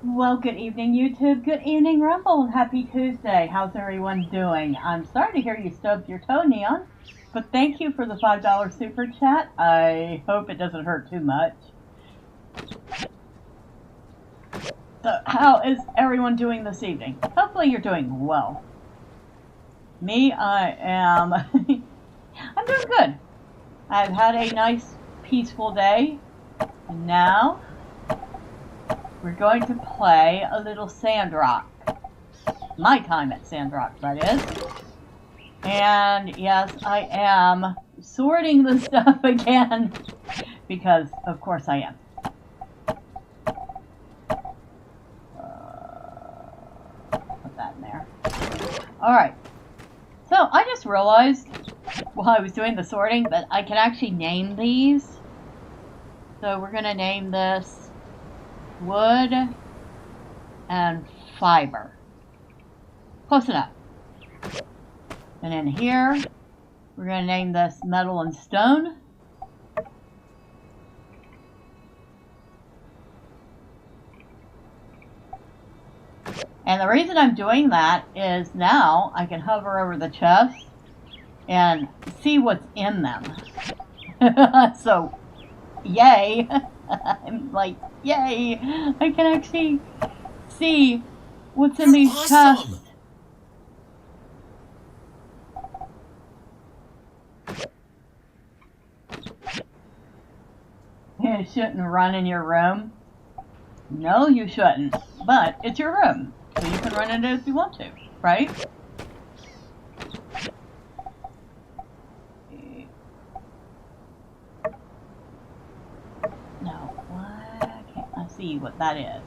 Well, good evening, YouTube. Good evening, Rumble. Happy Tuesday. How's everyone doing? I'm sorry to hear you stubbed your toe, Neon, but thank you for the $5 super chat. I hope it doesn't hurt too much. So, how is everyone doing this evening? Hopefully you're doing well. Me, I am... I'm doing good. I've had a nice, peaceful day, and now we're going to play a little Sandrock. My time at Sandrock, that is. And yes, I am sorting the stuff again, because of course I am. Put that in there. Alright. So, I just realized while I was doing the sorting that I can actually name these. So we're going to name this wood and fiber. Close enough. And in here, we're going to name this metal and stone. And the reason I'm doing that is now I can hover over the chest and see what's in them. So, yay. I'm like, yay. I can actually see what's in these chests. You shouldn't run in your room. No, you shouldn't. But it's your room, so you can run in it if you want to, right? No, why can't I see what that is?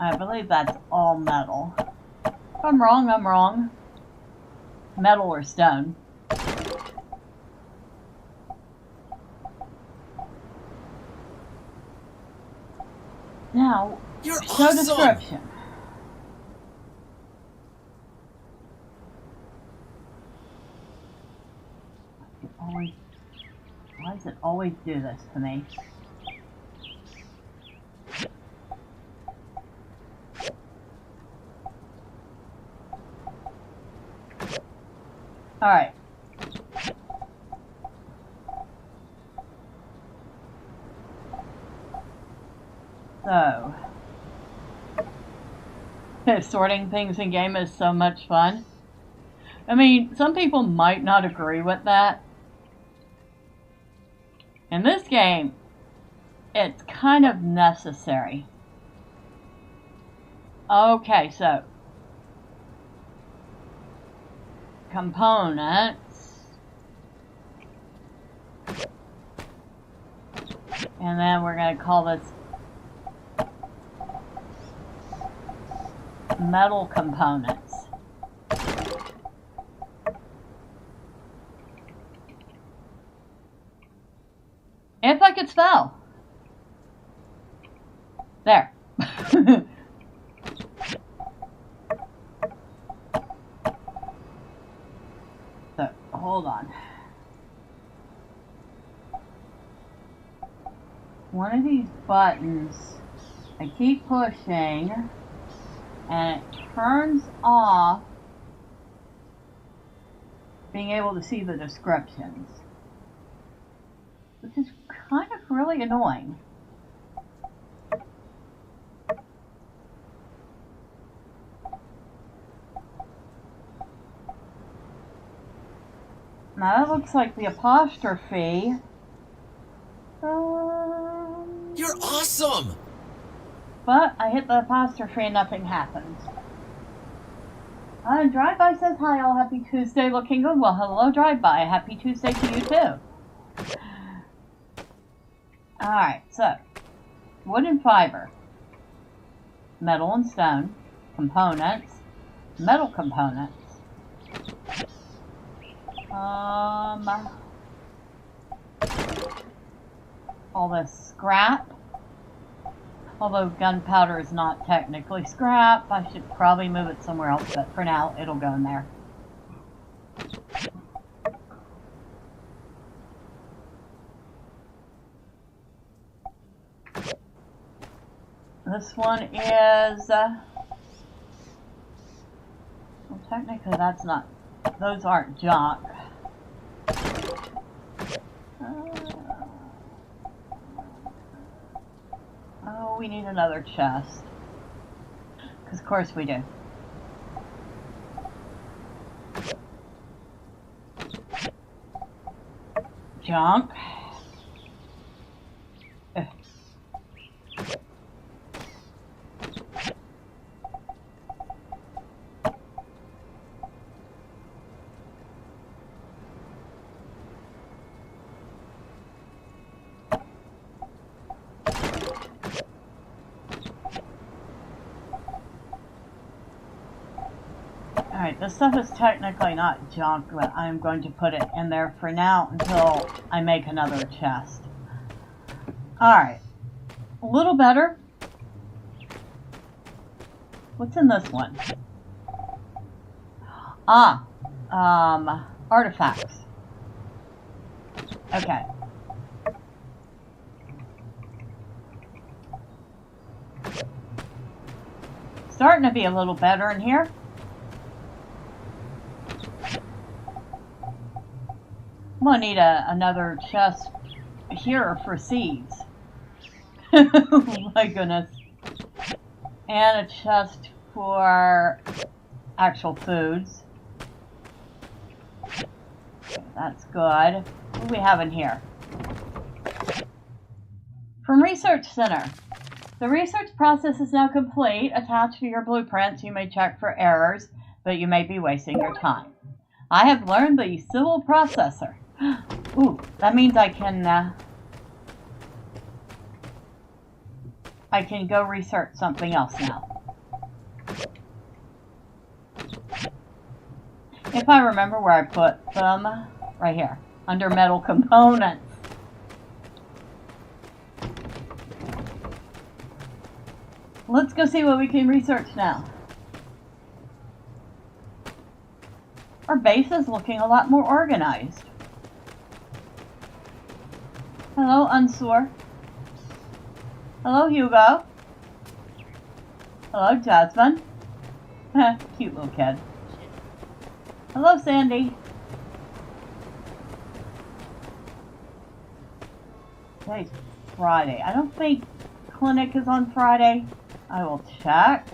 I believe that's all metal. If I'm wrong, I'm wrong. Metal or stone. Now, You're show awesome. description. Why does it always do this to me? Alright. So, sorting things in game is so much fun. I mean, some people might not agree with that. In this game, it's kind of necessary. Okay, so components, and then we're going to call this metal components. If I could spell. There. So, hold on. One of these buttons, I keep pushing, and it turns off being able to see the descriptions, which is kind of really annoying. Now that looks like the apostrophe. You're awesome! But I hit the apostrophe and nothing happens. Drive-By says hi, all happy Tuesday, looking good. Well, hello, Drive-By. Happy Tuesday to you, too. Alright, so, wood and fiber, metal and stone, components, metal components, all this scrap, Although gunpowder is not technically scrap, I should probably move it somewhere else, but for now, it'll go in there. This one is, well, technically that's not, those aren't junk. Oh, we need another chest. Because of course we do. Junk. Alright, this stuff is technically not junk, but I'm going to put it in there for now until I make another chest. Alright. A little better. What's in this one? Ah. Artifacts. Okay. Starting to be a little better in here. I'm gonna need another chest here for seeds. Oh my goodness. And a chest for actual foods. That's good. What do we have in here? From Research Center. The research process is now complete. Attached to your blueprints, you may check for errors, but you may be wasting your time. I have learned the civil processor. Ooh, that means I can go research something else now. If I remember where I put them, right here, under metal components. Let's go see what we can research now. Our base is looking a lot more organized. Hello, Unsur. Hello, Hugo. Hello, Jasmine. Cute little kid. Hello, Sandy. Today's Friday. I don't think clinic is on Friday. I will check.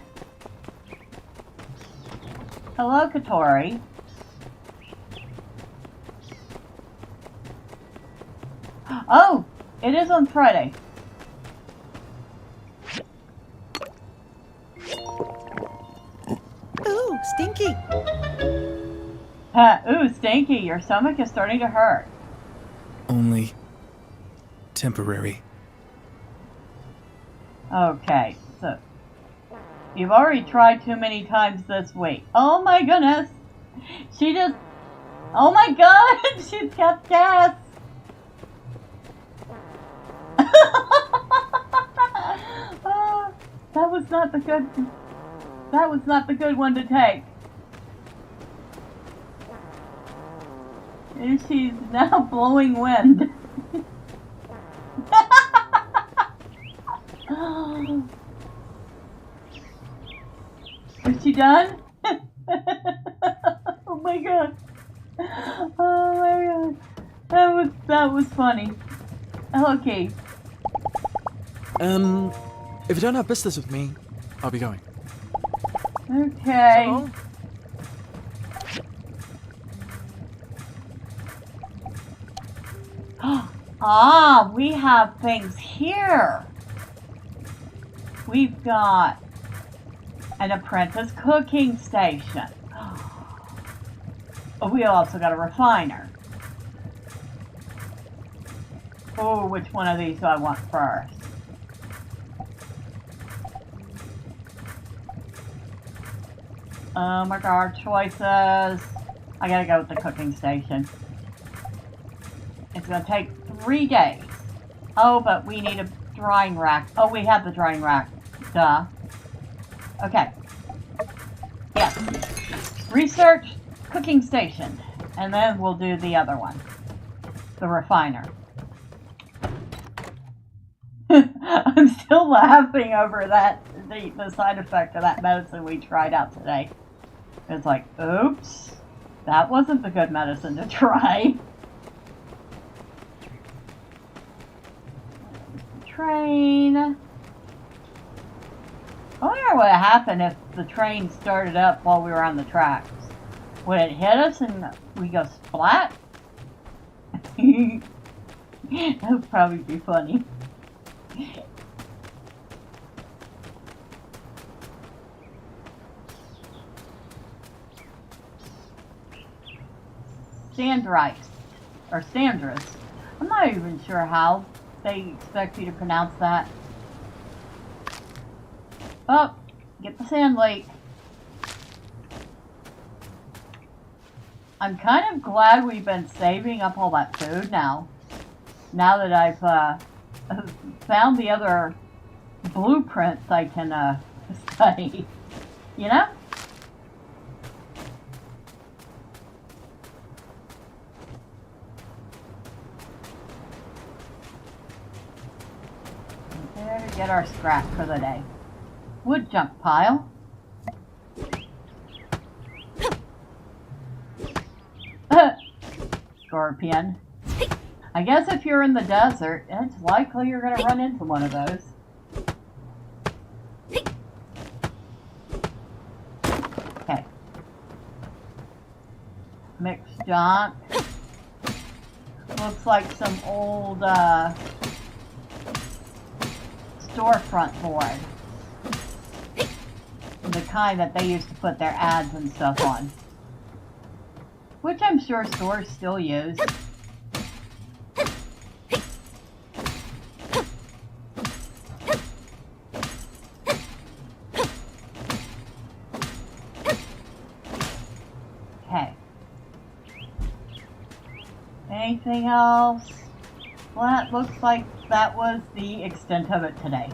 Hello, Katori. Oh, it is on Friday. Ooh, stinky. Ooh, Stinky, your stomach is starting to hurt. Only temporary. Okay, so you've already tried too many times this week. Oh my goodness. She just, oh my god, she's kept gas. That was not the good one to take. And she's now blowing wind. Is she done? Oh my god. Oh my god. That was funny. Okay. If you don't have business with me, I'll be going. Okay. So? Ah, we have things here. We've got an apprentice cooking station. We also got a refiner. Oh, which one of these do I want first? Oh my god, choices. I gotta go with the cooking station. It's gonna take 3 days. Oh, but we need a drying rack? Oh, we have the drying rack. Duh. Okay. Yes. Research cooking station. And then we'll do the other one. The refiner. I'm still laughing over that, the side effect of that medicine we tried out today. It's like, oops. That wasn't the good medicine to try. Train. I wonder what would happen if the train started up while we were on the tracks. Would it hit us and we go splat? That would probably be funny. Sandrock, or Sandrus. I'm not even sure how they expect you to pronounce that. Oh, get the sand lake. I'm kind of glad we've been saving up all that food now. Now that I've found the other blueprints I can study. You know? There to get our scrap for the day. Wood junk pile. Scorpion. I guess if you're in the desert, it's likely you're going to run into one of those. Okay. Mixed junk. Looks like some old storefront board. The kind that they used to put their ads and stuff on. Which I'm sure stores still use. Okay. Anything else? Well, it looks like that was the extent of it today.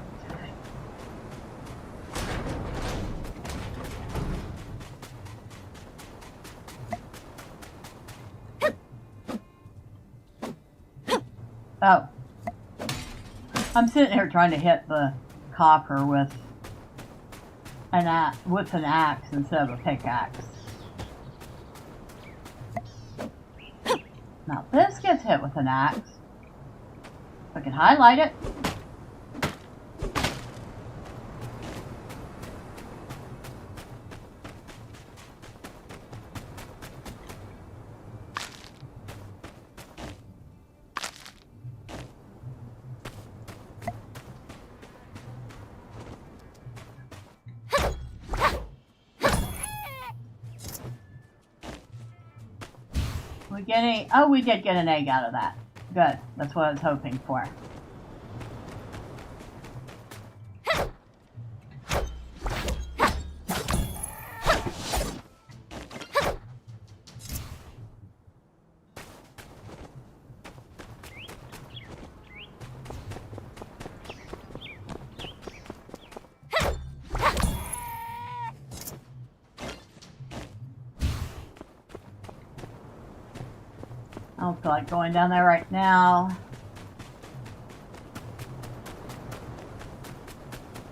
Oh. I'm sitting here trying to hit the copper with an axe instead of a pickaxe. Now this gets hit with an axe. I can highlight it. We get any? Oh, we did get an egg out of that. Good. That's what I was hoping for. I don't feel like going down there right now.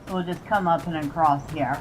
So we'll just come up and then cross here.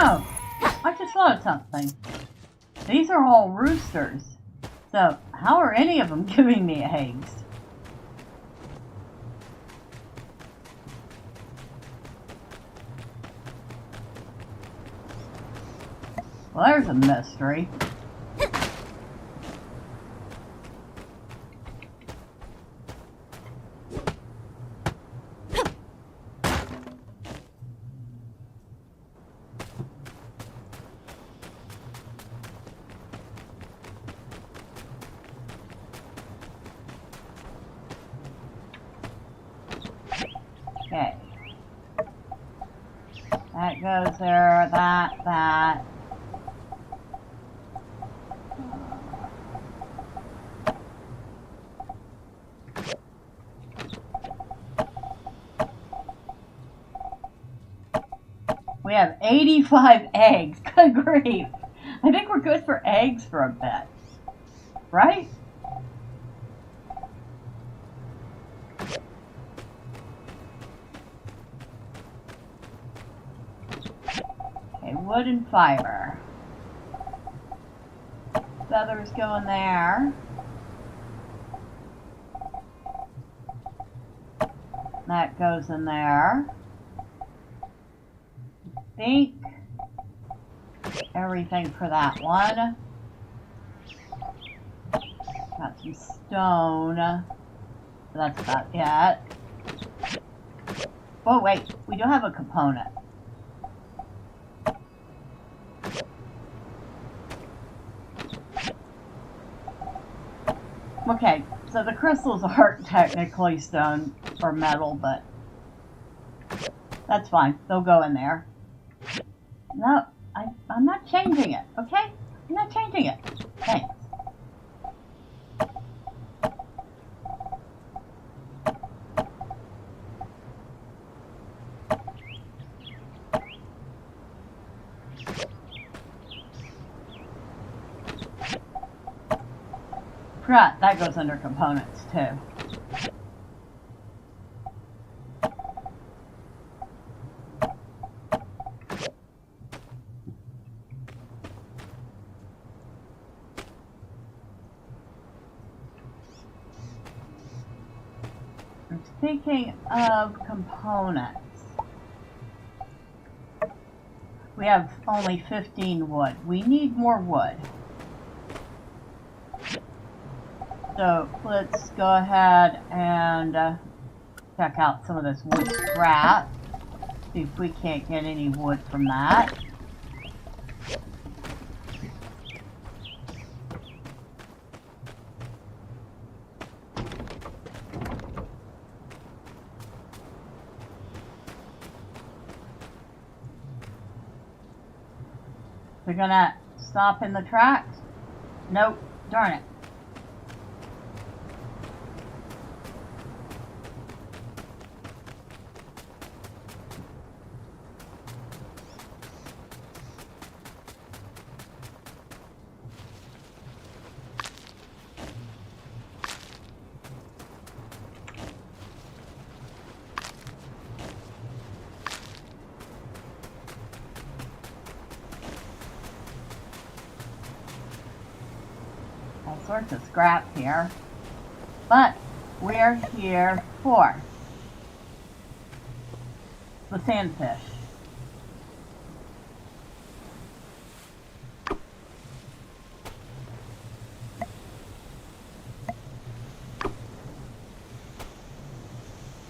Oh, I just thought of something. These are all roosters. So, how are any of them giving me eggs? Well, there's a mystery. Okay. That goes there, that. We have 85 eggs. Good grief. I think we're good for eggs for a bit. Right? Okay, wood and fiber. Feathers go in there. That goes in there. I think everything for that one. Got some stone. That's about it. Oh wait, we do have a component. Okay, so the crystals aren't technically stone or metal, but that's fine. They'll go in there. No, I'm not changing it, okay? I'm not changing it. Thanks. Forgot, that goes under components too. Speaking of components, we have only 15 wood. We need more wood. So let's go ahead and check out some of this wood scrap. See if we can't get any wood from that. We're gonna stop in the tracks? Nope, darn it. All sorts of scrap here, but we're here for the sandfish.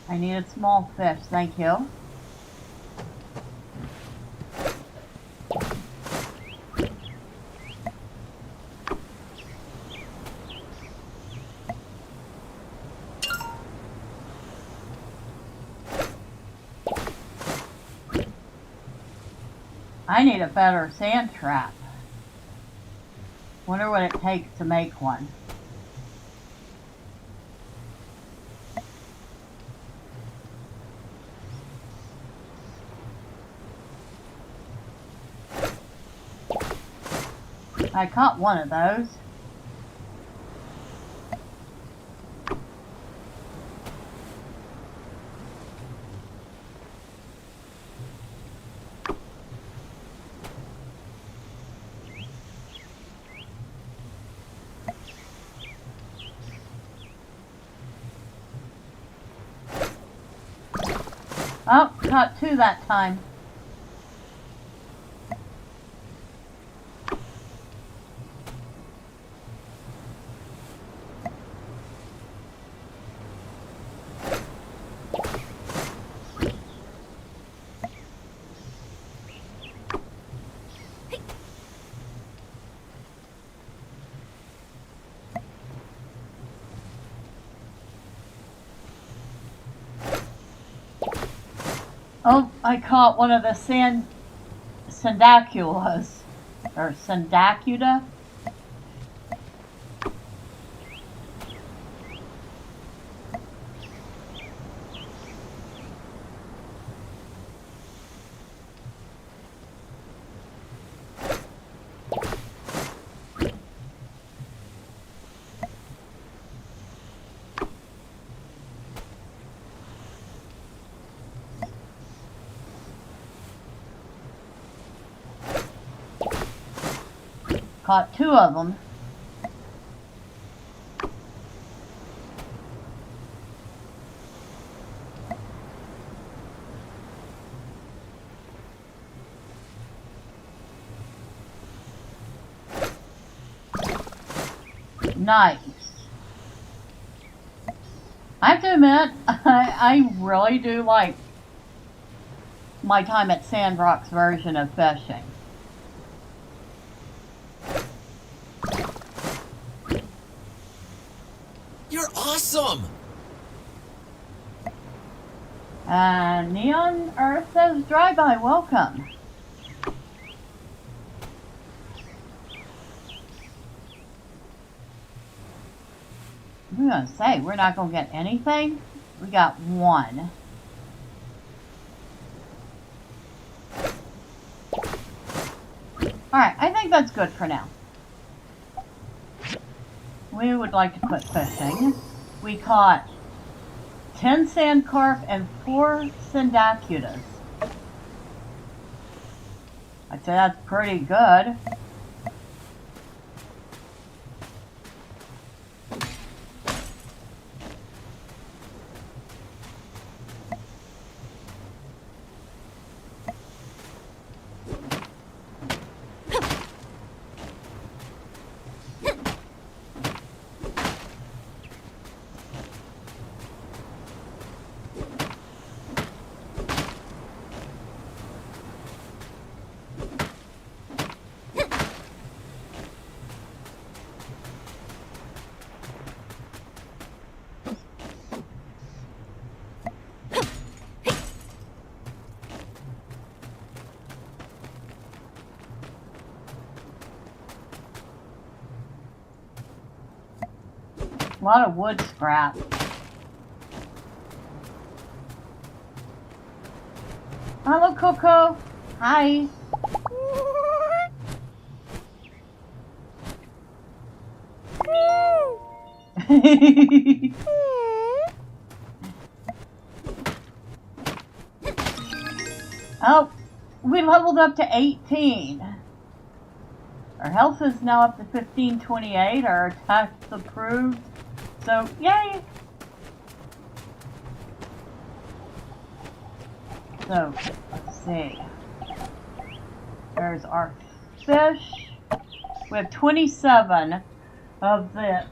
I need a small fish, thank you. I need a better sand trap. Wonder what it takes to make one. I caught one of those. Oh, caught two that time. Oh, I caught one of the sandaculas. Or sandacuda. Caught two of them. Nice. I have to admit, I really do like my time at Sandrock's version of fishing. You're awesome! Neon Earth says drive-by, welcome. I'm gonna say, we're not gonna get anything. We got one. Alright, I think that's good for now. We would like to quit fishing. We caught 10 sand carp and 4 sandacudas. I'd say that's pretty good. A lot of wood scrap. Hello, Coco. Hi. Oh, we leveled up to 18. Our health is now up to 1528. Our attack's approved. So, yay! So, let's see. There's our fish. We have 27 of the,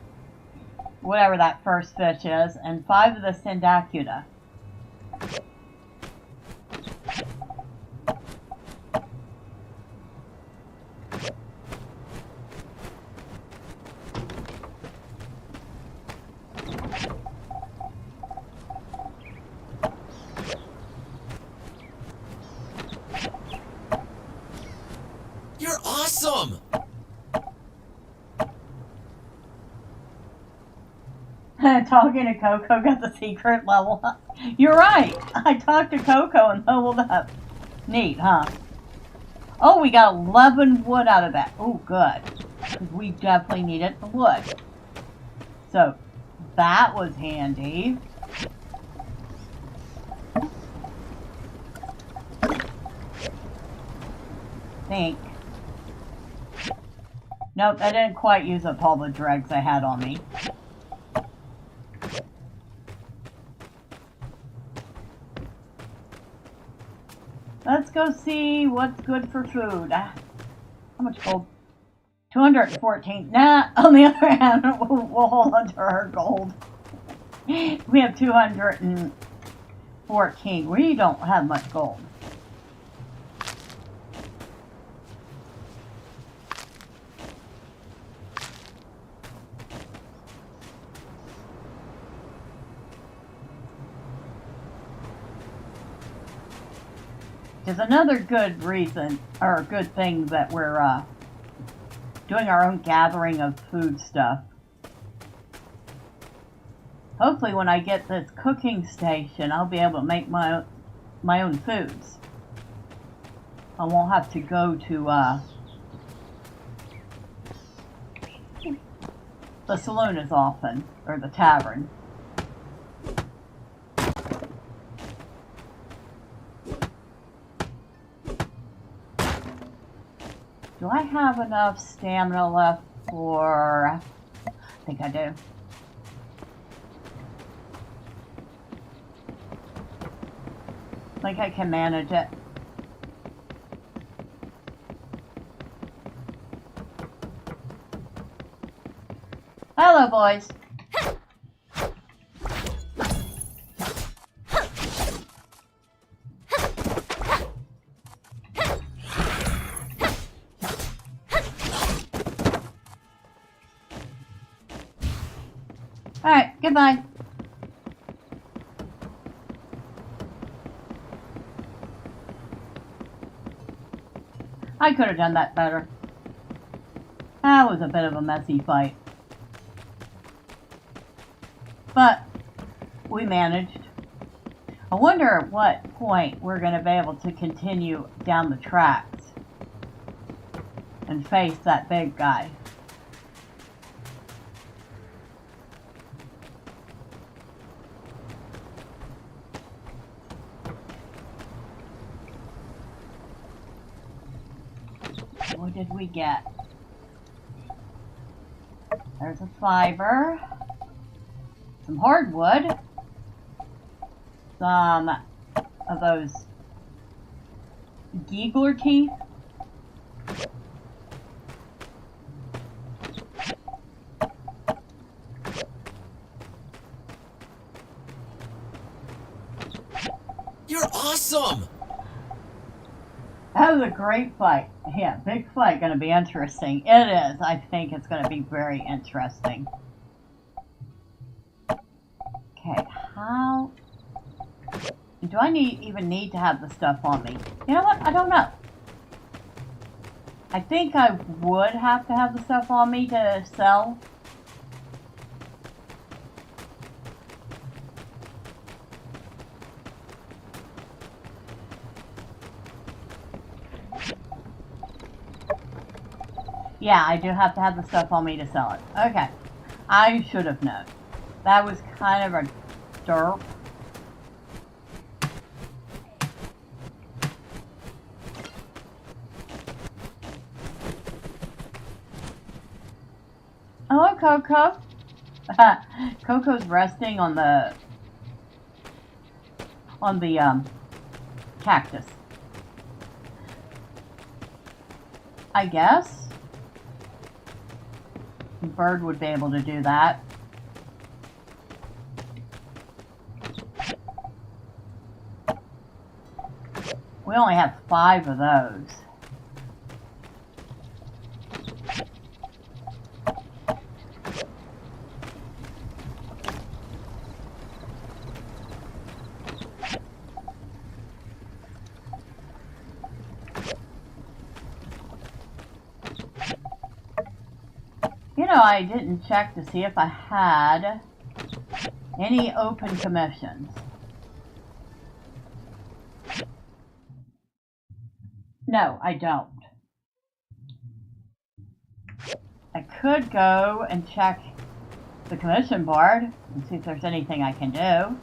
whatever that first fish is, and 5 of the sandacuda. You're awesome! Talking to Coco got the secret level up. You're right! I talked to Coco and leveled up. Neat, huh? Oh, we got 11 wood out of that. Oh, good. Because we definitely needed the wood. So, that was handy. Think. Nope, I didn't quite use up all the dregs I had on me. Let's go see what's good for food. How much gold? 214. Nah, on the other hand, we'll hold on to our gold. We have 214. We don't have much gold. There's another good reason, or good thing that we're doing our own gathering of food stuff. Hopefully when I get this cooking station, I'll be able to make my own foods. I won't have to go to the saloon as often, or the tavern. Do I have enough stamina left for... I think I do. I think I can manage it. Hello, boys. Alright, goodbye. I could have done that better. That was a bit of a messy fight. But we managed. I wonder at what point we're going to be able to continue down the tracks and face that big guy. What did we get? There's a fiber, some hardwood, some of those giggler teeth, You're awesome! That was a great fight. Yeah, big fight. Going to be interesting. It is. I think it's going to be very interesting. Okay, how... Do I even need to have the stuff on me? You know what? I don't know. I think I would have to have the stuff on me to sell. Yeah, I do have to have the stuff on me to sell it. Okay. I should have known. That was kind of a derp. Hello, Coco. Coco's resting on the cactus. I guess. Bird would be able to do that. We only have 5 of those. You know, I didn't check to see if I had any open commissions. No, I don't. I could go and check the commission board and see if there's anything I can do.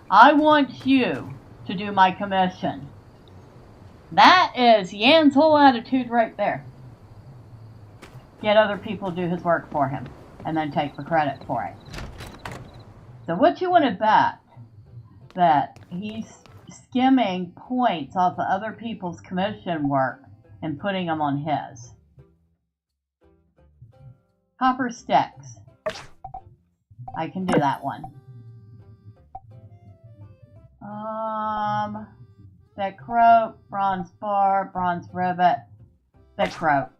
I want you to do my commission. That is Yan's whole attitude right there. Get other people to do his work for him and then take the credit for it. So what you want to bet that he's skimming points off of other people's commission work and putting them on his. Copper sticks. I can do that one. Thick rope, bronze bar, bronze rivet, thick rope.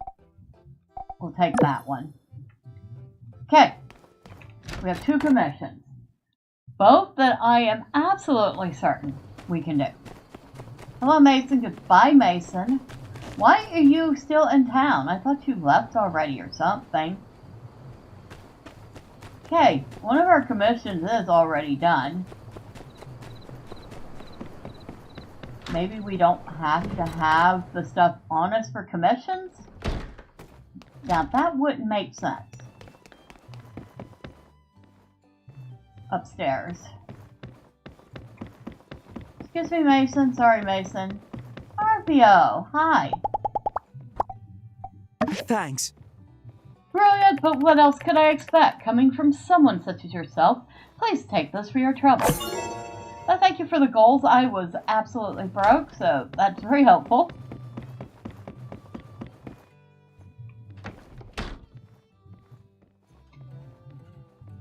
We'll take that one. Okay, we have 2 commissions. Both that I am absolutely certain we can do. Hello, Mason. Goodbye, Mason. Why are you still in town? I thought you left already or something. Okay, one of our commissions is already done. Maybe we don't have to have the stuff on us for commissions? Now, that wouldn't make sense. Upstairs. Excuse me, Mason. Sorry, Mason. RPO, hi. Thanks. Brilliant, but what else could I expect? Coming from someone such as yourself, please take this for your trouble. Well, thank you for the goals. I was absolutely broke, so that's very helpful.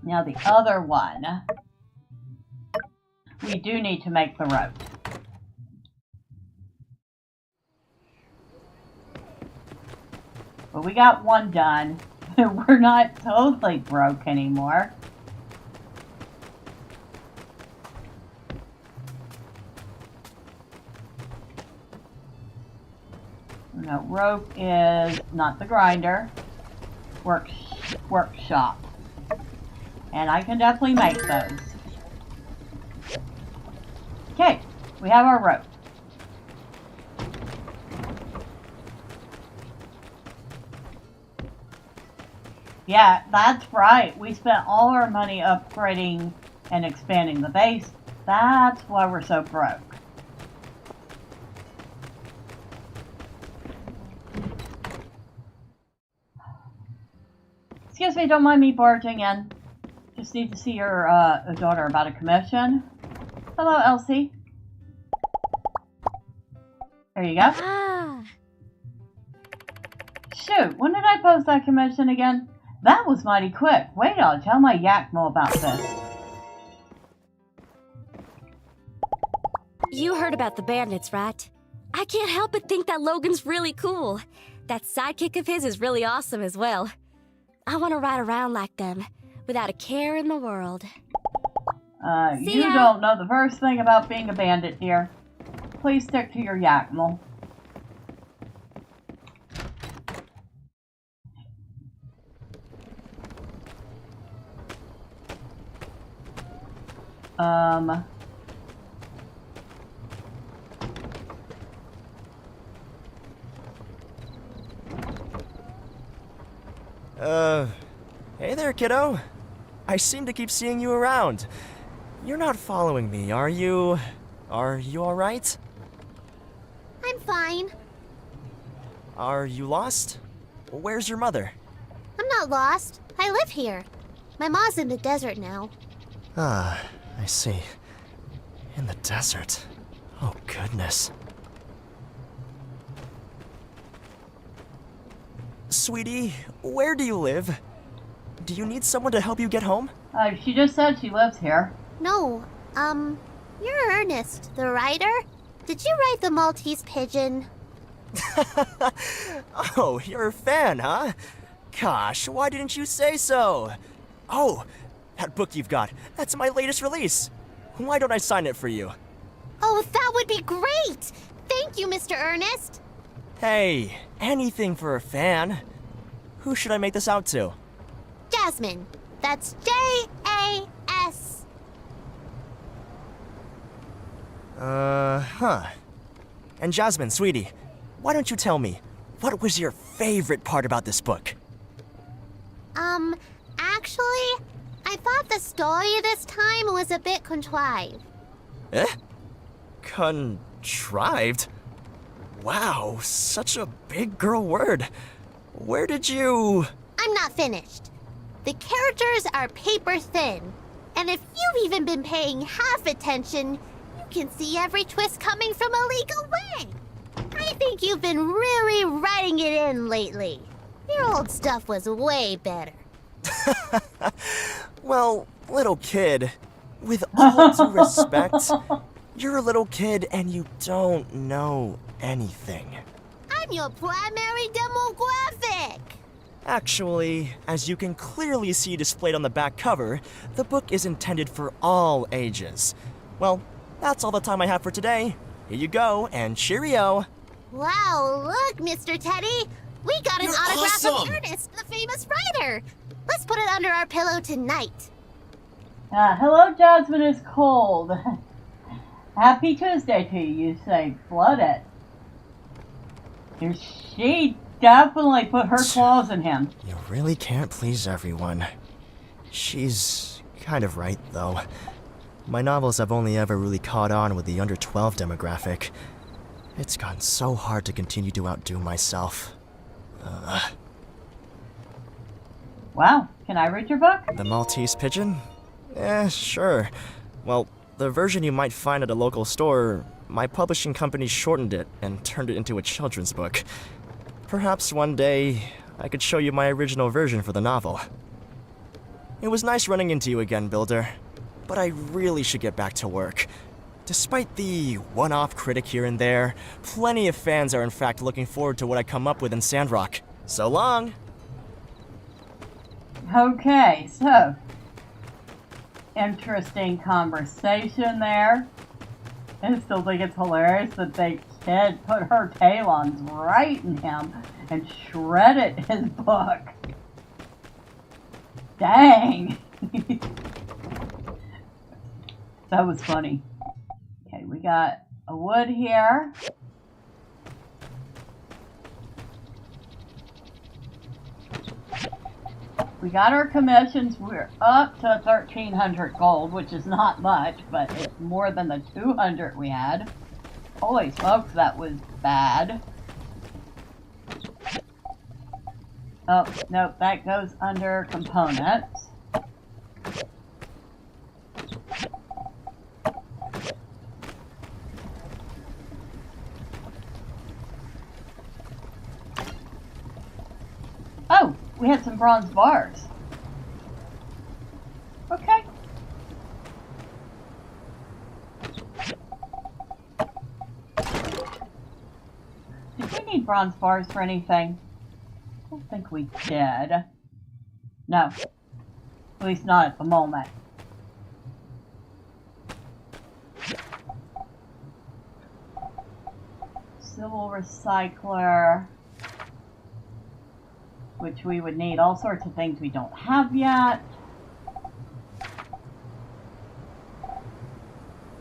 Now the other one. We do need to make the road. But we got one done. We're not totally broke anymore. No, rope is not the grinder. Workshop. And I can definitely make those. Okay, we have our rope. Yeah, that's right. We spent all our money upgrading and expanding the base. That's why we're so broke. Excuse me, don't mind me barging in. Just need to see your daughter about a commission. Hello, Elsie. There you go. Ah. Shoot, when did I post that commission again? That was mighty quick. Wait, I'll tell my Yakmo about this. You heard about the bandits, right? I can't help but think that Logan's really cool. That sidekick of his is really awesome as well. I want to ride around like them, without a care in the world. See You ya. don't know the first thing about being a bandit, dear. Please stick to your Yakmo. Hey there, kiddo. I seem to keep seeing you around. You're not following me, are you? Are you alright? I'm fine. Are you lost? Where's your mother? I'm not lost. I live here. My mom's in the desert now. Ah, I see. In the desert. Oh, goodness. Sweetie, where do you live? Do you need someone to help you get home? She just said she lives here. No, you're Ernest, the writer? Did you write the Maltese pigeon? Oh, you're a fan, huh? Gosh, why didn't you say so? Oh, that book you've got, that's my latest release. Why don't I sign it for you? Oh, that would be great! Thank you, Mr. Ernest! Hey, anything for a fan. Who should I make this out to? Jasmine. That's J-A-S. Huh. And Jasmine, sweetie, why don't you tell me, what was your favorite part about this book? Actually, I thought the story this time was a bit contrived. Eh? Contrived? Wow, such a big girl word. Where did you... I'm not finished. The characters are paper thin, and if you've even been paying half attention, you can see every twist coming from a league away. I think you've been really writing it in lately. Your old stuff was way better. Well, little kid, with all due respect, you're a little kid and you don't know anything. I'm your primary demographic. Actually, as you can clearly see displayed on the back cover, the book is intended for all ages. Well, that's all the time I have for today. Here you go, and cheerio! Wow, look, Mr. Teddy! We got an You're autograph awesome! from Ernest, the famous writer! Let's put it under our pillow tonight. Hello, Jasmine is cold. Happy Tuesday to you, say flooded. She definitely put her claws in him. You really can't please everyone. She's kind of right, though. My novels have only ever really caught on with the under 12 demographic. It's gotten so hard to continue to outdo myself. Wow, can I read your book? The Maltese Pigeon? Sure. Well, the version you might find at a local store, my publishing company shortened it and turned it into a children's book. Perhaps one day I could show you my original version for the novel. It was nice running into you again, Builder, but I really should get back to work. Despite the one-off critic here and there, plenty of fans are in fact looking forward to what I come up with in Sandrock. So long! Okay, so interesting conversation there. I still think it's hilarious that the kid put her talons right in him and shredded his book. Dang! That was funny. Okay, we got a wood here. We got our commissions. We're up to 1,300 gold, which is not much, but it's more than the 200 we had. Holy smokes, that was bad. Oh, nope, that goes under components. Oh, we had some bronze bars. Okay. Did we need bronze bars for anything? I don't think we did. No. At least not at the moment. Civil recycler. Which we would need all sorts of things we don't have yet.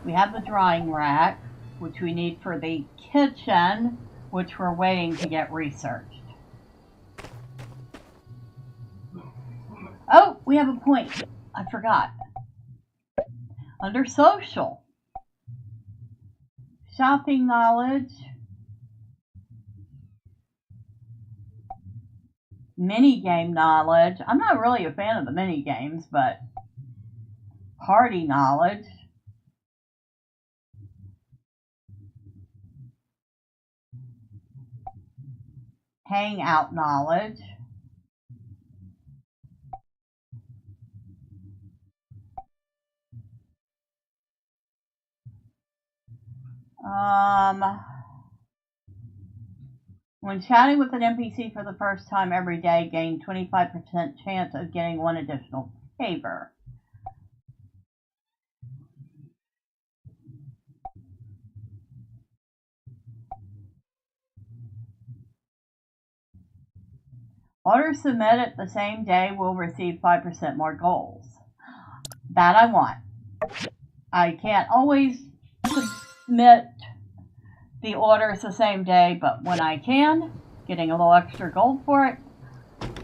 We have the drying rack, which we need for the kitchen, which we're waiting to get researched. Oh, we have a point. I forgot. Under social. Shopping knowledge. Mini-game knowledge. I'm not really a fan of the mini-games, but party knowledge. Hangout knowledge. When chatting with an NPC for the first time every day, gain 25% chance of getting one additional favor. Orders submitted the same day will receive 5% more goals. That I want. I can't always submit the orders the same day, but when I can, getting a little extra gold for it,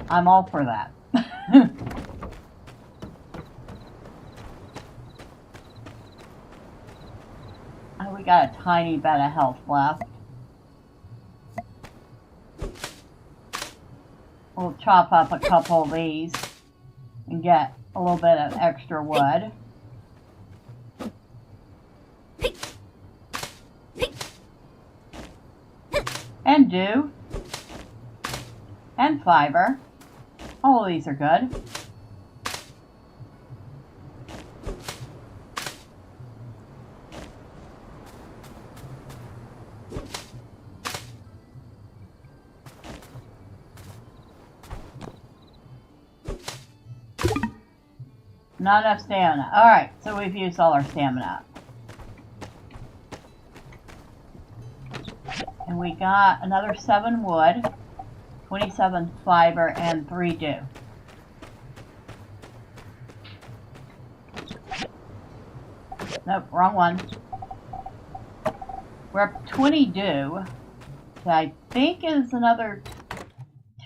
I'm all for that. Oh, we got a tiny bit of health left. We'll chop up a couple of these and get a little bit of extra wood. And dew. And fiber. All of these are good. Not enough stamina. Alright, so we've used all our stamina. And we got another 7 wood, 27 fiber, and 3 dew. Nope, wrong one. We're up 20 dew. So I think is another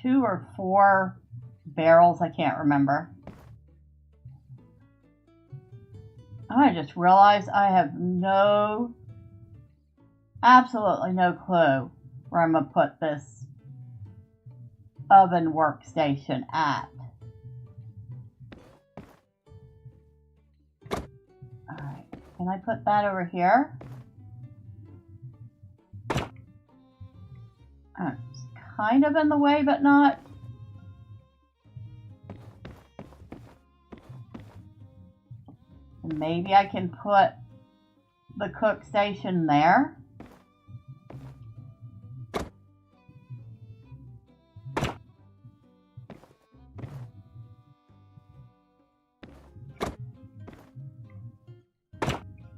2 or 4 barrels. I can't remember. I just realized I have absolutely no clue where I'm going to put this oven workstation at. Alright, can I put that over here? It's kind of in the way, but not. Maybe I can put the cook station there.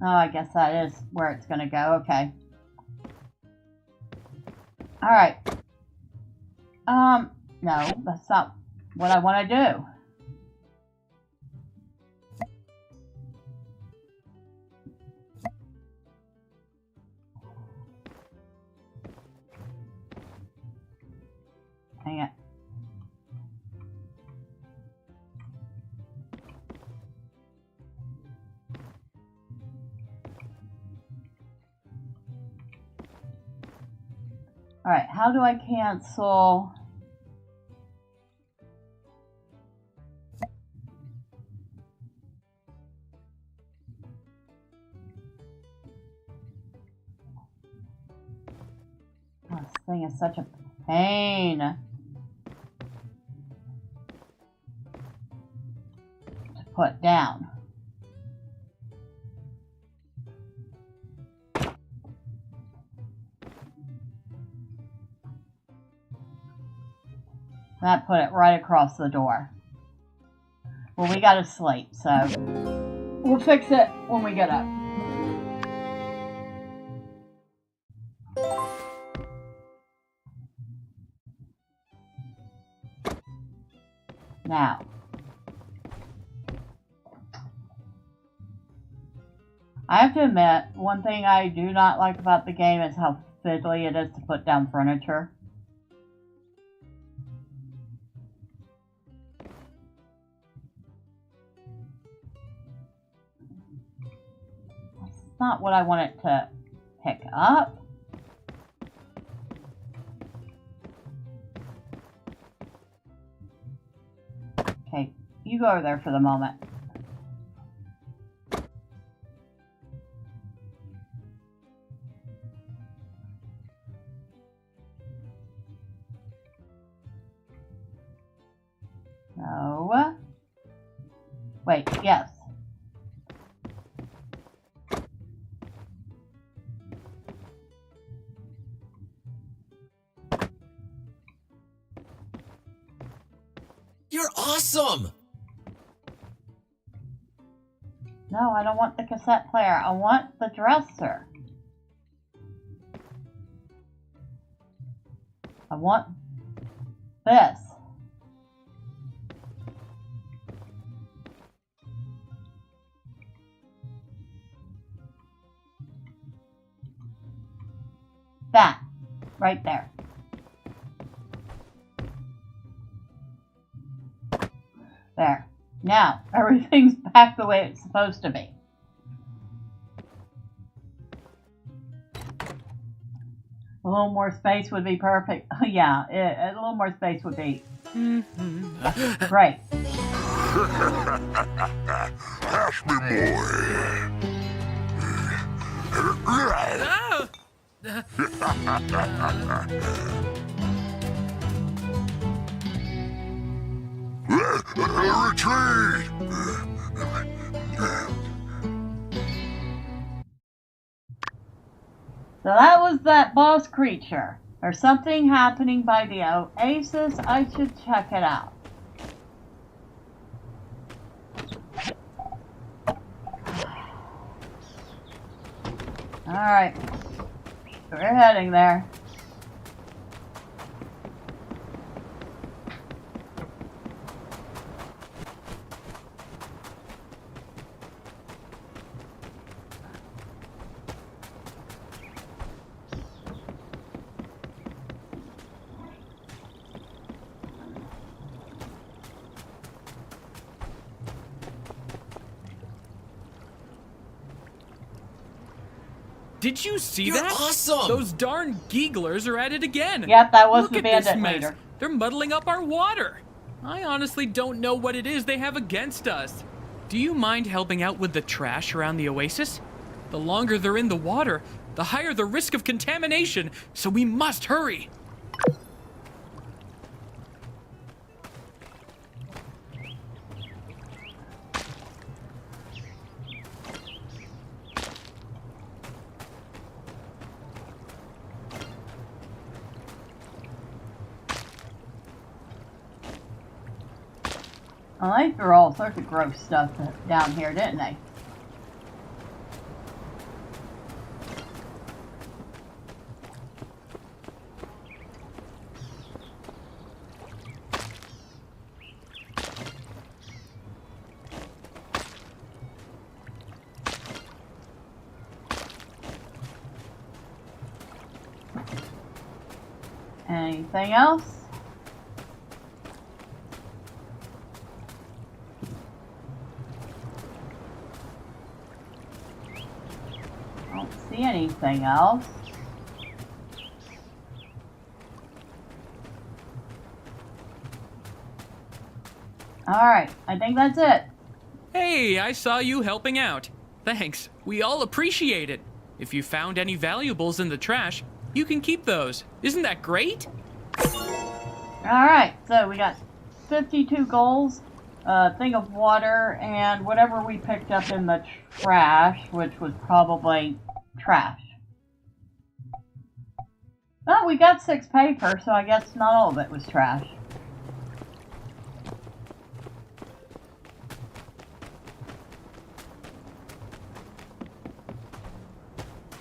Oh, I guess that is where it's going to go. Okay. Alright. No, that's not what I want to do. Hang it. Alright, how do I cancel? Oh, this thing is such a pain to put down. That put it right across the door. Well, we gotta sleep, so we'll fix it when we get up. Now, I have to admit, one thing I do not like about the game is how fiddly it is to put down furniture. That's not what I want it to pick up. Okay, you go over there for the moment. No. Wait, yes. You're awesome! No, I don't want the cassette player. I want the dresser. I want this. That. Right there. There. Now, everything's back the way it's supposed to be. A little more space would be perfect. Yeah, a little more space would be great. Pass me more. Retreat! So that was that boss creature. There's something happening by the oasis. I should check it out. Alright. We're heading there. Did you see You're that? awesome! Those darn geeglers are at it again. Yep, that was Look the at this bandit mess. leader. They're muddling up our water. I honestly don't know what it is they have against us. Do you mind helping out with the trash around the oasis? The longer they're in the water, the higher the risk of contamination, so we must hurry. Well, they threw all sorts of gross stuff down here, didn't they? Anything else? Don't see anything else. Alright, I think that's it. Hey, I saw you helping out. Thanks. We all appreciate it. If you found any valuables in the trash, you can keep those. Isn't that great? Alright, so we got 52 goals, a thing of water, and whatever we picked up in the trash, which was probably trash. Well, we got 6 paper, so I guess not all of it was trash.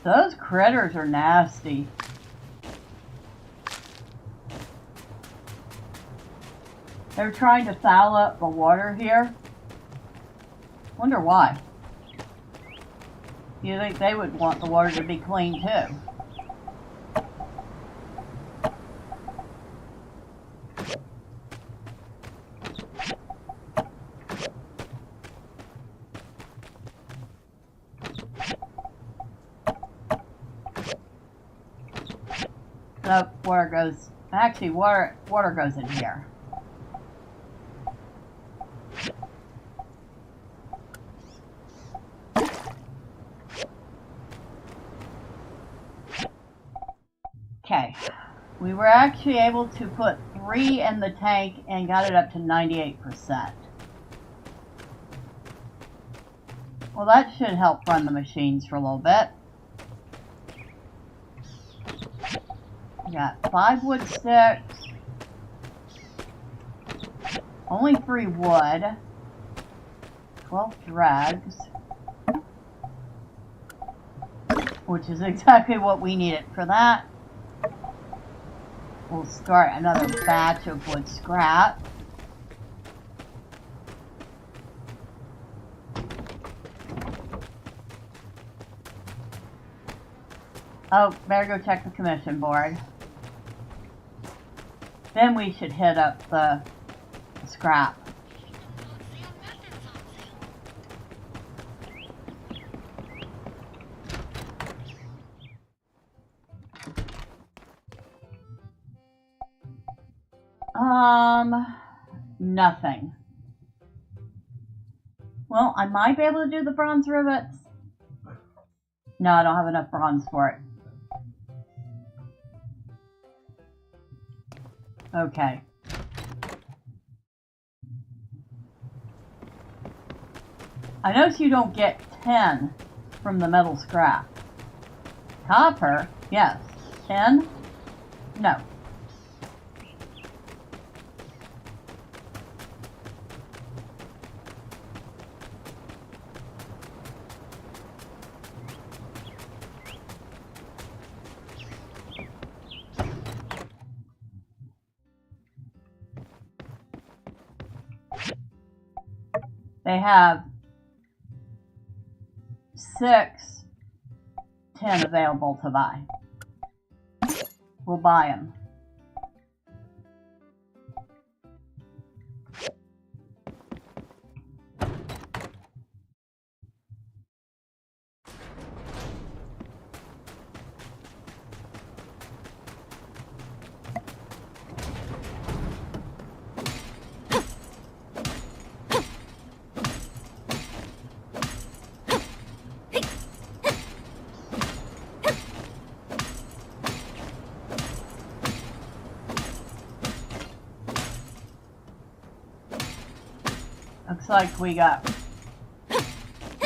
Those critters are nasty. They're trying to foul up the water here. Wonder why. You think they would want the water to be clean too? So water goes. Actually, water goes in here. Okay, we were actually able to put 3 in the tank and got it up to 98%. Well, that should help run the machines for a little bit. We got 5 wood sticks, only 3 wood, 12 dregs, which is exactly what we needed for that. We'll start another batch of wood scrap. Oh, better go check the commission board. Then we should hit up the scrap. Nothing. Well, I might be able to do the bronze rivets. No, I don't have enough bronze for it. Okay. I notice you don't get 10 from the metal scrap. Copper? Yes. 10? No. They have 6 tin available to buy. We'll buy them. Looks like we got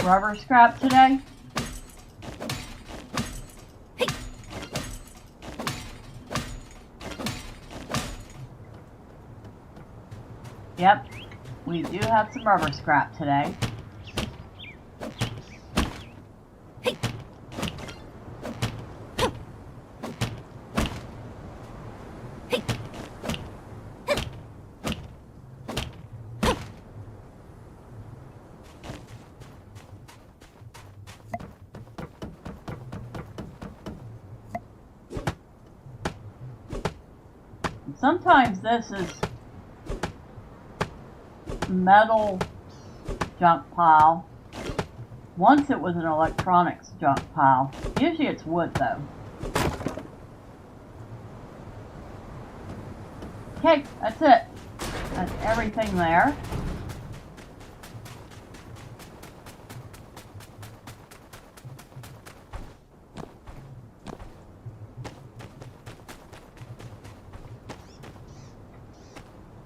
rubber scrap today. Yep, we do have some rubber scrap today. Sometimes this is metal junk pile. Once it was an electronics junk pile. Usually it's wood though. Okay, that's it. That's everything there.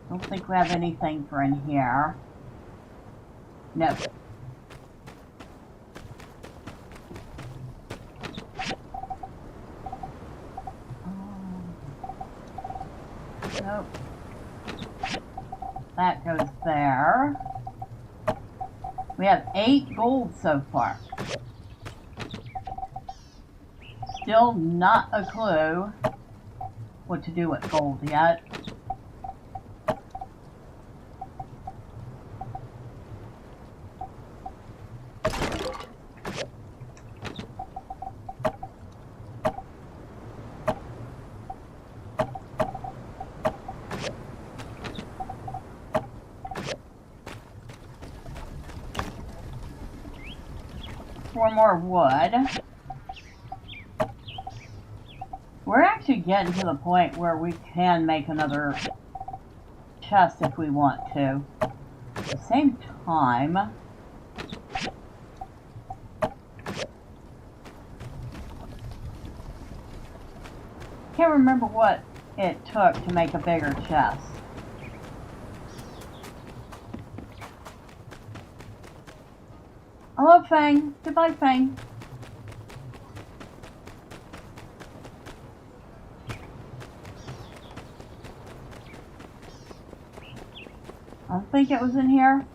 Don't think we have anything for in here. Nope. Nope. That goes there. We have 8 gold so far. Still not a clue what to do with gold yet. More wood. We're actually getting to the point where we can make another chest if we want to. At the same time, can't remember what it took to make a bigger chest. Hello, Fang. Goodbye, Fang. I don't think it was in here.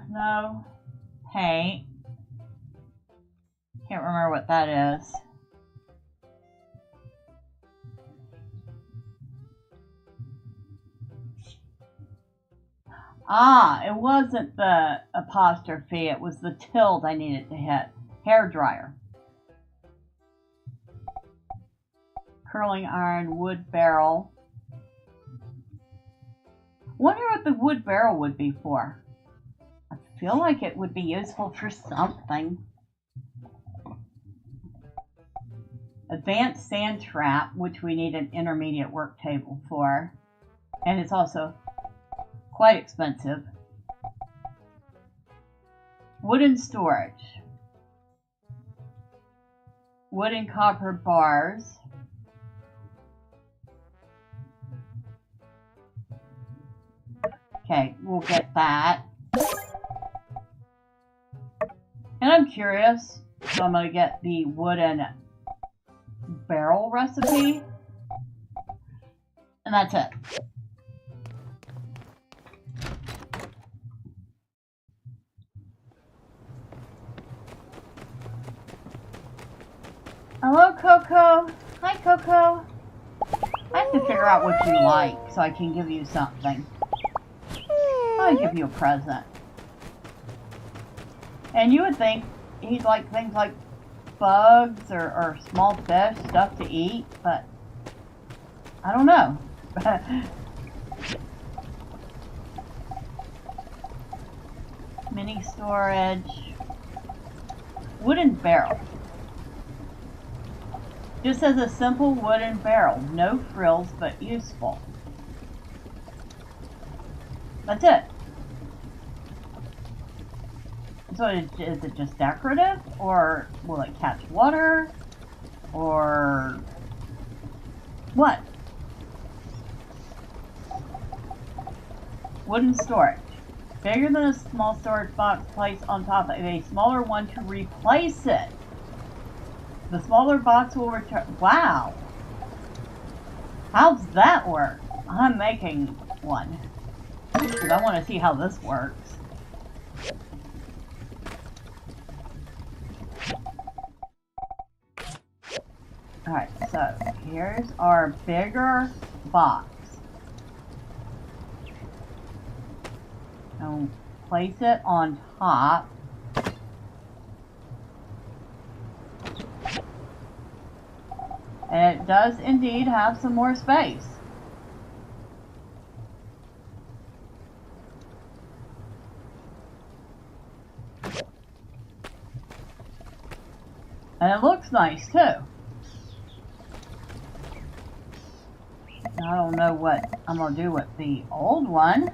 No. Paint. Can't remember what that is. Ah, it wasn't the apostrophe, it was the tilde I needed to hit. Hair dryer. Curling iron, wood barrel. Wonder what the wood barrel would be for. I feel like it would be useful for something. Advanced sand trap, which we need an intermediate work table for. And it's also quite expensive. Wooden storage. Wood and copper bars. Okay, we'll get that. And I'm curious, so I'm going to get the wooden barrel recipe. And that's it. Hello, Coco. Hi, Coco. I have to figure out what you like so I can give you something. I'll give you a present. And you would think he'd like things like bugs or small fish, stuff to eat, but I don't know. Mini storage. Wooden barrel. Just as a simple wooden barrel. No frills, but useful. That's it. So is it just decorative? Or will it catch water? Or what? Wooden storage. Bigger than a small storage box placed on top of a smaller one to replace it. The smaller box will return. Wow. How's that work? I'm making one. Because I want to see how this works. Alright, so here's our bigger box. I'll place it on top. And it does indeed have some more space. And it looks nice too. I don't know what I'm going to do with the old one.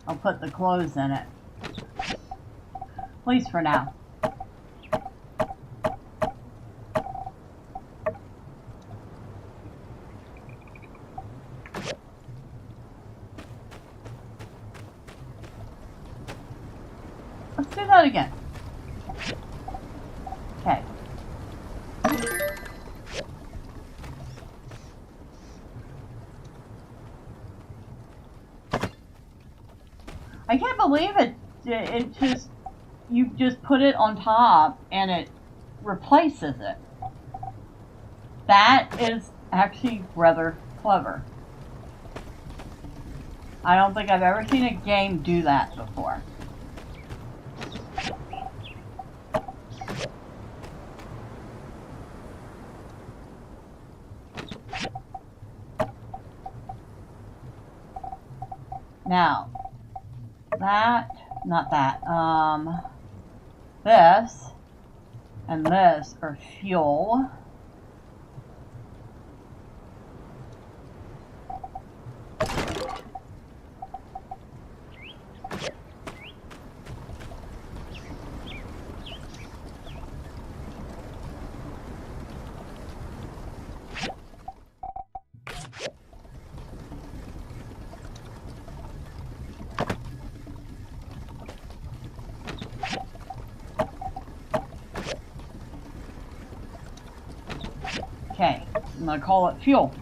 I'll put the clothes in it. At least for now. Let's do that again. Okay. I can't believe it. It just, you just put it on top and it replaces it. That is actually rather clever. I don't think I've ever seen a game do that before. Now, this and this are fuel. Okay, I'm gonna call it fuel.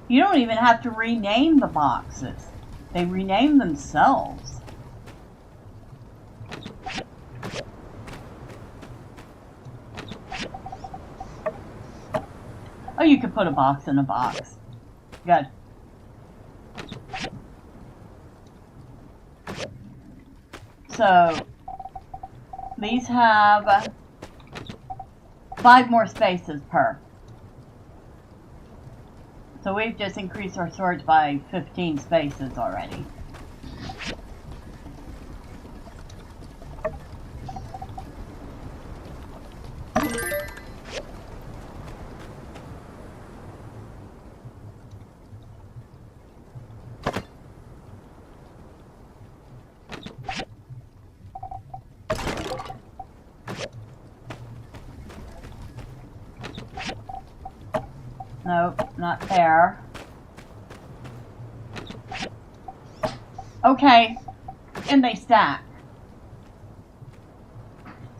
You don't even have to rename the boxes. They rename themselves. Oh, you could put a box in a box. Good. So, these have 5 more spaces per. So we've just increased our storage by 15 spaces already. Nope, not there. Okay, and they stack.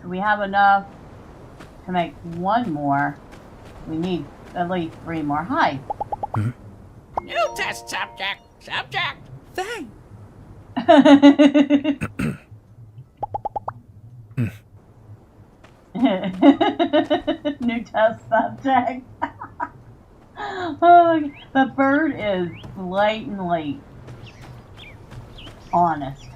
So we have enough to make one more. We need at least 3 more hides. New test subject. Subject. Thanks. New test subject. Oh, the bird is blatantly honest.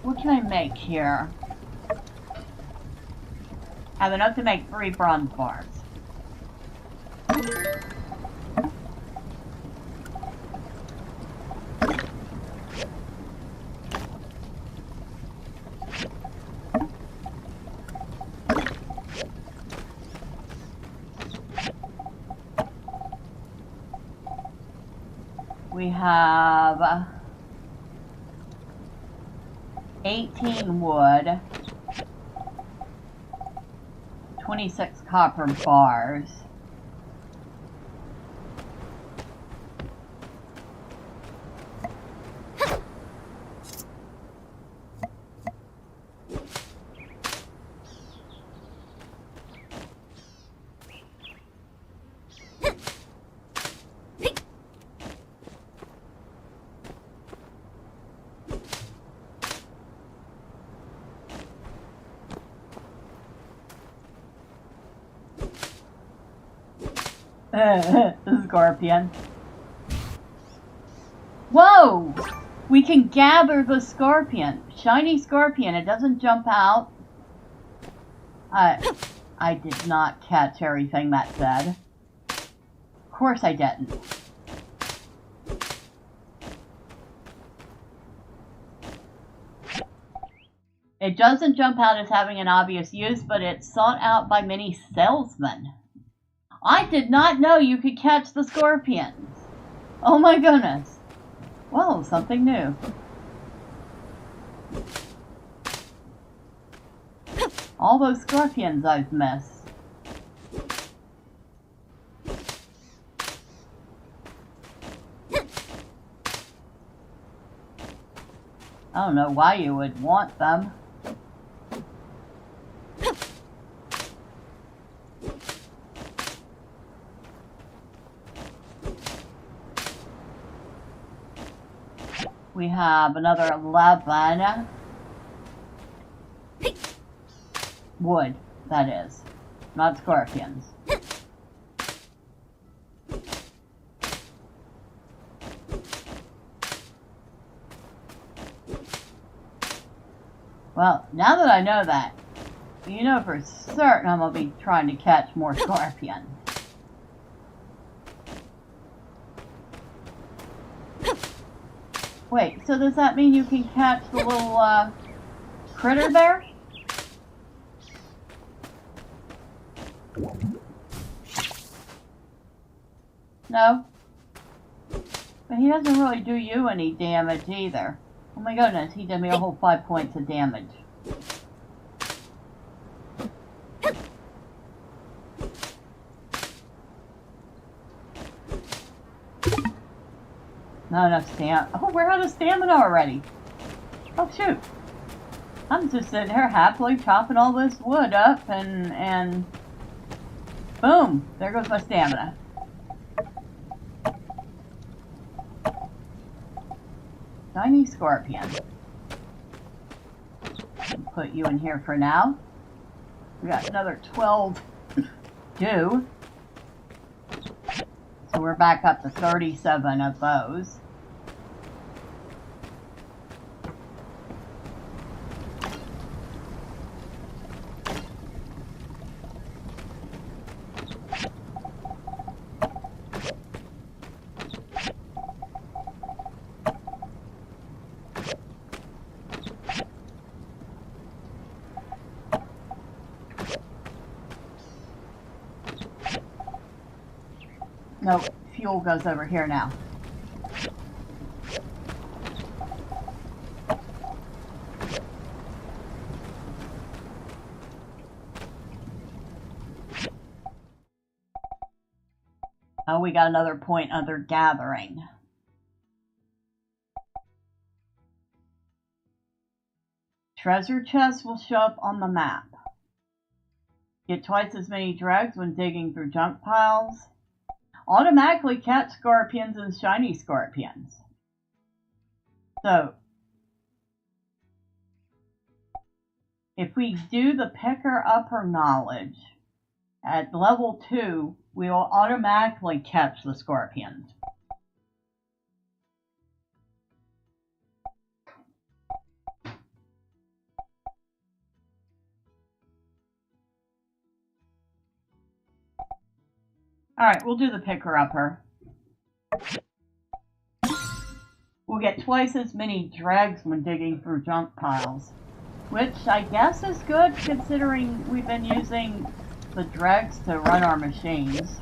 What can I make here? I have enough to make 3 bronze bars. We have 18 wood, 26 copper bars, the scorpion. Whoa! We can gather the scorpion. Shiny scorpion. It doesn't jump out. I did not catch everything that said. Of course I didn't. It doesn't jump out as having an obvious use, but it's sought out by many salesmen. I did not know you could catch the scorpions. Oh my goodness. Whoa, something new. All those scorpions I've missed. I don't know why you would want them. We have another 11 wood, that is, not scorpions. Well, now that I know that, you know for certain I'm going to be trying to catch more scorpions. Wait, so does that mean you can catch the little, critter there? No? But he doesn't really do you any damage either. Oh my goodness, he did me a whole 5 points of damage. Not enough stamina. Oh, we're out of stamina already. Oh shoot. I'm just sitting here happily chopping all this wood up and boom, there goes my stamina. Shiny scorpion. Put you in here for now. We got another 12 due. So we're back up to 37 of those. No, fuel goes over here now. Oh, we got another point under gathering. Treasure chests will show up on the map. Get twice as many dregs when digging through junk piles. Automatically catch scorpions and shiny scorpions. So, if we do the picker-upper knowledge at level 2, we will automatically catch the scorpions. Alright, we'll do the picker-upper. We'll get twice as many dregs when digging through junk piles. Which I guess is good considering we've been using the dregs to run our machines.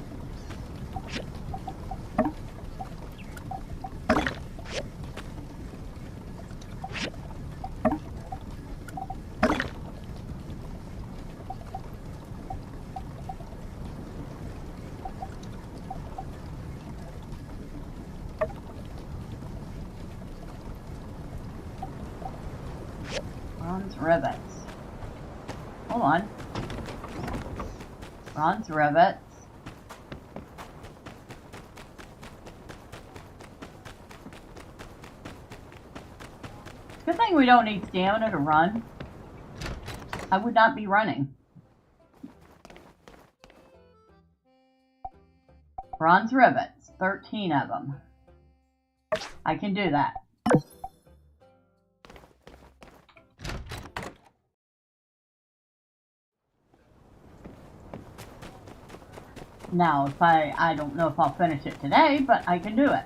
Bronze rivets. Hold on. Bronze rivets. Good thing we don't need stamina to run. I would not be running. Bronze rivets. 13 of them. I can do that. Now, if I don't know if I'll finish it today, but I can do it.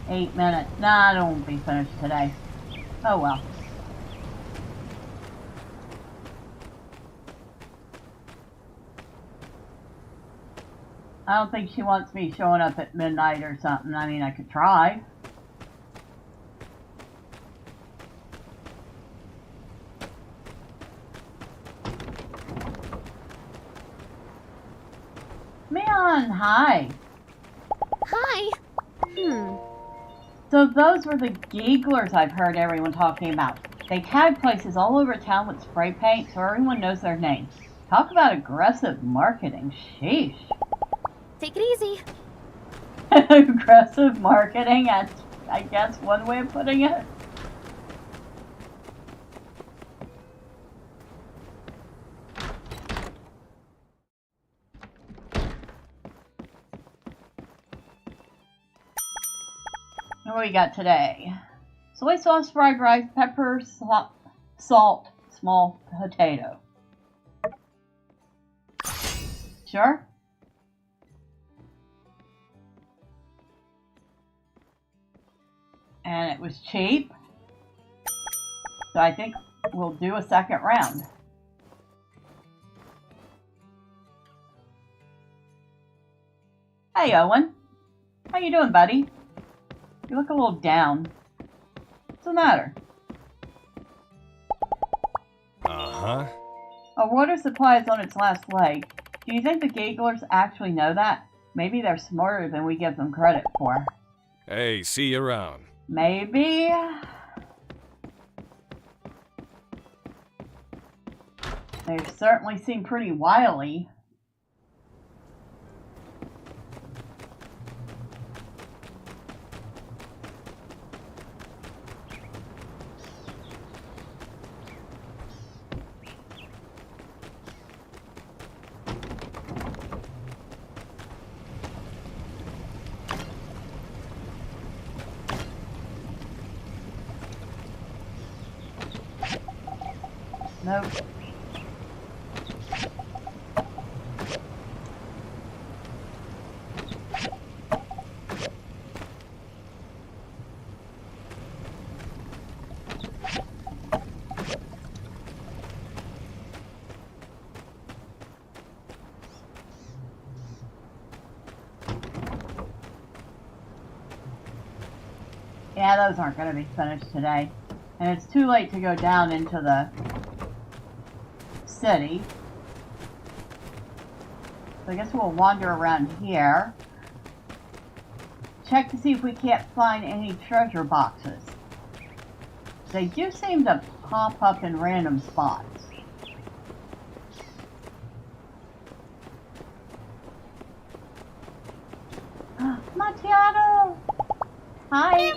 Eight minutes. Nah, I won't be finished today. Oh well. I don't think she wants me showing up at midnight or something. I mean, I could try. Meon, hi. Hi. So those were the gigglers I've heard everyone talking about. They tag places all over town with spray paint so everyone knows their names. Talk about aggressive marketing. Sheesh. Take it easy. Aggressive marketing, that's, I guess, one way of putting it. What do we got today? Soy sauce, fried rice, pepper, salt, small potato. Sure? And it was cheap. So I think we'll do a second round. Hey, Owen. How you doing, buddy? You look a little down. What's the matter? Uh-huh. Our water supply is on its last leg. Do you think the gigglers actually know that? Maybe they're smarter than we give them credit for. Hey, see you around. Maybe. They certainly seem pretty wily. Nope. Yeah, those aren't going to be finished today. And it's too late to go down into the city. So I guess we'll wander around here. Check to see if we can't find any treasure boxes. They do seem to pop up in random spots. Macchiato! Hi!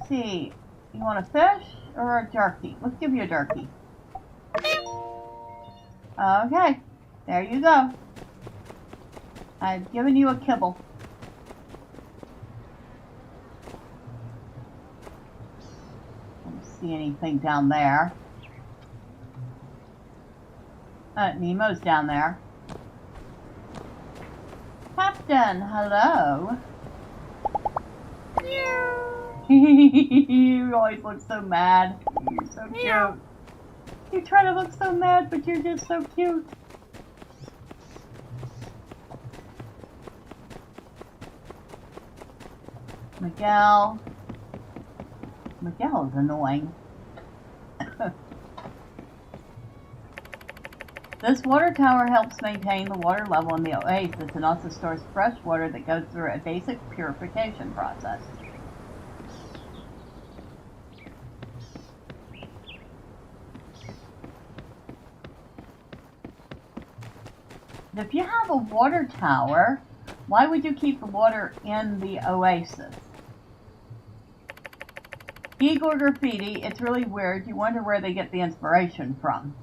Let's see, you want a fish or a jerky? Let's give you a jerky. Okay, there you go. I've given you a kibble. Don't see anything down there. Nemo's down there. Captain, hello. You always look so mad. You're so cute. You try to look so mad, but you're just so cute. Miguel. Miguel is annoying. This water tower helps maintain the water level in the oasis and also stores fresh water that goes through a basic purification process. If you have a water tower, why would you keep the water in the oasis? Igor Graffiti, it's really weird. You wonder where they get the inspiration from.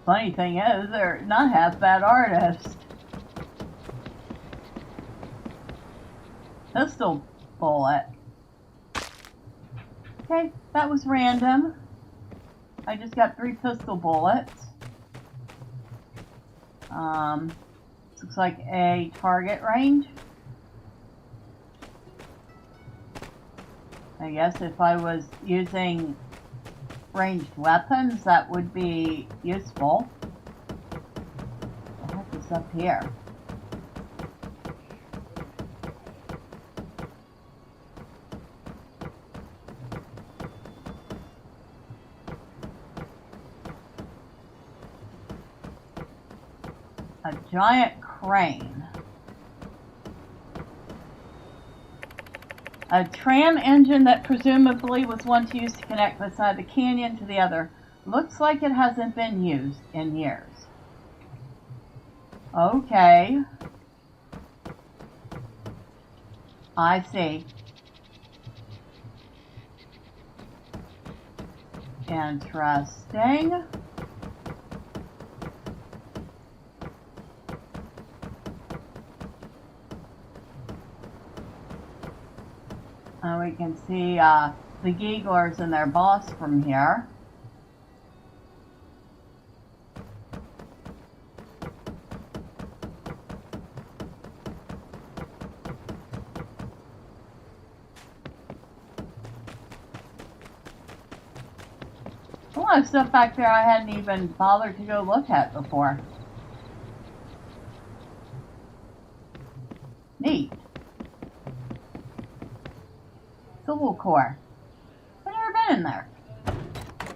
Funny thing is, they're not half bad artists. Pistol bullet. Okay, that was random. I just got 3 pistol bullets. Looks like a target range. I guess if I was using ranged weapons, that would be useful. What the heck is up here? A giant crane. A tram engine that presumably was once used to connect the side of the canyon to the other. Looks like it hasn't been used in years. Okay. I see. Interesting. We can see the Gigglers and their boss from here. A lot of stuff back there I hadn't even bothered to go look at before. Neat. Civil Core. I've never been in there.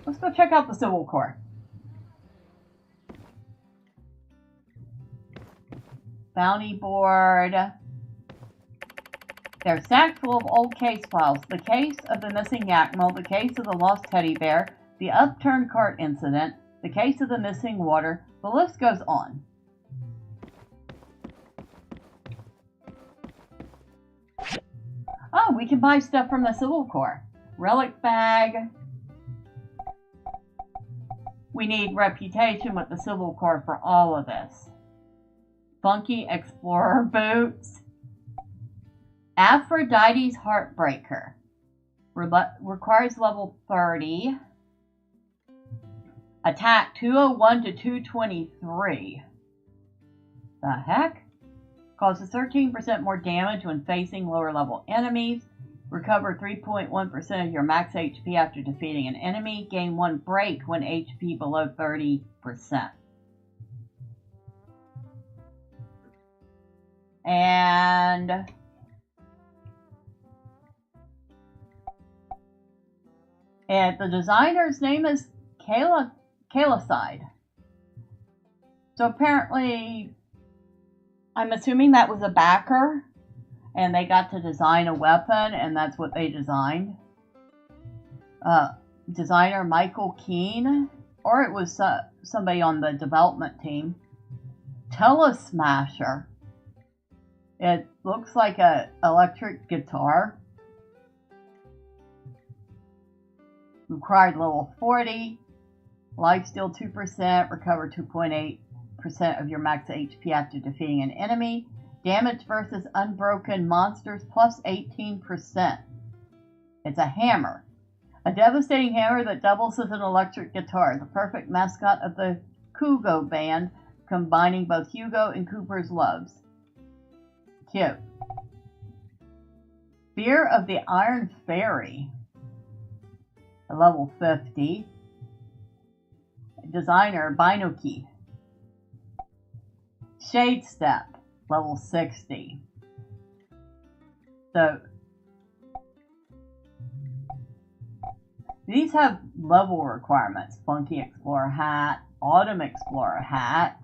Let's go check out the Civil Core. Bounty board. They're stacked full of old case files. The case of the missing Yakmel, the case of the lost teddy bear, the upturned cart incident, the case of the missing water. The list goes on. Oh, we can buy stuff from the Civil Core. Relic bag. We need reputation with the Civil Core for all of this. Funky Explorer boots. Aphrodite's Heartbreaker. Requires level 30. Attack 201 to 223. The heck? Causes 13% more damage when facing lower level enemies. Recover 3.1% of your max HP after defeating an enemy. Gain 1 break when HP below 30%. And the designer's name is Kalaside. So apparently, I'm assuming that was a backer, and they got to design a weapon, and that's what they designed. Designer Michael Keane, or it was somebody on the development team. Telesmasher. It looks like an electric guitar. Required level 40. Lifesteal 2%. Recover 2.8% of your max HP after defeating an enemy. Damage versus unbroken monsters plus 18%. It's a hammer. A devastating hammer that doubles as an electric guitar. The perfect mascot of the Kugo band, combining both Hugo and Cooper's loves. Cute. Fear of the Iron Fairy. Level 50. Designer Binoki. Shade Step. Level 60. So these have level requirements. Funky Explorer hat, Autumn Explorer hat.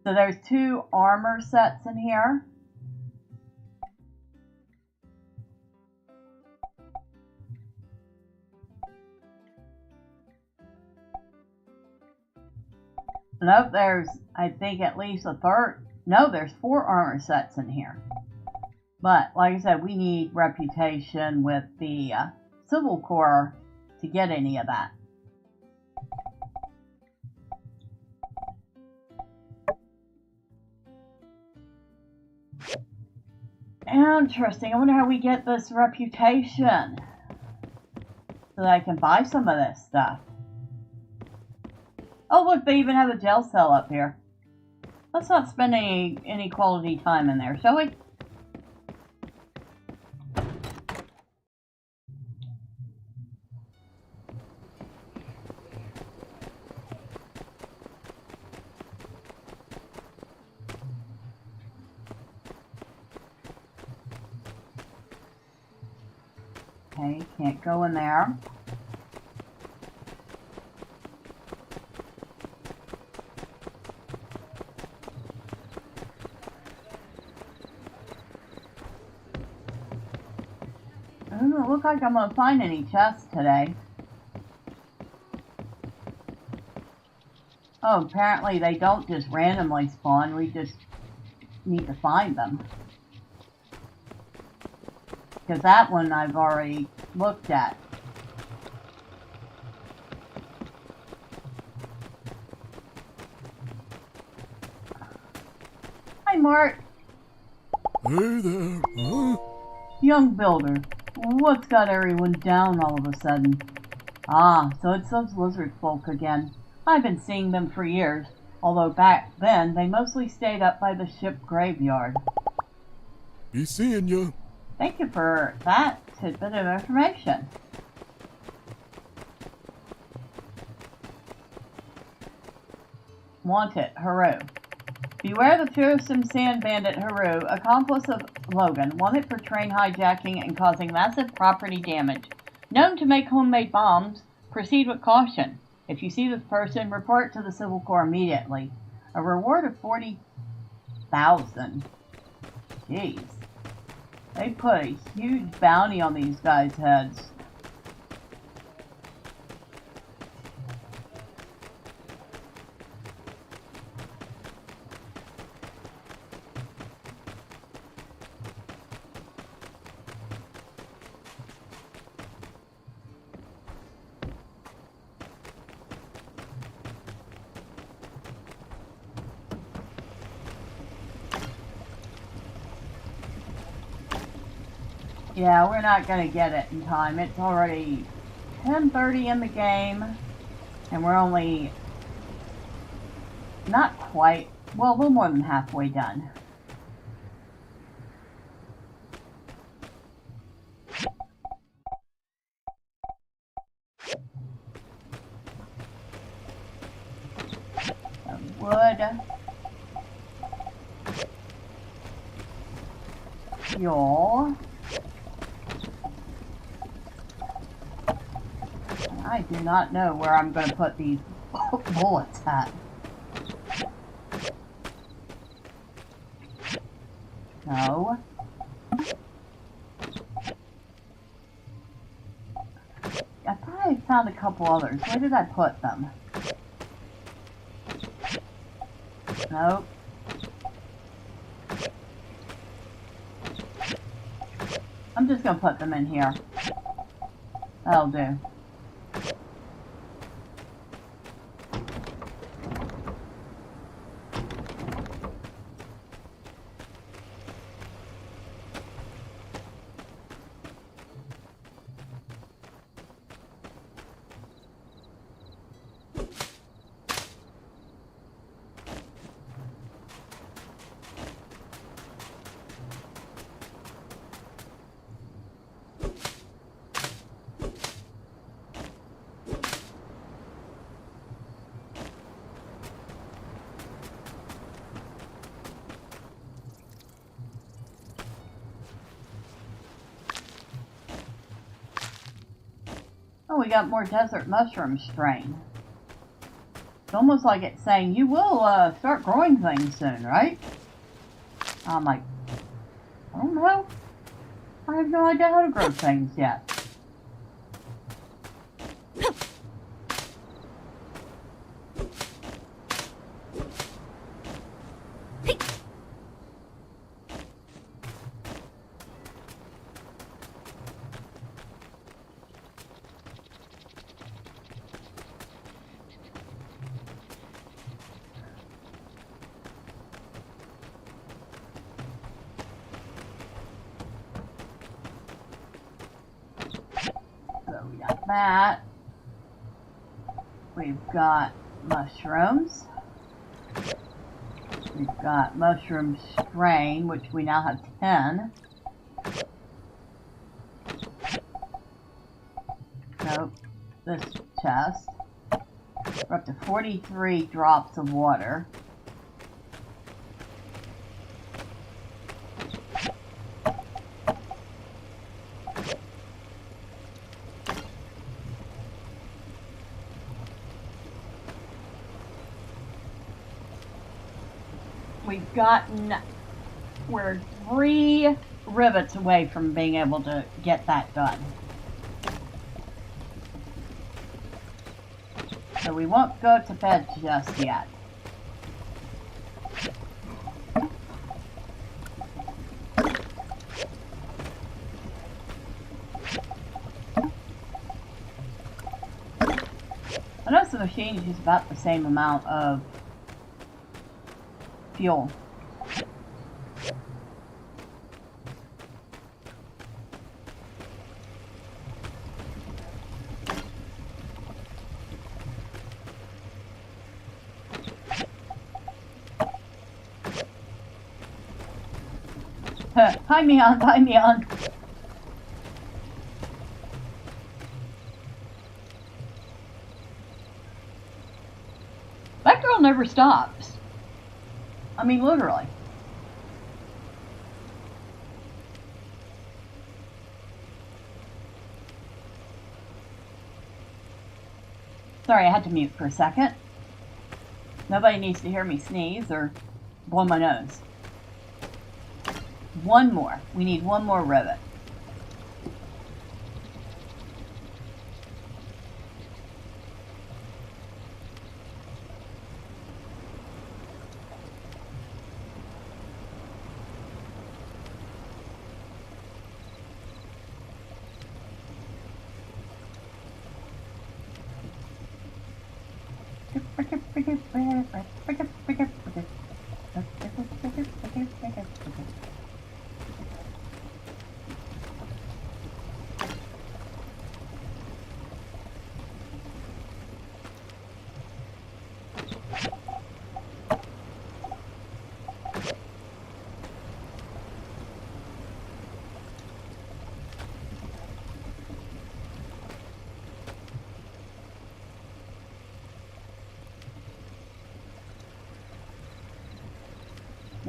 So there's 2 armor sets in here. Nope, there's, I think, at least a third. No, there's 4 armor sets in here. But, like I said, we need reputation with the Civil Corps to get any of that. Interesting. I wonder how we get this reputation. So that I can buy some of this stuff. Oh look, they even have a jail cell up here. Let's not spend any quality time in there, shall we? Okay, can't go in there. Doesn't look like I'm gonna find any chests today. Oh, apparently they don't just randomly spawn, we just need to find them. Because that one I've already looked at. Hi, Mark. Hey there, huh? Young builder, what's got everyone down all of a sudden? Ah, so it's those lizard folk again. I've been seeing them for years, although back then they mostly stayed up by the ship graveyard. Be seeing ya. Thank you for that tidbit of information. Wanted, Haru. Beware the fearsome sand bandit Haru, accomplice of Logan, wanted for train hijacking and causing massive property damage. Known to make homemade bombs, proceed with caution. If you see this person, report to the Civil Corps immediately. A reward of 40,000. Jeez. They put a huge bounty on these guys' heads. Yeah, we're not going to get it in time. It's already 10:30 in the game, and we're only not quite, well, a little more than halfway done. wood, fuel. I do not know where I'm going to put these bullets at. No. I thought I found a couple others. Where did I put them? Nope. I'm just going to put them in here. That'll do. Oh, we got more desert mushroom strain. It's almost like it's saying, you will start growing things soon, right? I'm like, I don't know. I have no idea how to grow things yet. That. We've got mushrooms. We've got mushroom strain, which we now have 10. So, this chest. We're up to 43 drops of water. We're 3 rivets away from being able to get that done. So we won't go to bed just yet. I notice the machines use about the same amount of fuel. Hi, Meon. Hi, Meon. That girl never stops. I mean, literally. Sorry, I had to mute for a second. Nobody needs to hear me sneeze or blow my nose. One more. We need one more rivet.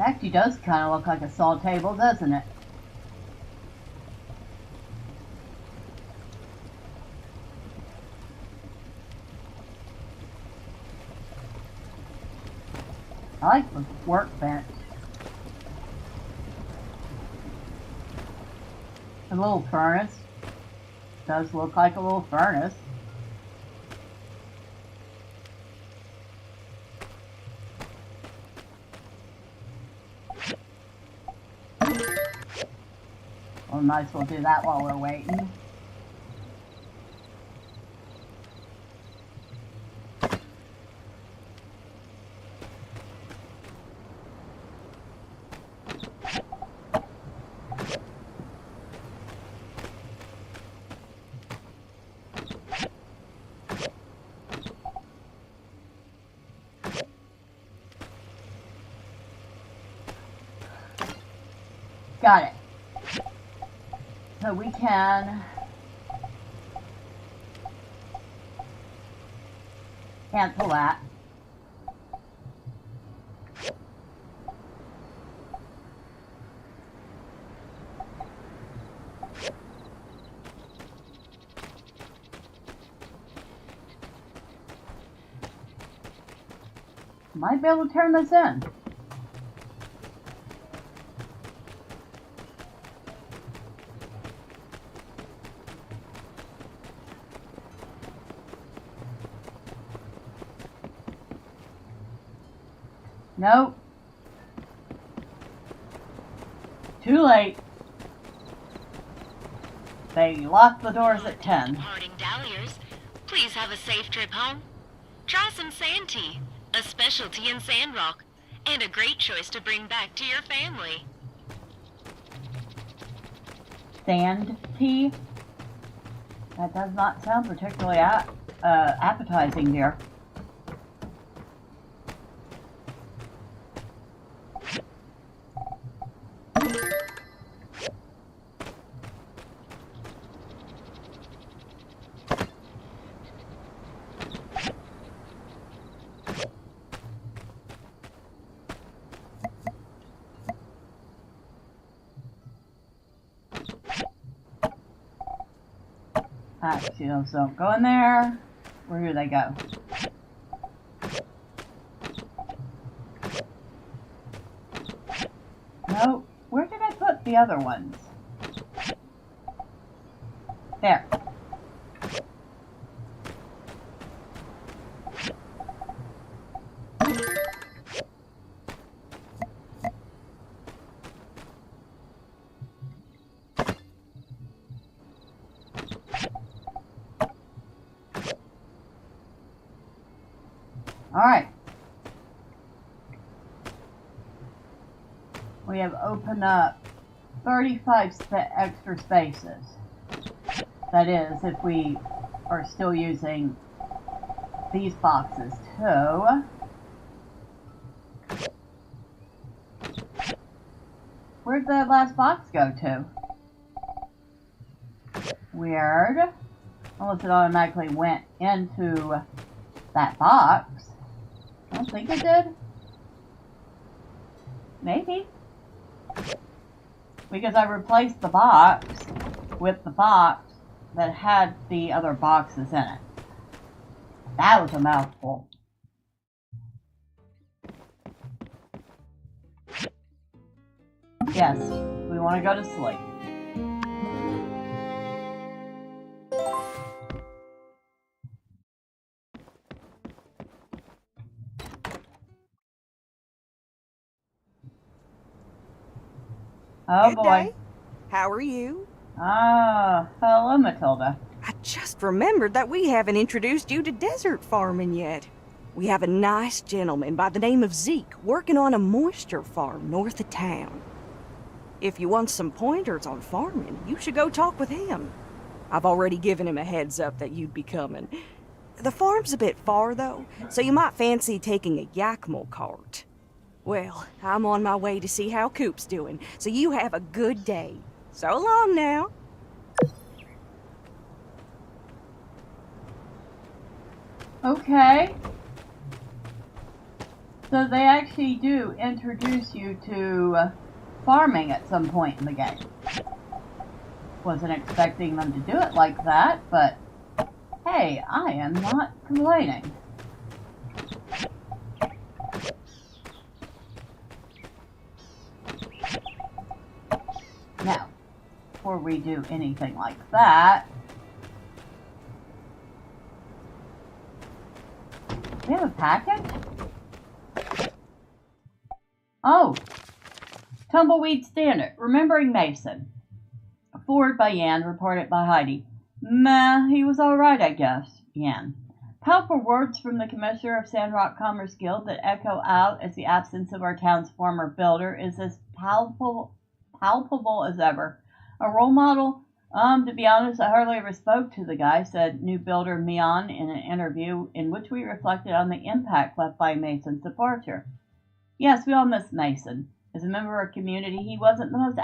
actually does kind of look like a saw table, doesn't it? I like the workbench. A little furnace. Does look like a little furnace. Well, might as well do that while we're waiting. Got it. So we can cancel that. Might be able to turn this in. Nope. Too late. They lock the doors at 10. Departing Dahlias, please have a safe trip home. Try some sand tea, a specialty in Sandrock, and a great choice to bring back to your family. Sand tea? That does not sound particularly appetizing, dear. Alright, see those don't go in there. Where do they go? No, where did I put the other ones? There. Alright. We have opened up 35 extra spaces. That is, if we are still using these boxes too. Where'd the last box go to? Weird. Unless it automatically went into that box. I don't think it did. Maybe. Because I replaced the box with the box that had the other boxes in it. That was a mouthful. Yes, we want to go to sleep. Oh Good boy. day. How are you? Ah, hello, Matilda. I just remembered that we haven't introduced you to desert farming yet. We have a nice gentleman by the name of Zeke working on a moisture farm north of town. If you want some pointers on farming, you should go talk with him. I've already given him a heads up that you'd be coming. The farm's a bit far, though, so you might fancy taking a Yakmel cart. Well, I'm on my way to see how Coop's doing, so you have a good day. So long now. Okay. So they actually do introduce you to farming at some point in the game. Wasn't expecting them to do it like that, but hey, I am not complaining. Now, before we do anything like that, we have a package? Oh, Tumbleweed Standard, Remembering Mason. Forward by Yan, reported by Heidi. Meh, he was alright, I guess. Yan. Powerful words from the Commissioner of Sandrock Commerce Guild that echo out as the absence of our town's former builder is as palpable as ever. A role model? To be honest, I hardly ever spoke to the guy, said new builder Mion in an interview in which we reflected on the impact left by Mason's departure. Yes, we all miss Mason. As a member of our community, he wasn't the most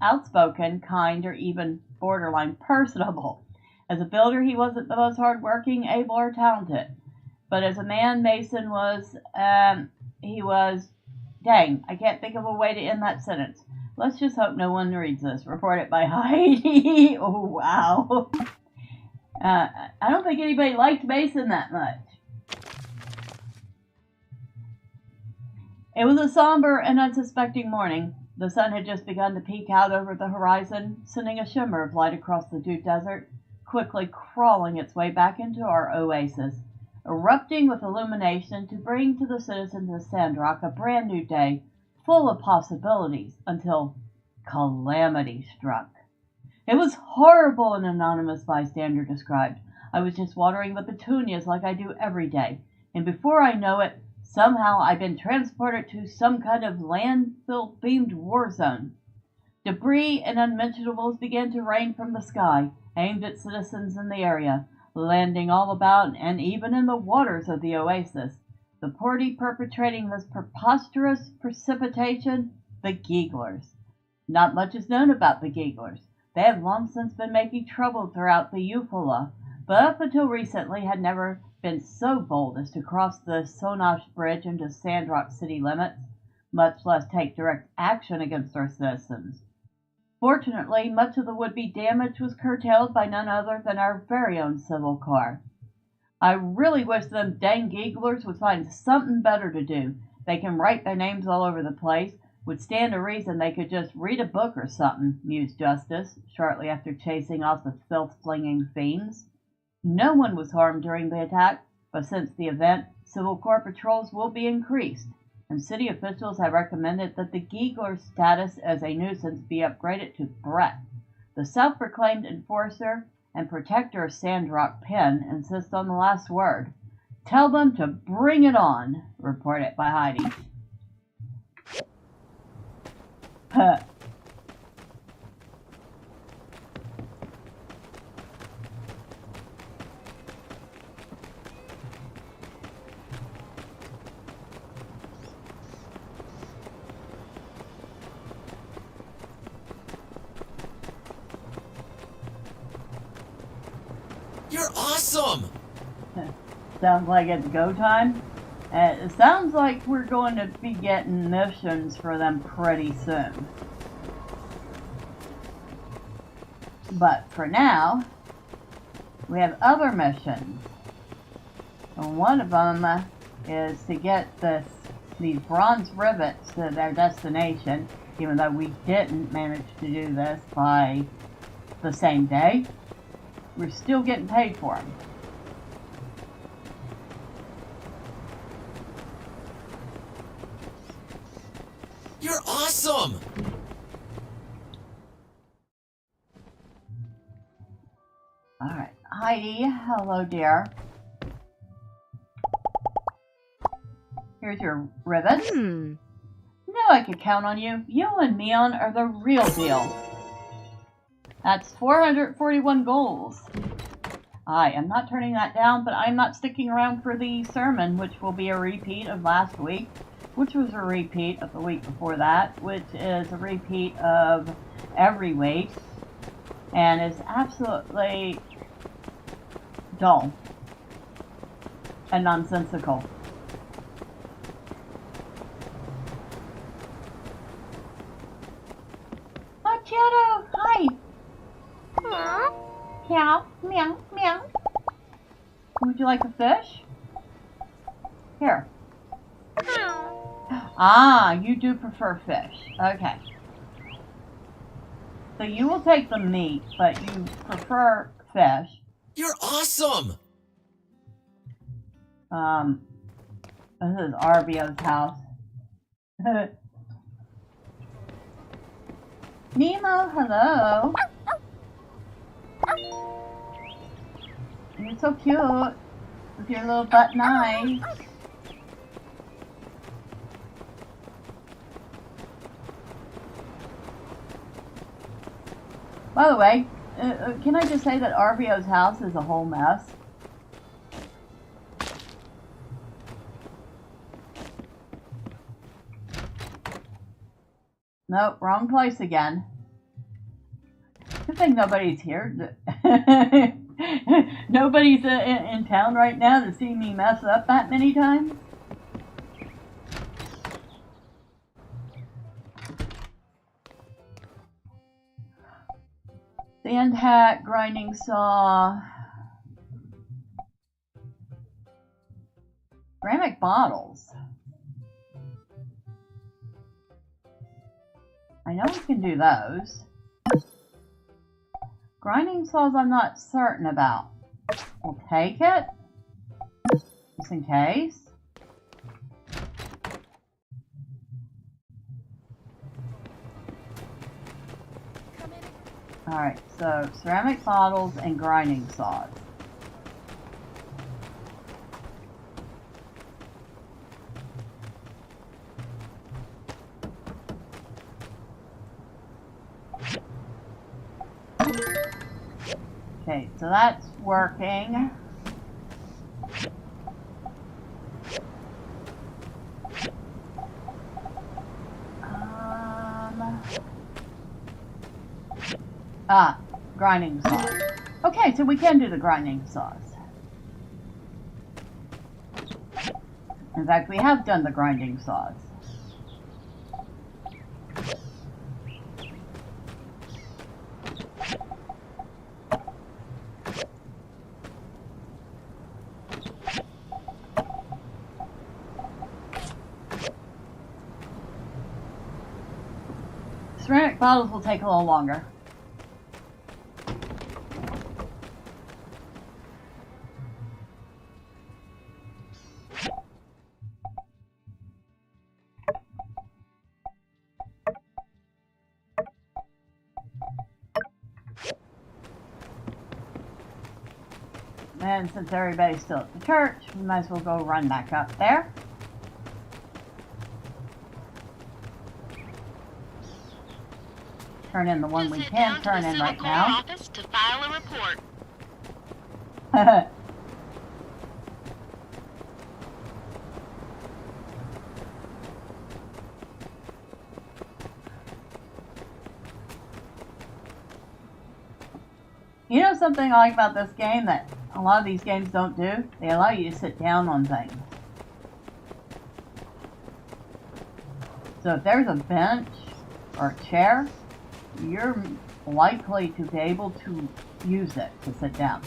outspoken, kind, or even borderline personable. As a builder, he wasn't the most hardworking, able, or talented. But as a man, Mason was, dang, I can't think of a way to end that sentence. Let's just hope no one reads this. Reported by Heidi. Oh, wow. I don't think anybody liked Mason that much. It was a somber and unsuspecting morning. The sun had just begun to peek out over the horizon, sending a shimmer of light across the dew desert, quickly crawling its way back into our oasis, erupting with illumination to bring to the citizens of Sandrock a brand new day, full of possibilities, until calamity struck. It was horrible, an anonymous bystander described. I was just watering the petunias like I do every day, and before I know it, somehow I've been transported to some kind of landfill-themed war zone. Debris and unmentionables began to rain from the sky, aimed at citizens in the area, landing all about and even in the waters of the oasis. The party perpetrating this preposterous precipitation? The Geeglers. Not much is known about the Geeglers. They have long since been making trouble throughout the Eufaula, but up until recently had never been so bold as to cross the Sonash Bridge into Sandrock city limits, much less take direct action against our citizens. Fortunately, much of the would-be damage was curtailed by none other than our very own civil car. I really wish them dang Geeglers would find something better to do. They can write their names all over the place. Would stand to reason they could just read a book or something, mused Justice, shortly after chasing off the filth-flinging fiends. No one was harmed during the attack, but since the event, Civil Corps patrols will be increased, and city officials have recommended that the Geegler's status as a nuisance be upgraded to threat. The self-proclaimed enforcer and protector of Sandrock Pen insists on the last word. Tell them to bring it on, reported by Heidi. You're awesome! Sounds like it's go time. It sounds like we're going to be getting missions for them pretty soon. But for now, we have other missions. And one of them is to get these bronze rivets to their destination, even though we didn't manage to do this by the same day. We're still getting paid for them. You're awesome! Alright, Heidi, hello dear. Here's your rivets. Know I could count on you. You and Mion are the real deal. That's 441 goals. I am not turning that down, but I'm not sticking around for the sermon, which will be a repeat of last week, which was a repeat of the week before that, which is a repeat of every week, and is absolutely dull and nonsensical. you like a fish? Here. Ah, you do prefer fish. Okay. So you will take the meat, but you prefer fish. You're awesome! This is Arbio's house. Nemo, hello. You're so cute with your little button eyes. By the way, can I just say that Arbio's house is a whole mess? Nope, wrong place again. Good thing nobody's here. Nobody's in town right now to see me mess up that many times. Sand hat, grinding saw, ceramic bottles. I know we can do those. Grinding saws I'm not certain about. We'll take it, just in case. Alright, so ceramic bottles and grinding saws. Okay, so that's working. Grinding saws. Okay, so we can do the grinding saws. In fact, we have done the grinding saws. Ceramic bottles will take a little longer. And since everybody's still at the church, we might as well go run back up there. Turn in the one we can turn in right now. Office to file a report. You know something I like about this game that a lot of these games don't do? They allow you to sit down on things. So if there's a bench or a chair, you're likely to be able to use it to sit down.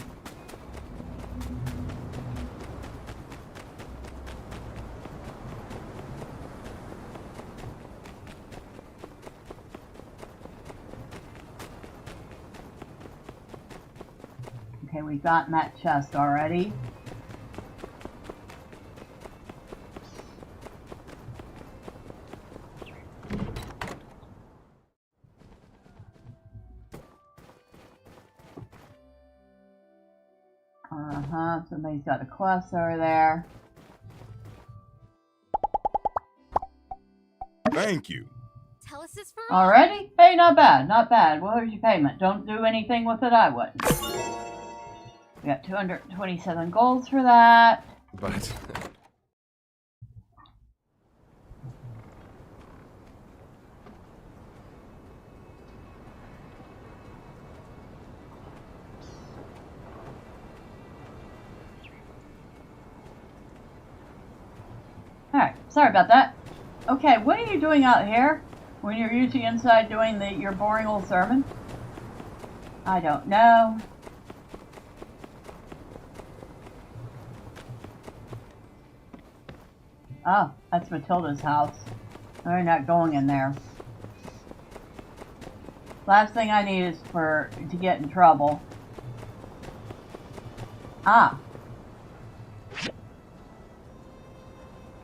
Okay, we've gotten that chest already. Somebody's got a quest over there. Thank you. Tell us this for Already? Hey, not bad, not bad. Well, here's your payment. Don't do anything with it, I wouldn't. We got 227 golds for that. But... Alright, sorry about that. Okay, what are you doing out here when you're usually inside doing your boring old sermon? I don't know. Oh, that's Matilda's house. We're not going in there. Last thing I need is to get in trouble. Ah.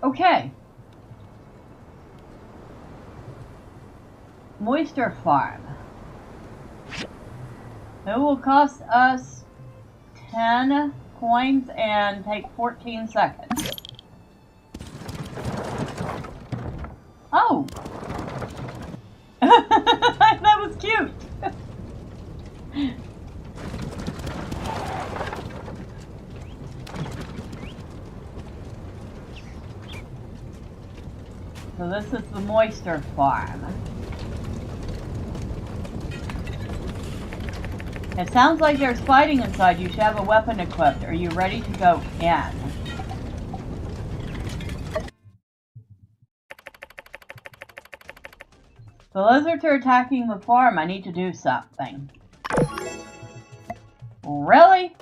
Okay. Moisture Farm. It will cost us 10 coins and take 14 seconds. Oh! That was cute! So this is the Moisture Farm. It sounds like there's fighting inside. You should have a weapon equipped. Are you ready to go in? The lizards are attacking the farm. I need to do something. Really?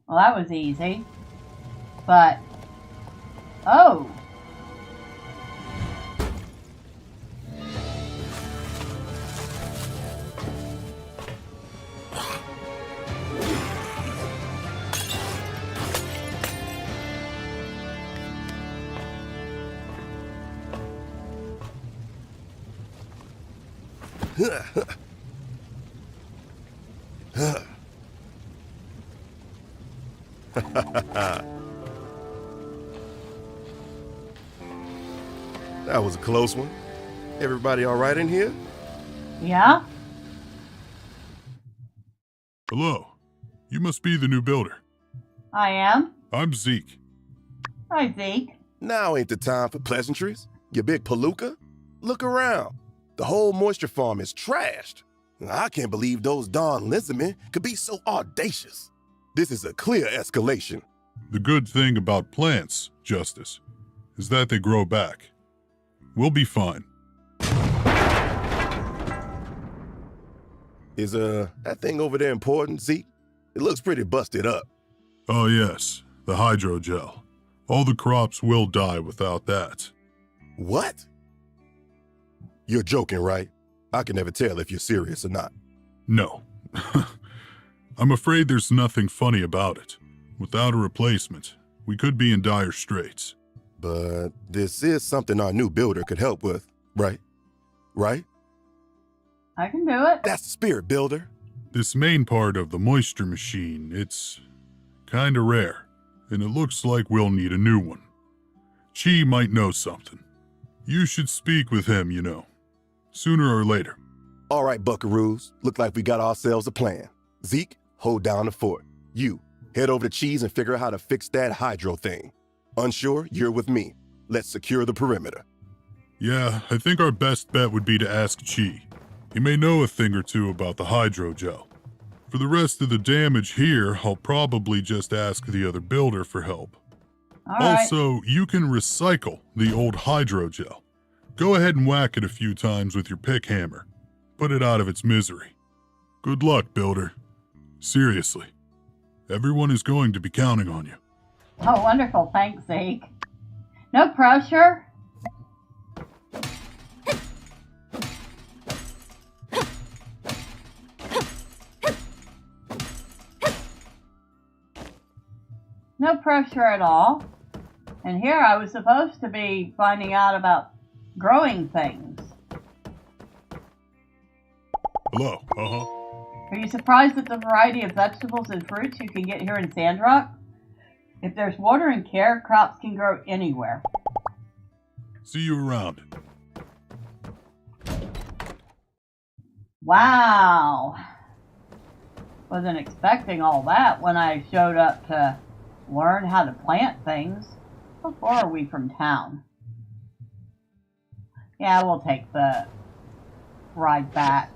Well, that was easy. But... oh! That was a close one. Everybody all right in here? Yeah? Hello. You must be the new builder. I am. I'm Zeke. Hi, Zeke. Now ain't the time for pleasantries. You big palooka. Look around. The whole moisture farm is trashed. I can't believe those darn lizardmen could be so audacious. This is a clear escalation. The good thing about plants, Justice, is that they grow back. We'll be fine. Is that thing over there important, Zeke? It looks pretty busted up. Oh yes, the hydrogel. All the crops will die without that. What? You're joking, right? I can never tell if you're serious or not. No. I'm afraid there's nothing funny about it. Without a replacement, we could be in dire straits. But this is something our new builder could help with, right? Right? I can do it. That's the spirit, builder. This main part of the moisture machine, it's kinda rare, and it looks like we'll need a new one. Chi might know something. You should speak with him, you know. Sooner or later. All right, buckaroos. Look like we got ourselves a plan. Zeke, hold down the fort. You, head over to Cheese and figure out how to fix that hydro thing. Unsure, you're with me. Let's secure the perimeter. Yeah, I think our best bet would be to ask Chi. He may know a thing or two about the hydrogel. For the rest of the damage here, I'll probably just ask the other builder for help. All right. Also, you can recycle the old hydrogel. Go ahead and whack it a few times with your pick hammer. Put it out of its misery. Good luck, builder. Seriously. Everyone is going to be counting on you. Oh, wonderful. Thanks, Zeke. No pressure. No pressure at all. And here I was supposed to be finding out about growing things. Hello, Are you surprised at the variety of vegetables and fruits you can get here in Sandrock? If there's water and care, crops can grow anywhere. See you around. Wow. Wasn't expecting all that when I showed up to learn how to plant things. How far are we from town? Yeah, we'll take the ride back.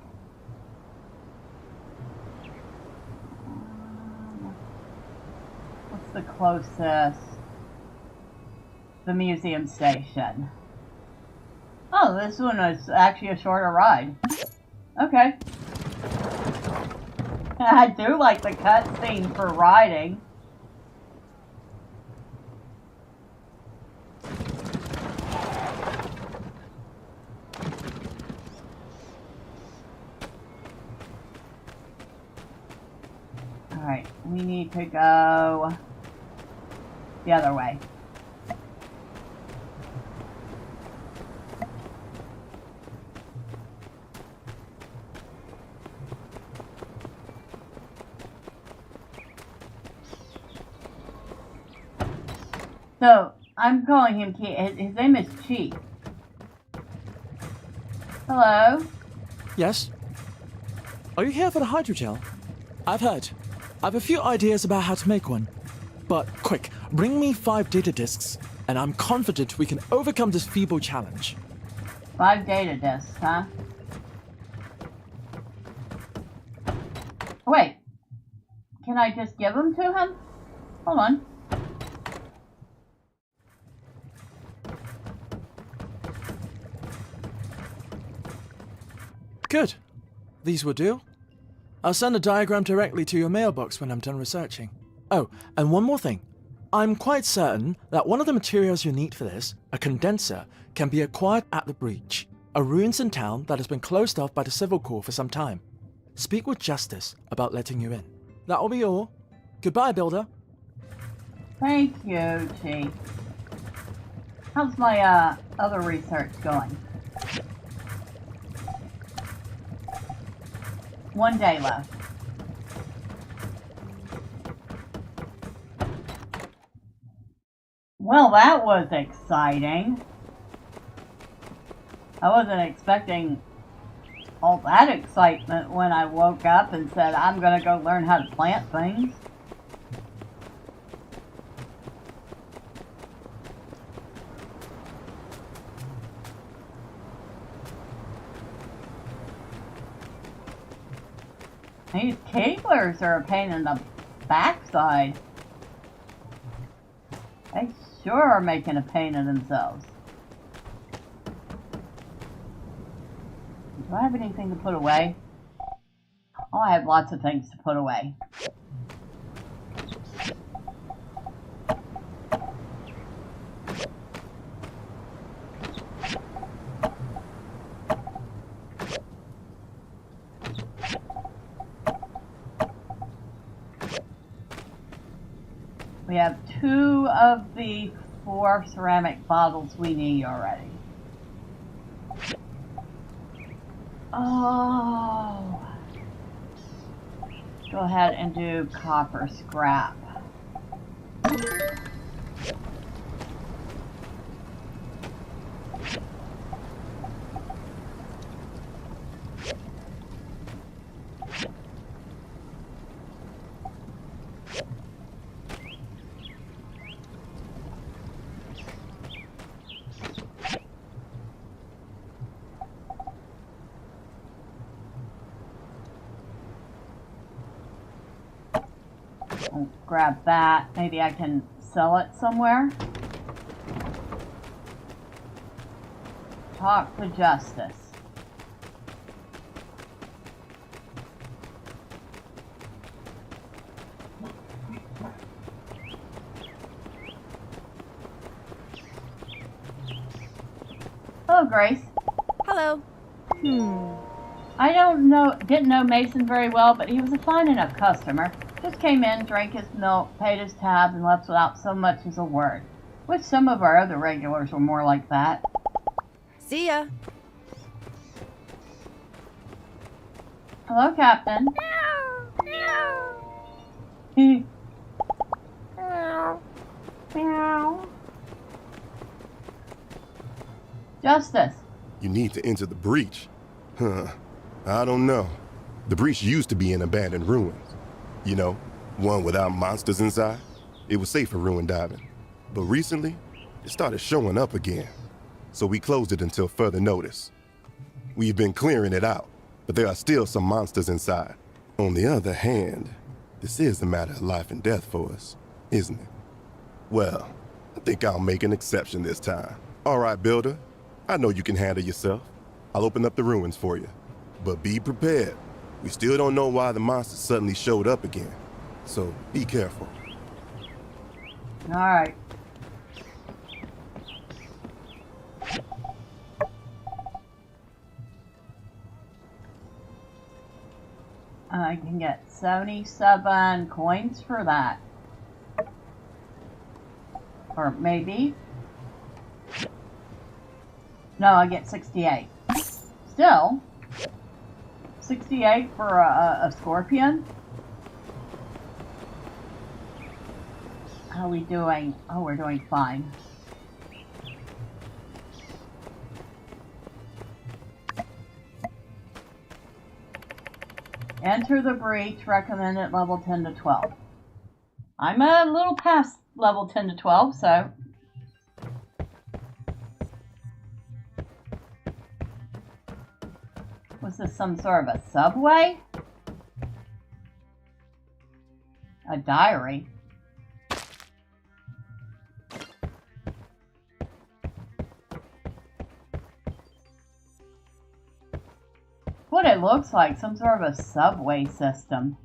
the closest? The museum station. Oh, this one is actually a shorter ride. Okay. I do like the cutscene for riding. Alright, we need to go the other way. So, I'm calling him his name is Chief. Hello? Yes? Are you here for the hydrogel? I've heard. I've a few ideas about how to make one. But quick, bring me 5 data disks, and I'm confident we can overcome this feeble challenge. 5 data disks, huh? Wait. Can I just give them to him? Hold on. Good. These will do. I'll send a diagram directly to your mailbox when I'm done researching. Oh, and one more thing. I'm quite certain that one of the materials you need for this, a condenser, can be acquired at the Breach, a ruins in town that has been closed off by the Civil Corps for some time. Speak with Justice about letting you in. That'll be all. Goodbye, Builder. Thank you, Chief. How's my other research going? 1 day left. Well, that was exciting. I wasn't expecting all that excitement when I woke up and said, I'm gonna go learn how to plant things. These cablers are a pain in the backside. They sure are making a pain of themselves. Do I have anything to put away? Oh, I have lots of things to put away. We have 2 of the 4 ceramic bottles we need already. Oh. Go ahead and do copper scrap. I'll grab that. Maybe I can sell it somewhere. Talk to Justice. Hello, Grace. Hello. Didn't know Mason very well, but he was a fine enough customer. Just came in, drank his milk, paid his tab, and left without so much as a word. Wish some of our other regulars were more like that. See ya. Hello, Captain. Meow. Justice. You need to enter the breach. Huh. I don't know. The breach used to be in abandoned ruins. You know, one without monsters inside. It was safe for ruin diving. But recently, it started showing up again. So we closed it until further notice. We've been clearing it out, but there are still some monsters inside. On the other hand, this is a matter of life and death for us. isn't it? Well, I think I'll make an exception this time. All right, Builder. I know you can handle yourself. I'll open up the ruins for you. But be prepared. We still don't know why the monsters suddenly showed up again. So be careful. Alright. I can get 77 coins for that. Or maybe. No, I get 68. Still. 68 for a scorpion? How are we doing? Oh, we're doing fine. Enter the breach, recommended level 10 to 12. I'm a little past level 10 to 12, so... Was this some sort of a subway? A diary? What it looks like, some sort of a subway system.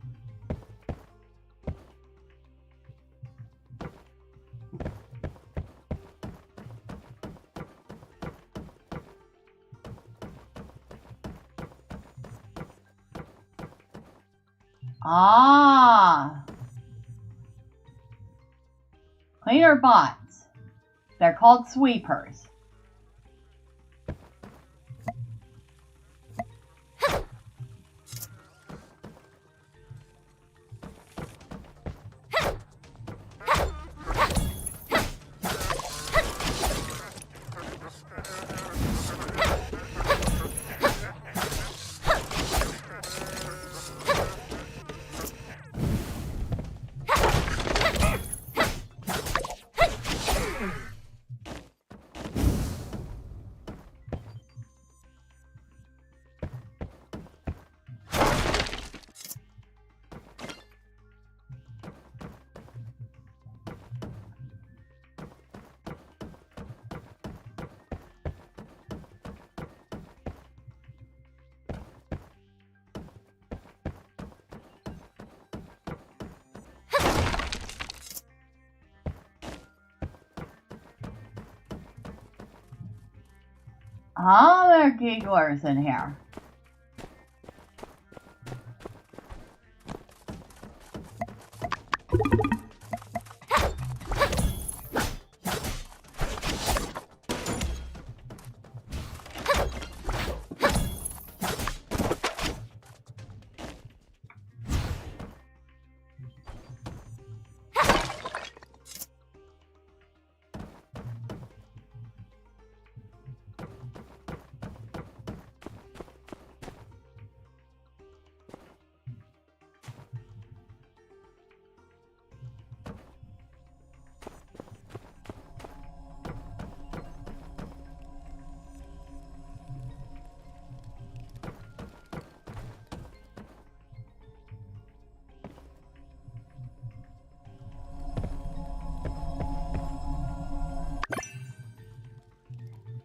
Ah! Cleaner bots. They're called sweepers. Ah, there are gigglers in here.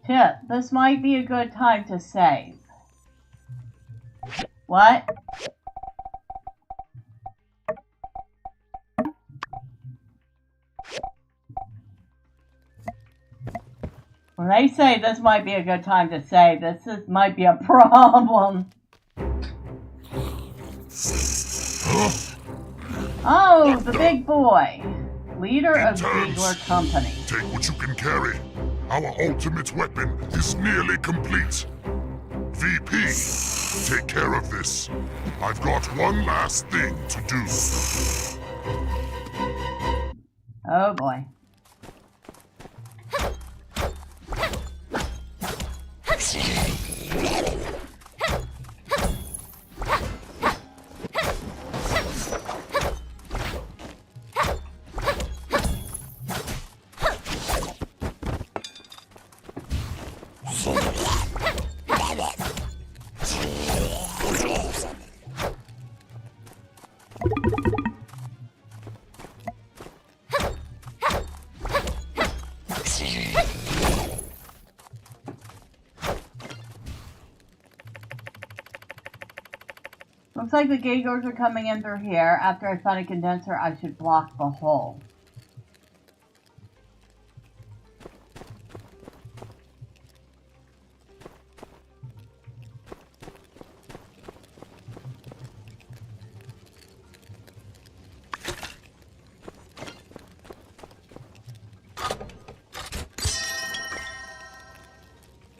Tip, this might be a good time to save. What? When they say this might be a good time to save, might be a problem. Oh, the big boy. Leader of Giggler Company. Take what you can carry. Our ultimate weapon is nearly complete. VP, take care of this. I've got one last thing to do. Oh boy. Looks like the giggles are coming in through here. After I find a condenser, I should block the hole.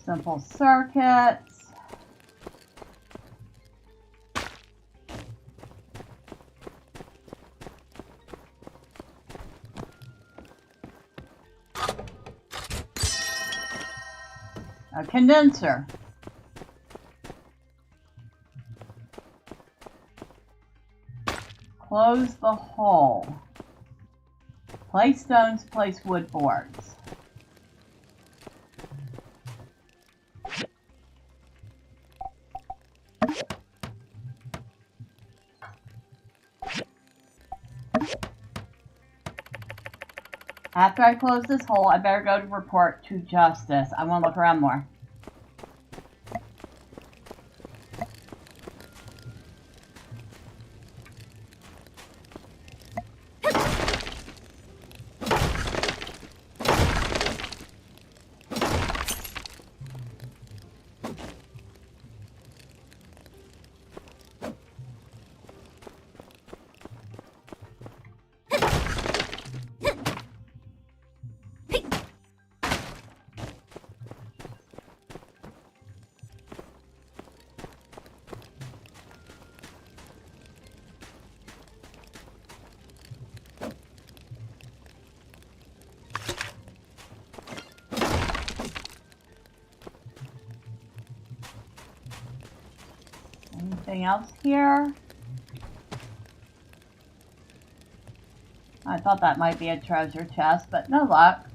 Simple circuits. A condenser. Close the hole. Place stones, place wood boards. After I close this hole, I better go to report to Justice. I want to look around more. Anything else here? I thought that might be a treasure chest, but no luck.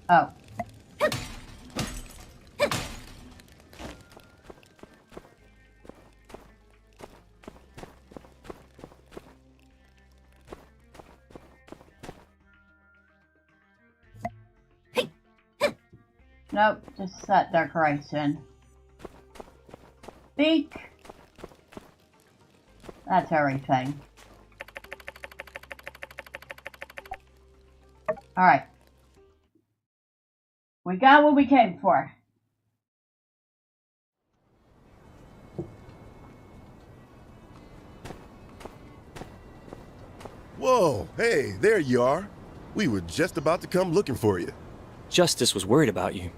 Oh. Nope, just set decoration. Beak. That's everything. Alright. We got what we came for. Whoa, hey, there you are. We were just about to come looking for you. Justice was worried about you.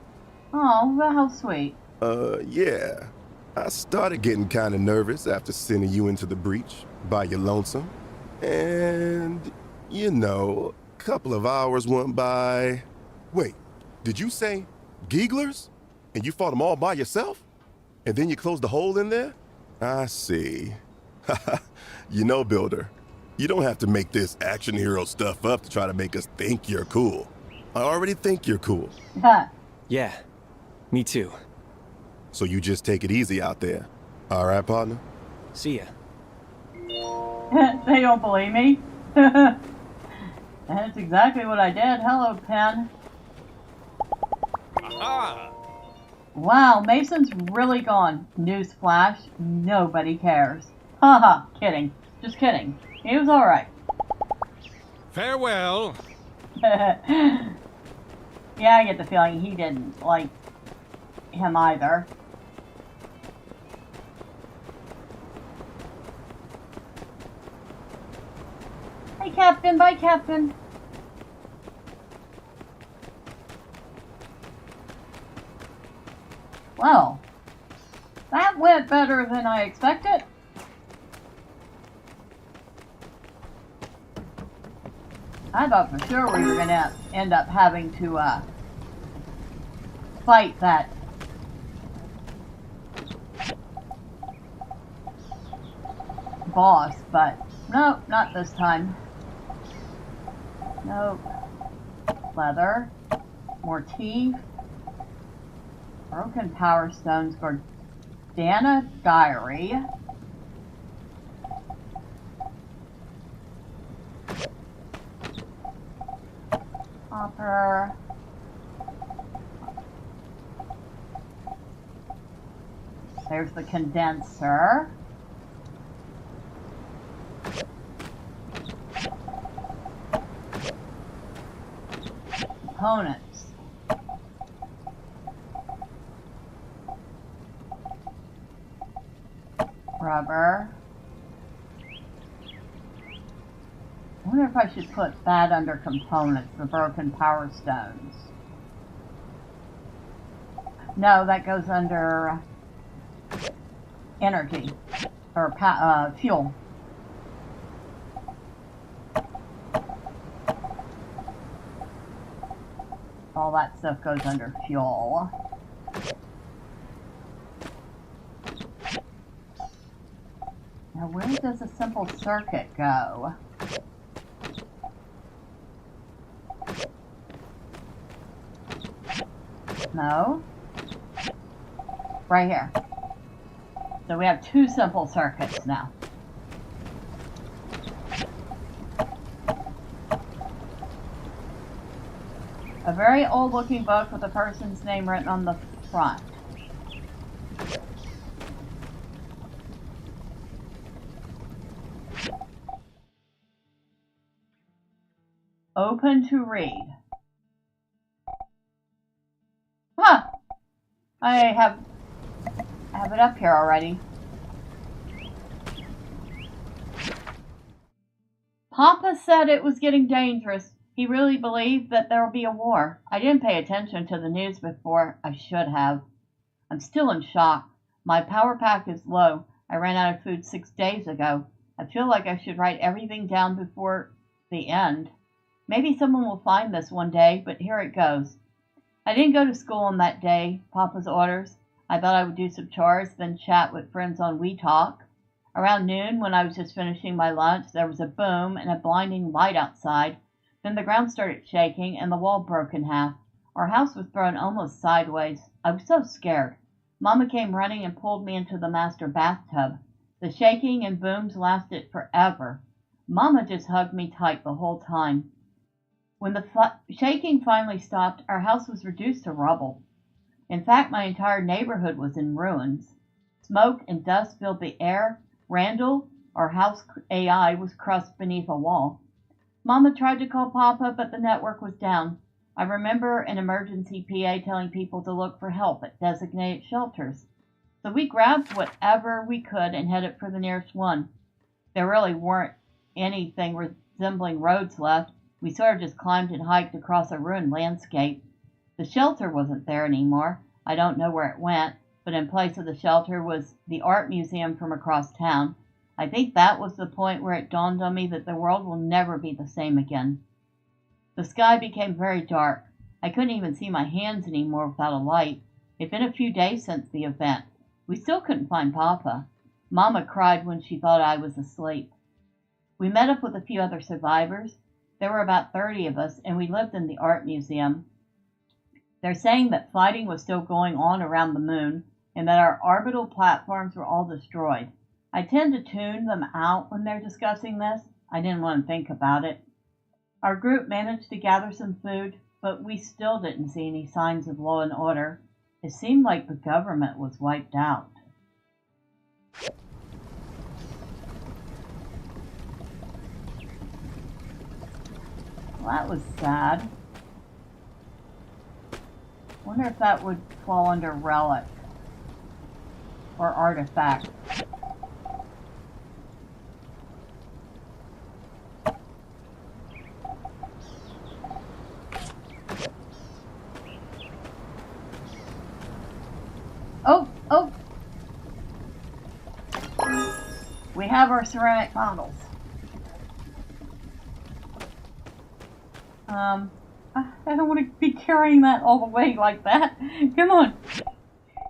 Oh, well, how sweet. Yeah. I started getting kind of nervous after sending you into the breach by your lonesome. And, you know, a couple of hours went by. Wait, did you say gigglers? And you fought them all by yourself? And then you closed the hole in there? I see. You know, Builder, you don't have to make this action hero stuff up to try to make us think you're cool. I already think you're cool. Yeah, me too. So you just take it easy out there. All right, partner? See ya. They don't believe me. That's exactly what I did. Hello, Pen. Aha! Wow, Mason's really gone. Newsflash, nobody cares. Haha, kidding. Just kidding. He was alright. Farewell. Yeah, I get the feeling he didn't like him either. Hey, Captain. Bye, Captain. Well, that went better than I expected. I thought for sure we were going to end up having to fight that boss, but no, not this time. Nope. Leather. More teeth. Broken power stones. Gordana diary. Copper. There's the condenser. Components. Rubber. I wonder if I should put that under components, the broken power stones. No, that goes under energy, or fuel. All that stuff goes under fuel. Now, where does a simple circuit go? No. Right here. So we have two simple circuits now. A very old looking book with a person's name written on the front. Open to read. Huh! I have it up here already. Papa said it was getting dangerous. He really believed that there will be a war. I didn't pay attention to the news before. I should have. I'm still in shock. My power pack is low. I ran out of food 6 days ago. I feel like I should write everything down before the end. Maybe someone will find this one day, but here it goes. I didn't go to school on that day, Papa's orders. I thought I would do some chores, then chat with friends on WeTalk. Around noon, when I was just finishing my lunch, there was a boom and a blinding light outside. Then the ground started shaking and the wall broke in half. Our house was thrown almost sideways. I was so scared. Mama came running and pulled me into the master bathtub. The shaking and booms lasted forever. Mama just hugged me tight the whole time. When the shaking finally stopped, our house was reduced to rubble. In fact, my entire neighborhood was in ruins. Smoke and dust filled the air. Randall, our house AI, was crushed beneath a wall. Mama tried to call Papa, but the network was down. I remember an emergency PA telling people to look for help at designated shelters. So we grabbed whatever we could and headed for the nearest one. There really weren't anything resembling roads left. We sort of just climbed and hiked across a ruined landscape. The shelter wasn't there anymore. I don't know where it went, but in place of the shelter was the art museum from across town. I think that was the point where it dawned on me that the world will never be the same again. The sky became very dark. I couldn't even see my hands anymore without a light. It'd been a few days since the event. We still couldn't find Papa. Mama cried when she thought I was asleep. We met up with a few other survivors. There were about 30 of us, and we lived in the art museum. They're saying that fighting was still going on around the moon, and that our orbital platforms were all destroyed. I tend to tune them out when they're discussing this. I didn't want to think about it. Our group managed to gather some food, but we still didn't see any signs of law and order. It seemed like the government was wiped out. Well, that was sad. Wonder if that would fall under relic or artifact. Oh! We have our ceramic models. I don't want to be carrying that all the way like that. Come on.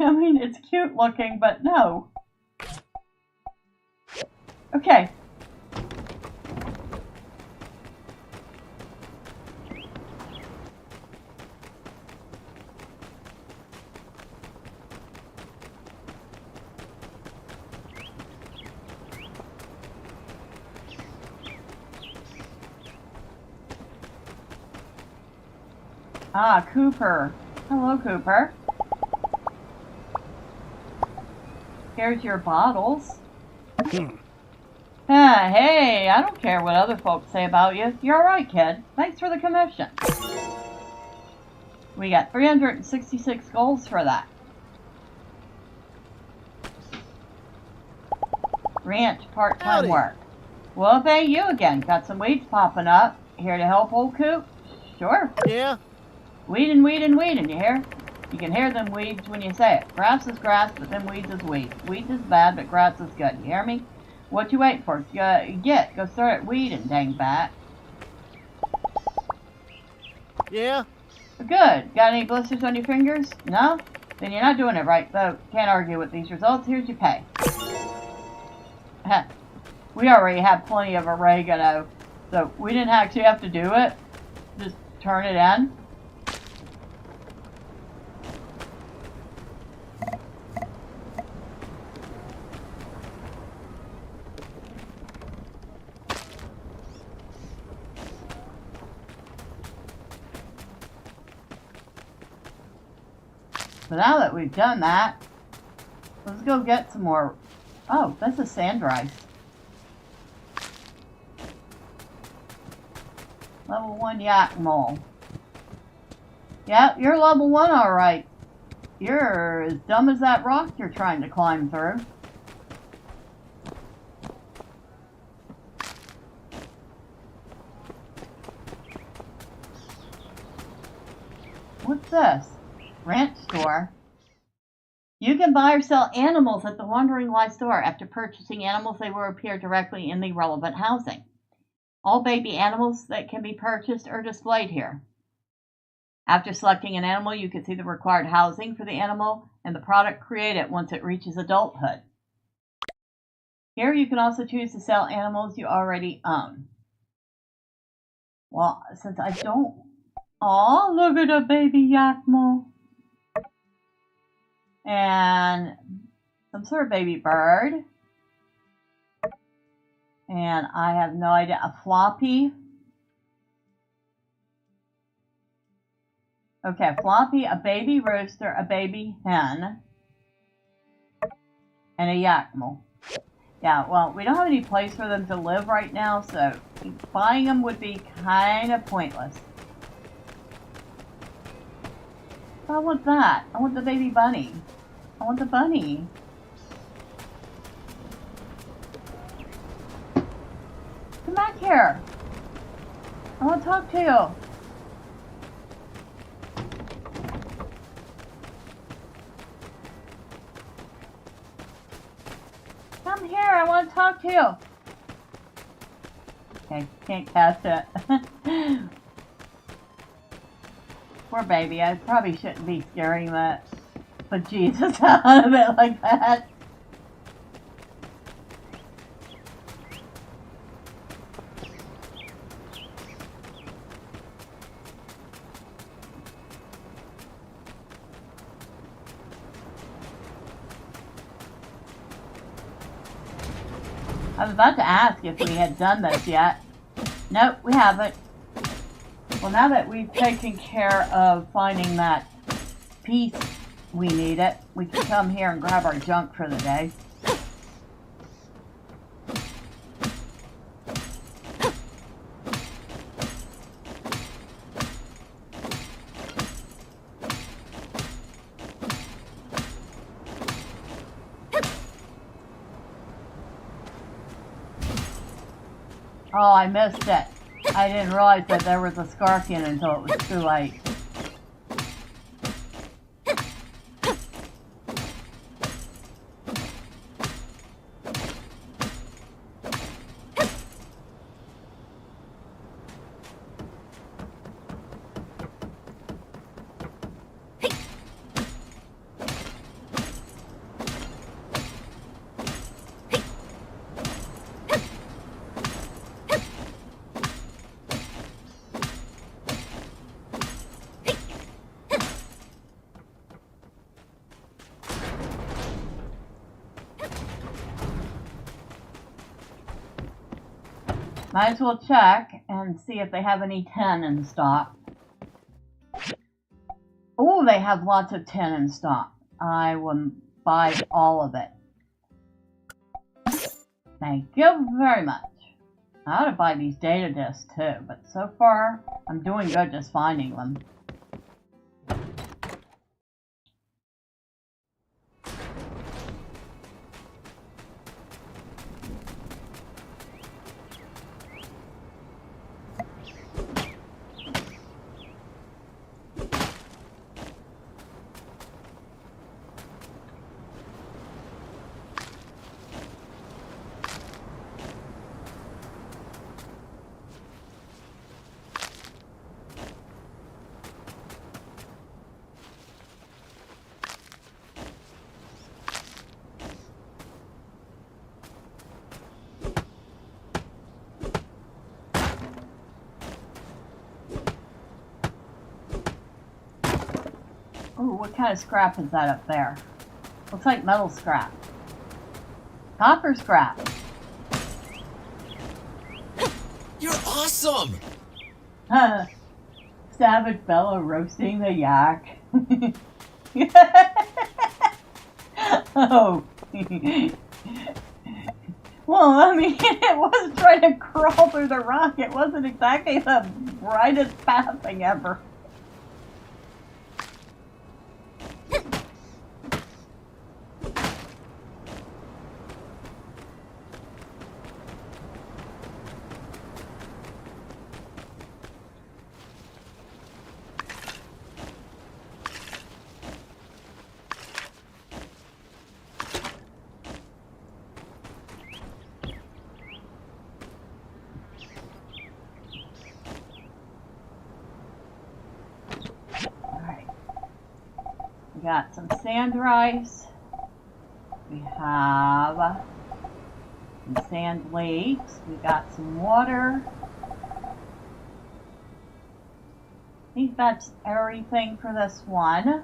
I mean, it's cute looking, but no. Okay. Ah, Cooper. Hello, Cooper. Here's your bottles. Hey, I don't care what other folks say about you. You're alright, kid. Thanks for the commission. We got 366 goals for that. Ranch part-time work. Well, thank you again. Got some weeds popping up. Here to help, old Coop? Sure. Yeah? Weedin', weedin', weedin', you hear? You can hear them weeds when you say it. Grass is grass, but them weeds is weeds. Weeds is bad, but grass is good. You hear me? What you waiting for? Go start weeding, dangbat. Yeah? Good. Got any blisters on your fingers? No? Then you're not doing it right, though. Can't argue with these results. Here's your pay. We already have plenty of oregano, so we didn't actually have to do it. Just turn it in. So now that we've done that, let's go get some more. Oh, that's a sand rice. Level 1 yak mole. Yeah, you're level 1 alright. You're as dumb as that rock you're trying to climb through. What's this? Ranch store. You can buy or sell animals at the Wandering Life store. After purchasing animals, they will appear directly in the relevant housing. All baby animals that can be purchased are displayed here. After selecting an animal, you can see the required housing for the animal and the product created once it reaches adulthood. Here you can also choose to sell animals you already own. Well, since I don't... Aw, look at the baby yakmo. And some sort of baby bird. And I have no idea. A floppy. Okay, a floppy, a baby rooster, a baby hen, and a yakmo. Yeah, well, we don't have any place for them to live right now, so buying them would be kind of pointless. But I want that. I want the baby bunny. I want the bunny. Come back here. I want to talk to you. Come here. I want to talk to you. Okay, can't catch it. Poor baby. I probably shouldn't be scaring that bejesus out of it like that. I was about to ask if we had done this yet. Nope, we haven't. Well, now that we've taken care of finding that piece we needed, we can come here and grab our junk for the day. Oh, I missed it. I didn't realize that there was a scorpion until it was too late. Might as well check and see if they have any 10 in stock. Oh, they have lots of tin in stock. I will buy all of it. Thank you very much. I ought to buy these data discs too, but so far I'm doing good just finding them. Ooh, what kind of scrap is that up there? Looks like metal scrap. Copper scrap. You're awesome! Savage fellow roasting the yak. Oh. Well, I mean, it was trying to crawl through the rock. It wasn't exactly the brightest path thing ever. We got some sand rice. We have some sand lakes. We got some water. I think that's everything for this one.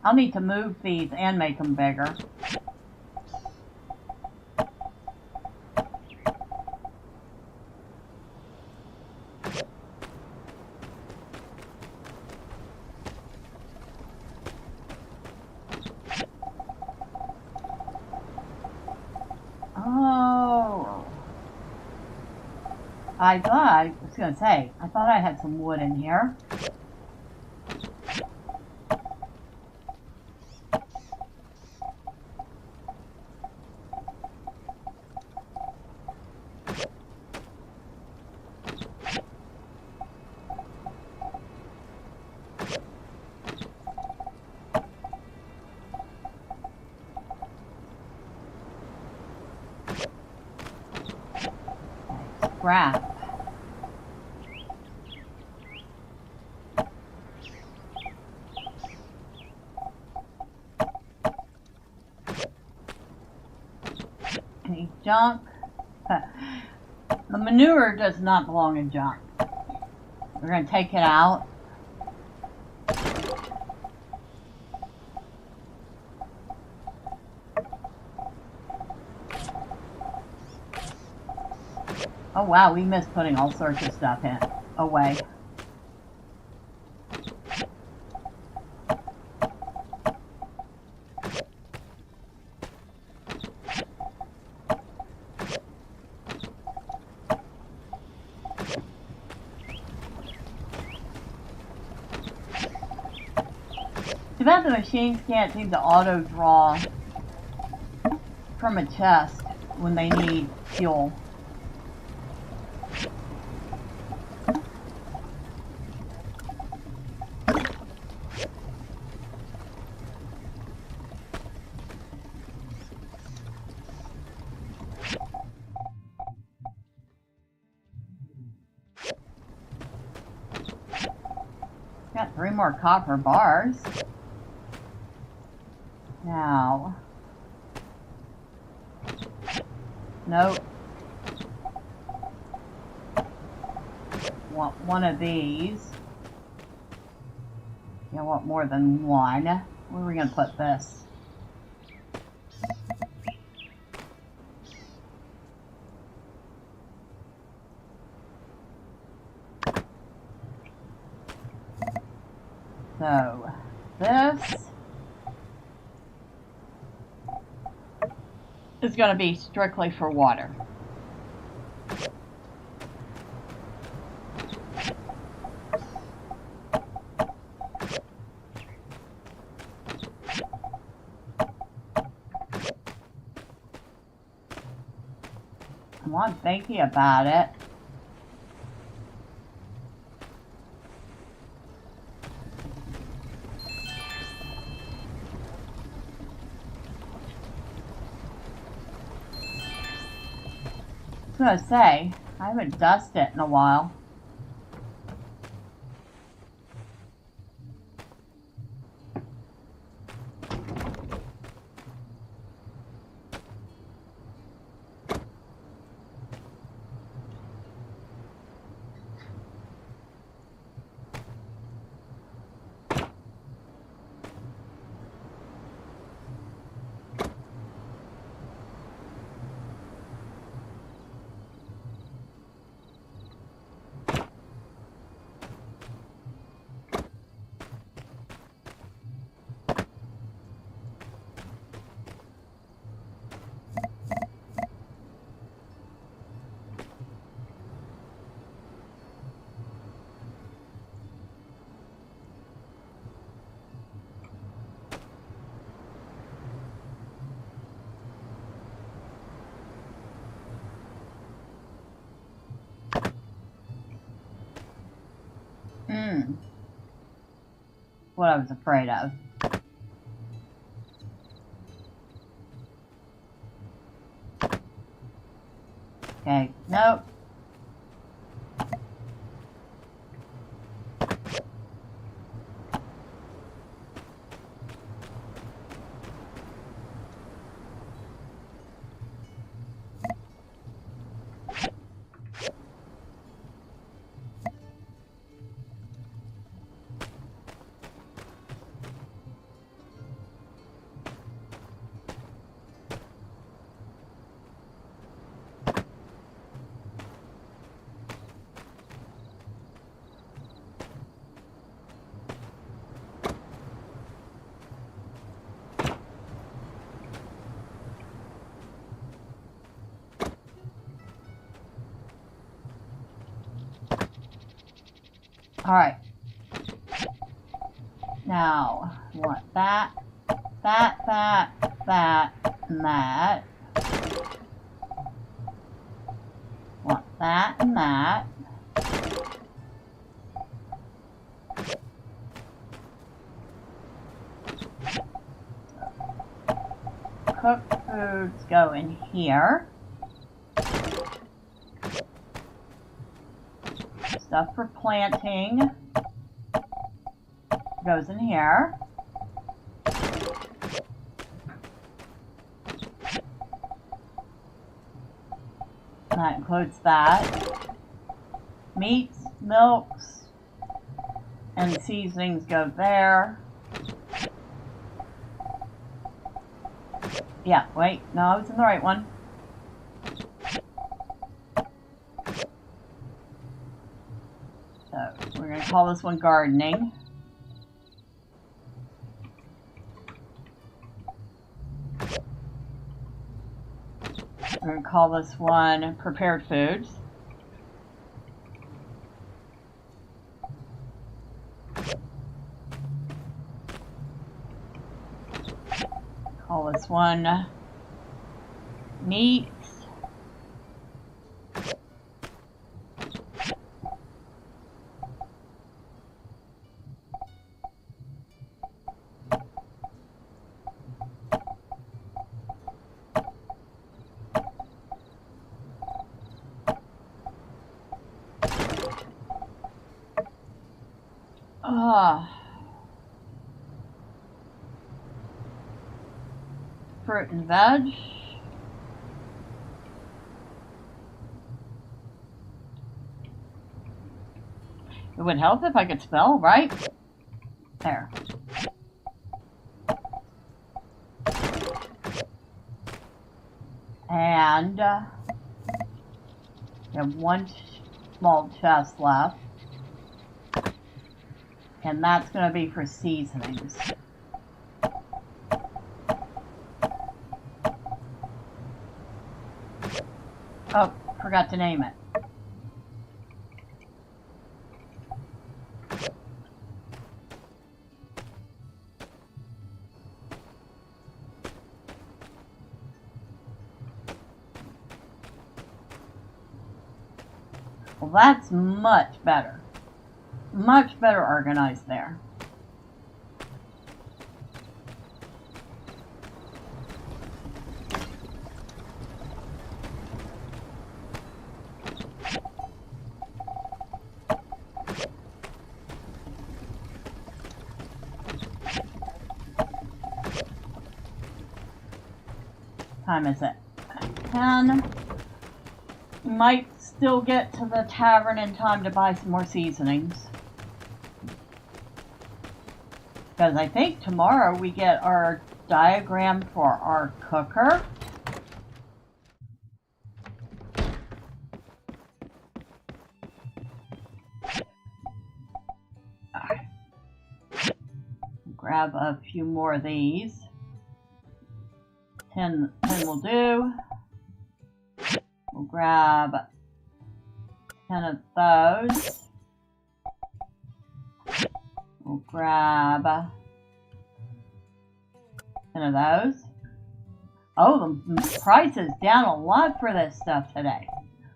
I'll need to move these and make them bigger. I was going to say, I thought I had some wood in here. Scrap. Any junk? The manure does not belong in junk. We're going to take it out. Oh wow, we missed putting all sorts of stuff in. Away. Too bad the machines can't seem to auto draw from a chest when they need fuel. Got 3 more copper bars. Now. Nope. Want one of these. You want more than one. Where are we going to put this? So, this is going to be strictly for water. Come on, thinking about it. I was gonna say, I haven't dusted it in a while. What I was afraid of. Okay, nope. Alright. Now, I want that, and that. Want that and that. Cooked foods go in here. Stuff for planting goes in here. That includes that. Meats, milks, and seasonings go there. Yeah, wait, no, I was in the right one. So, we're going to call this one gardening. We're going to call this one prepared foods. Call this one meats. Fruit and veg. It would help if I could spell, right? There. And we have one small chest left. And that's going to be for seasonings. Oh, forgot to name it. Well, that's much better. Much better organized there. Time is it? 10. Might still get to the tavern in time to buy some more seasonings. Because I think tomorrow we get our diagram for our cooker. Grab a few more of these. 10 will do. We'll grab 10 of those. We'll grab 10 of those. Oh, the price is down a lot for this stuff today.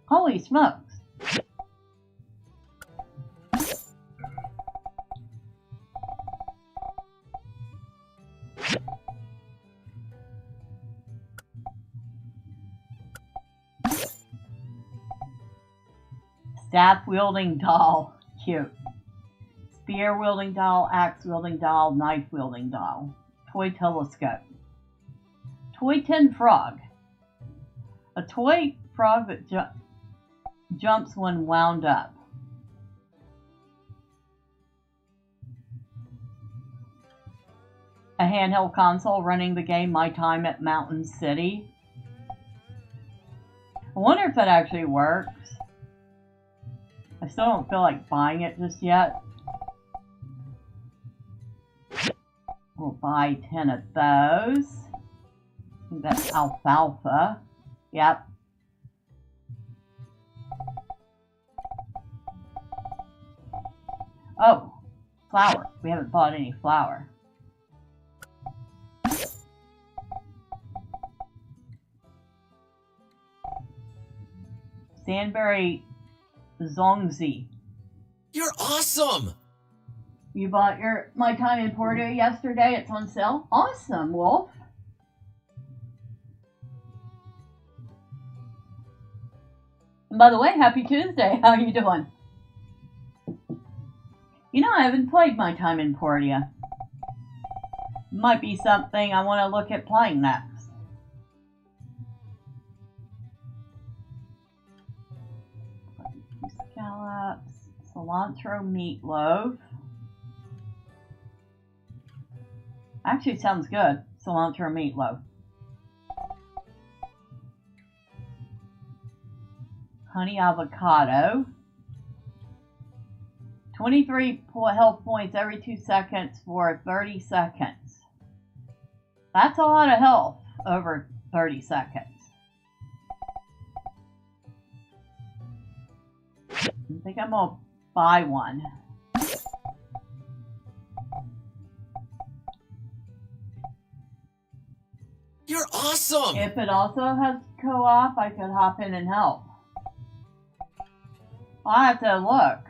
Holy smokes. Staff-wielding doll. Cute. Spear-wielding doll, axe-wielding doll, knife-wielding doll. Toy telescope. Toy tin frog. A toy frog that jumps when wound up. A handheld console running the game My Time at Mountain City. I wonder if that actually works. I still don't feel like buying it just yet. We'll buy 10 of those. I think that's alfalfa. Yep. Oh, flour. We haven't bought any flour. Stanberry Zongzi. You're awesome! You bought your My Time in Porto yesterday. It's on sale. Awesome, Wolf. And by the way, happy Tuesday. How are you doing? You know, I haven't played My Time in Portia. Might be something I want to look at playing next. Scallops, cilantro meatloaf. Actually sounds good. Cilantro meatloaf. Honey avocado. 23 health points every 2 seconds for 30 seconds. That's a lot of health over 30 seconds. I think I'm gonna buy one. You're awesome! If it also has co-op, I could hop in and help. I'll have to look.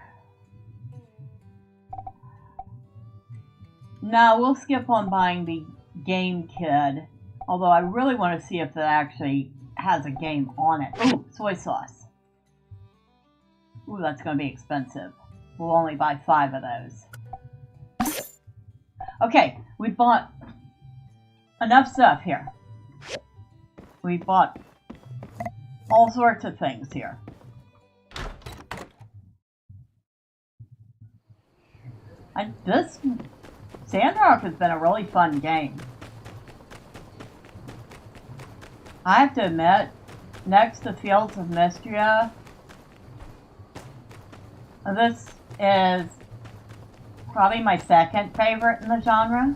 No, we'll skip on buying the Game Kid. Although I really want to see if it actually has a game on it. Ooh, soy sauce. Ooh, that's going to be expensive. We'll only buy 5 of those. Okay, we bought enough stuff here. We bought all sorts of things here. This Sandrock has been a really fun game. I have to admit, next to Fields of Mystria, this is Probably my second favorite in the genre.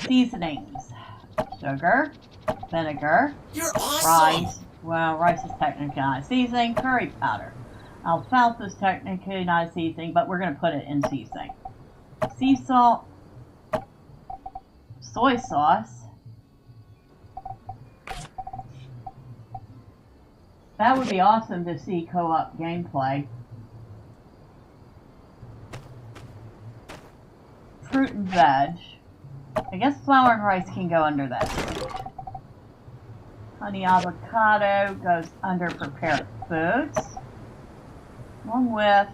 Seasonings. Sugar, vinegar, You're awesome! rice. Well, rice is technically not a seasoning. Curry powder. Alfalfa is technically not a seasoning, but we're going to put it in seasoning. Sea salt. Soy sauce. That would be awesome to see co-op gameplay. Fruit and veg. I guess flour and rice can go under that. Honey avocado goes under prepared foods. Along with,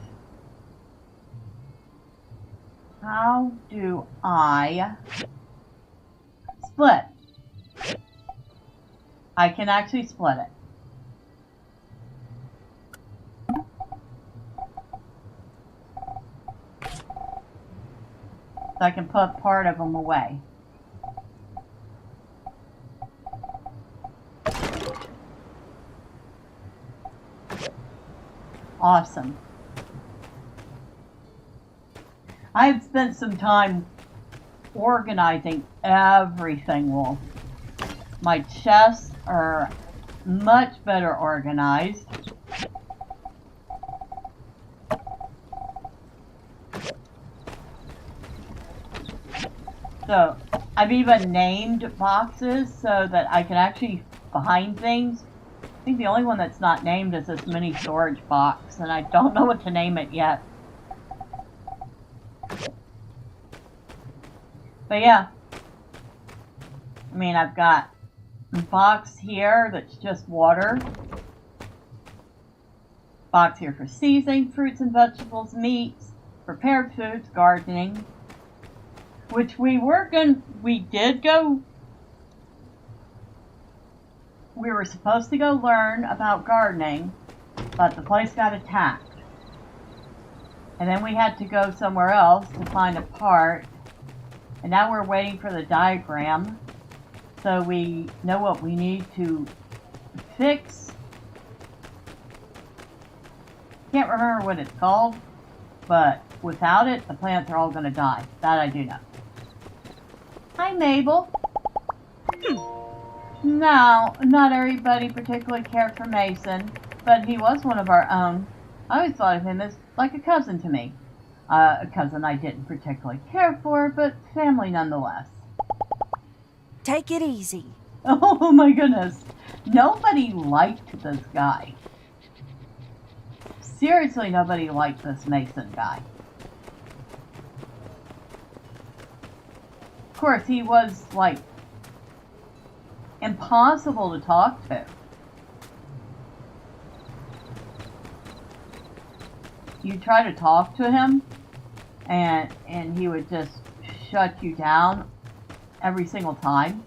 how do I split? I can actually split it. So I can put part of them away. Awesome. I've spent some time organizing everything, Wolf. My chests are much better organized. So, I've even named boxes so that I can actually find things. I think the only one that's not named is this mini storage box, and I don't know what to name it yet. But yeah. I mean, I've got a box here that's just water. Box here for seasoning, fruits and vegetables, meats, prepared foods, gardening. Which we were supposed to go learn about gardening, but the place got attacked. And then we had to go somewhere else to find a part. And now we're waiting for the diagram, so we know what we need to fix. Can't remember what it's called, but without it, the plants are all going to die. That I do know. Hi, Mabel. No, not everybody particularly cared for Mason, but he was one of our own. I always thought of him as like a cousin to me. A cousin I didn't particularly care for, but family nonetheless. Take it easy. Oh my goodness. Nobody liked this guy. Seriously, nobody liked this Mason guy. Of course, he was, like, impossible to talk to. You try to talk to him, and he would just shut you down every single time.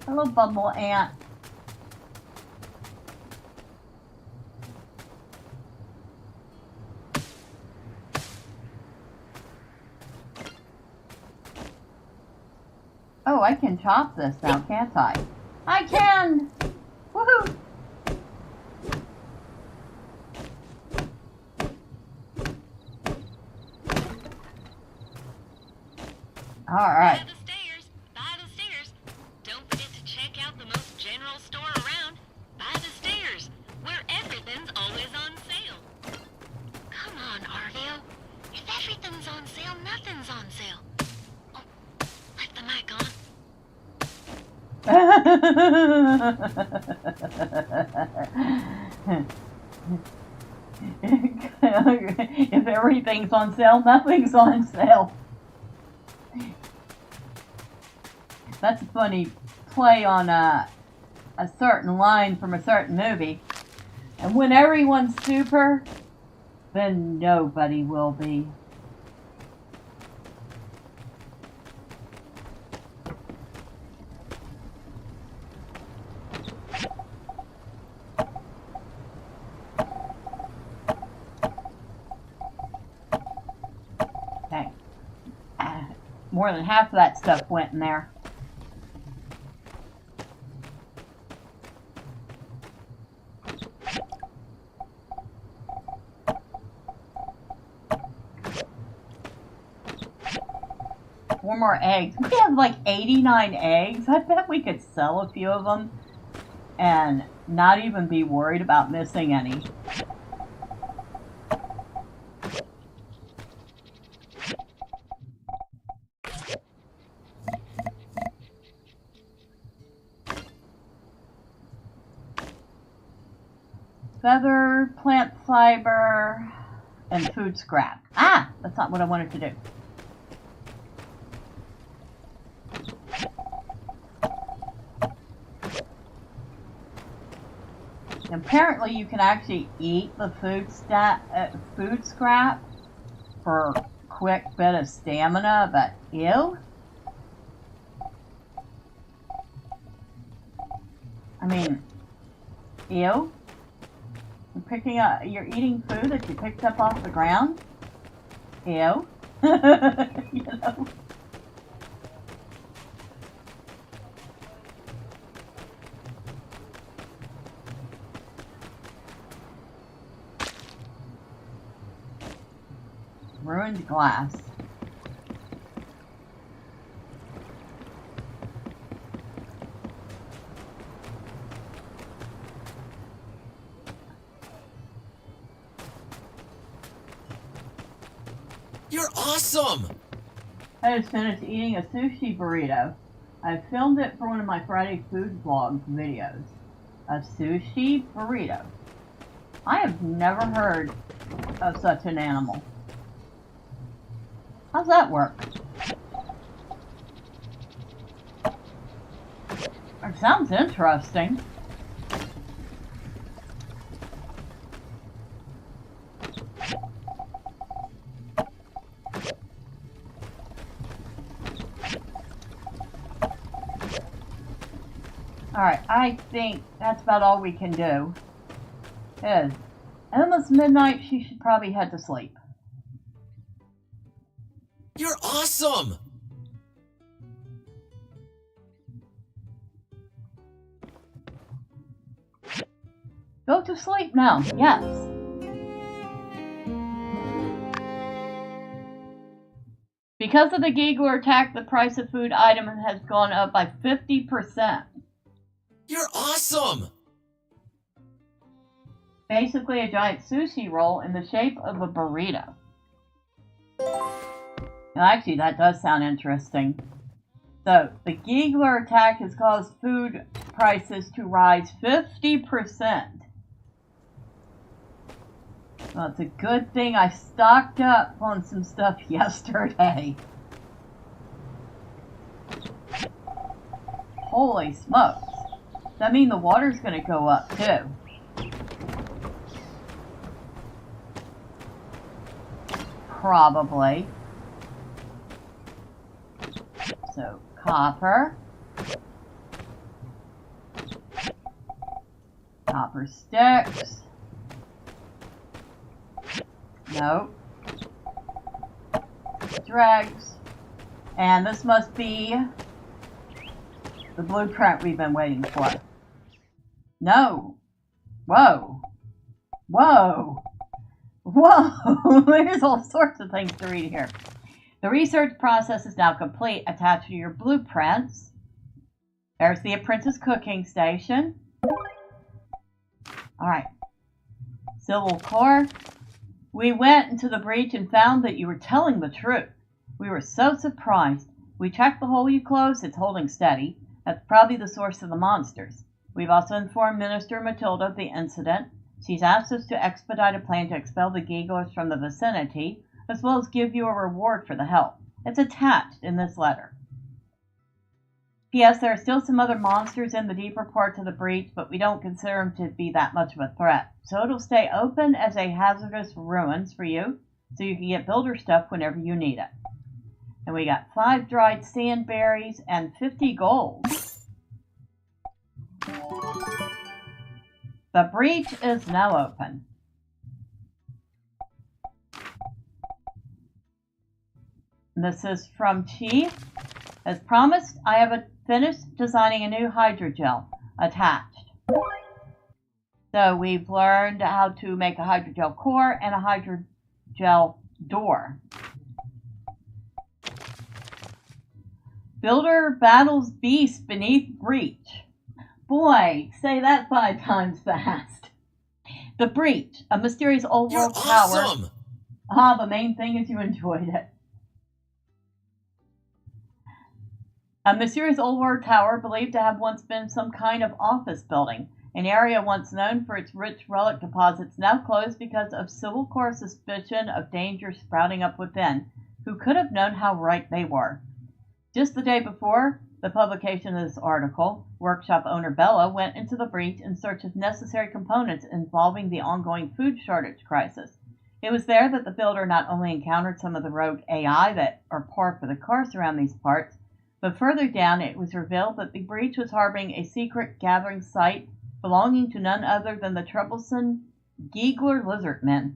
Hello, Bumble Ant. Oh, I can chop this now, can't I? I can! Woohoo! Alright. If everything's on sale, nothing's on sale. That's a funny play on a certain line from a certain movie. And when everyone's super, then nobody will be. Okay. More than half of that stuff went in there. Four more eggs. We have like 89 eggs. I bet we could sell a few of them and not even be worried about missing any. Feather, plant fiber, and food scrap. Ah, that's not what I wanted to do. Apparently, you can actually eat the food scrap for a quick bit of stamina, but ew. I mean, ew. You're eating food that you picked up off the ground. Ew. You know. Ruined glass. You're awesome! I just finished eating a sushi burrito. I filmed it for one of my Friday food vlog videos. A sushi burrito. I have never heard of such an animal. How's that work? It sounds interesting. Alright, I think that's about all we can do. It is almost midnight. She should probably head to sleep. You're awesome! Go to sleep now, yes. Because of the giggler attack, the price of food items has gone up by 50%. You're awesome! Basically a giant sushi roll in the shape of a burrito. Now, actually, that does sound interesting. So, the giggler attack has caused food prices to rise 50%. Well, it's a good thing I stocked up on some stuff yesterday. Holy smokes. Does that mean the water's going to go up, too? Probably. So, copper. Copper sticks. Nope. Dregs. And this must be the blueprint we've been waiting for. No. Whoa. Whoa. Whoa. There's all sorts of things to read here. The research process is now complete. Attached to your blueprints. There's the apprentice cooking station. Alright. Civil core. We went into the breach and found that you were telling the truth. We were so surprised. We checked the hole you closed. It's holding steady. That's probably the source of the monsters. We've also informed Minister Matilda of the incident. She's asked us to expedite a plan to expel the gigglers from the vicinity, as well as give you a reward for the help. It's attached in this letter. P.S. There are still some other monsters in the deeper parts of the breach, but we don't consider them to be that much of a threat. So it'll stay open as a hazardous ruins for you, so you can get builder stuff whenever you need it. And we got 5 dried sandberries and 50 gold. The breach is now open. This is from Chief. As promised, I have finished designing a new hydrogel attached. So we've learned how to make a hydrogel core and a hydrogel door. Builder battles beast beneath breach. Boy, say that 5 times fast. The breach, a mysterious old world tower. Awesome! The main thing is you enjoyed it. A mysterious old world tower believed to have once been some kind of office building. An area once known for its rich relic deposits now closed because of Civil Corps suspicion of danger sprouting up within. Who could have known how right they were? Just the day before the publication of this article, workshop owner Bella went into the breach in search of necessary components involving the ongoing food shortage crisis. It was there that the builder not only encountered some of the rogue AI that are par for the course around these parts, but further down it was revealed that the breach was harboring a secret gathering site belonging to none other than the troublesome Giegler lizard men.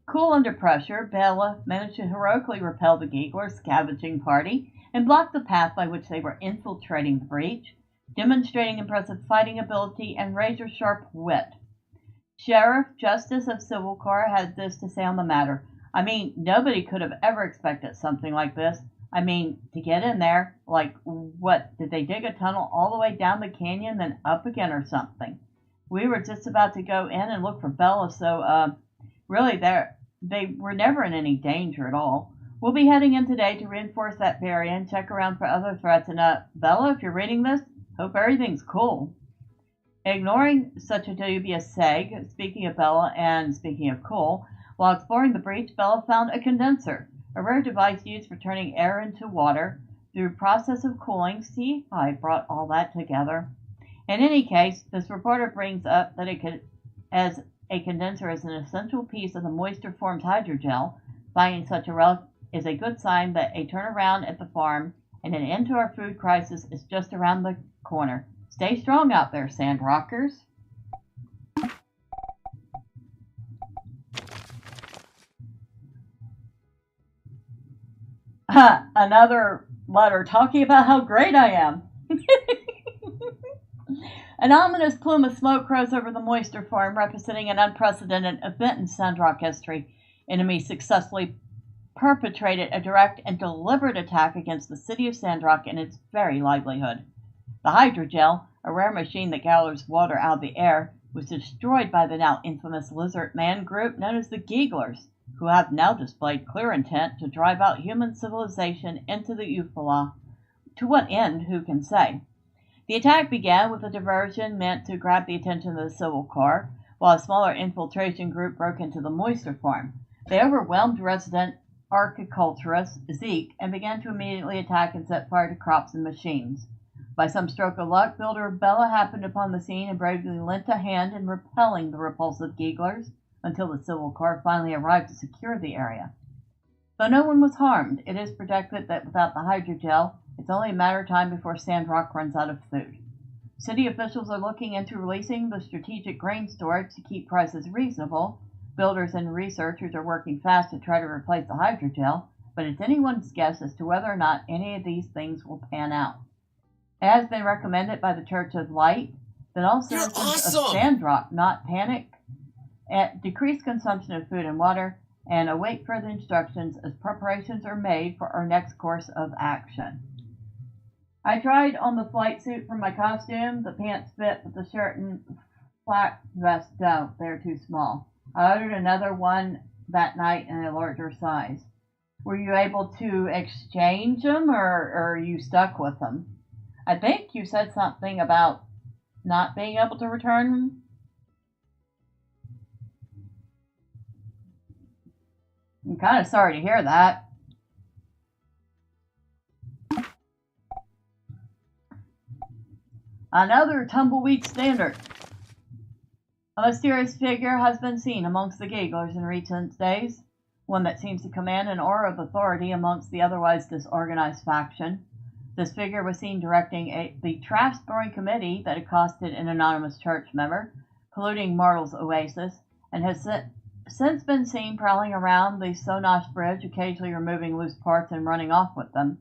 Cool under pressure, Bella managed to heroically repel the Giegler scavenging party and block the path by which they were infiltrating the breach, demonstrating impressive fighting ability and razor-sharp wit. Sheriff Justice of Civil Corps had this to say on the matter. I mean, nobody could have ever expected something like this. I mean, to get in there, like, what, did they dig a tunnel all the way down the canyon, then up again or something? We were just about to go in and look for Bella, so, really, they were never in any danger at all. We'll be heading in today to reinforce that barrier and check around for other threats, and, Bella, if you're reading this, hope everything's cool. Ignoring such a dubious seg, speaking of Bella and speaking of cool, while exploring the breach, Bella found a condenser, a rare device used for turning air into water through process of cooling. See, I brought all that together. In any case, this reporter brings up that as a condenser is an essential piece of the moisture-formed hydrogel. Finding such a relic is a good sign that a turnaround at the farm and an end to our food crisis is just around the corner. Stay strong out there, Sandrockers. Another letter talking about how great I am. An ominous plume of smoke rose over the moisture farm, representing an unprecedented event in Sandrock history. Enemies successfully perpetrated a direct and deliberate attack against the city of Sandrock and its very livelihood. The hydrogel, a rare machine that gathers water out of the air, was destroyed by the now infamous lizard man group known as the Gieglers, who have now displayed clear intent to drive out human civilization into the Ufala. To what end, who can say? The attack began with a diversion meant to grab the attention of the Civil Corps, while a smaller infiltration group broke into the moisture farm. They overwhelmed resident horticulturist Zeke and began to immediately attack and set fire to crops and machines. By some stroke of luck, Builder Bella happened upon the scene and bravely lent a hand in repelling the repulsive Gieglers until the Civil Corps finally arrived to secure the area. Though no one was harmed, it is projected that without the hydrogel, it's only a matter of time before Sandrock runs out of food. City officials are looking into releasing the strategic grain storage to keep prices reasonable. Builders and researchers are working fast to try to replace the hydrogel, but it's anyone's guess as to whether or not any of these things will pan out. It has been recommended by the Church of Light that all citizens of Sandrock not panic, decrease consumption of food and water, and await further instructions as preparations are made for our next course of action. I tried on the flight suit for my costume. The pants fit, but the shirt and flak vest don't. They're too small. I ordered another one that night in a larger size. Were you able to exchange them, or are you stuck with them? I think you said something about not being able to return them. I'm kind of sorry to hear that. Another tumbleweed standard. A mysterious figure has been seen amongst the Gigglers in recent days, one that seems to command an aura of authority amongst the otherwise disorganized faction. This figure was seen directing the trash-throwing committee that accosted an anonymous church member, polluting Martel's oasis, and has since been seen prowling around the Sonosh Bridge, occasionally removing loose parts and running off with them.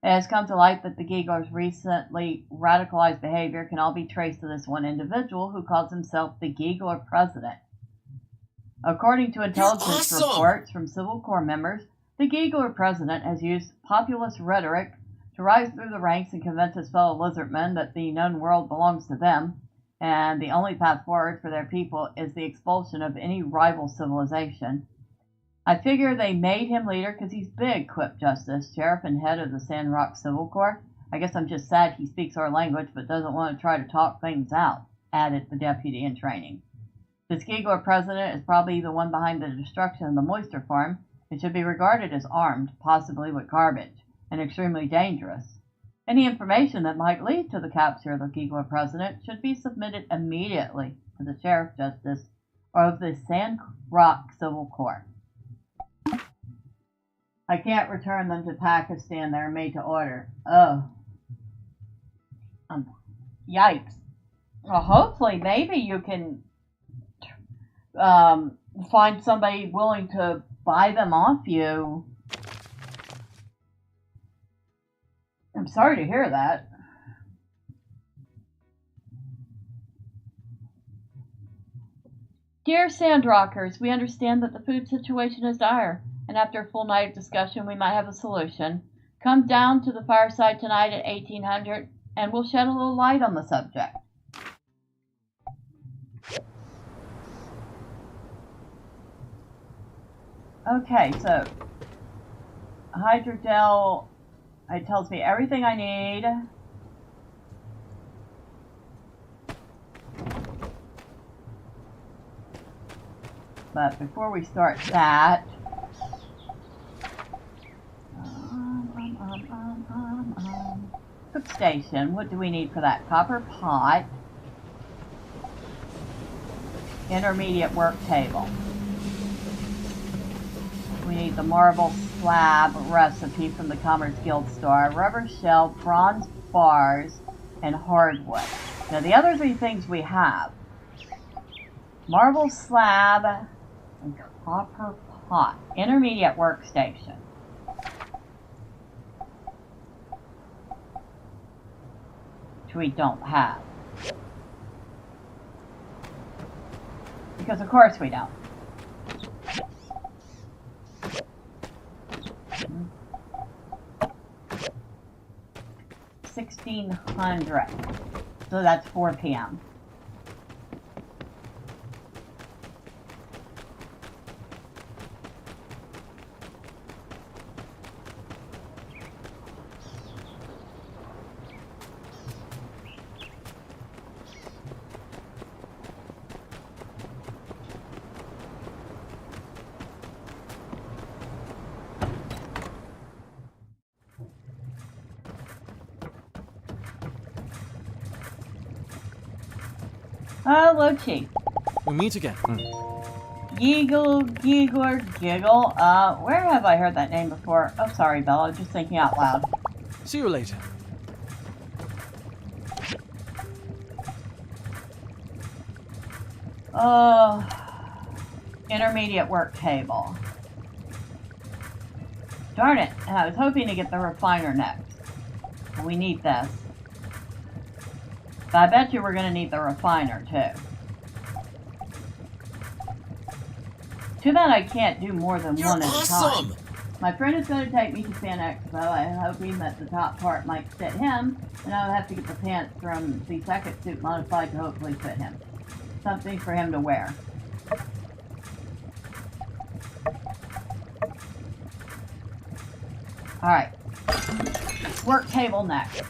It has come to light that the Gigglers' recently radicalized behavior can all be traced to this one individual who calls himself the Giggler President. According to intelligence reports from Civil Corps members, the Giggler President has used populist rhetoric to rise through the ranks and convince his fellow lizardmen that the known world belongs to them, and the only path forward for their people is the expulsion of any rival civilization. I figure they made him leader because he's big, quipped Justice, sheriff and head of the Sandrock Civil Corps. I guess I'm just sad he speaks our language but doesn't want to try to talk things out, added the deputy in training. This Giggler President is probably the one behind the destruction of the moisture farm and should be regarded as armed, possibly with garbage, and extremely dangerous. Any information that might lead to the capture of the Giggler President should be submitted immediately to the Sheriff Justice of the Sandrock Civil Corps. I can't return them to Pakistan. They're made to order. Oh. Yikes. Well, hopefully, maybe you can find somebody willing to buy them off you. I'm sorry to hear that. Dear Sandrockers, we understand that the food situation is dire, and after a full night of discussion, we might have a solution. Come down to the fireside tonight at 1800, and we'll shed a little light on the subject. Okay, so hydrogel, it tells me everything I need. But before we start that, cook station, what do we need for that? Copper pot, intermediate work table. We need the marble slab recipe from the Commerce Guild store, rubber shelf, bronze bars, and hardwood. Now the other three things we have: marble slab and copper pot. Intermediate workstation. Which we don't have. Because of course we don't. $1,600. So that's 4 p.m. Hello, Chief. We meet again. Giggler, Giggle. Where have I heard that name before? Oh, sorry, Bella. I was just thinking out loud. See you later. Intermediate work table. Darn it. And I was hoping to get the refiner next. We need this. But I bet you we're going to need the refiner, too. Too bad I can't do more than one at a time. My friend is going to take me to Fan Expo. I'm hoping that the top part might fit him, and I'll have to get the pants from the second suit modified to hopefully fit him. Something for him to wear. Alright. Work table next.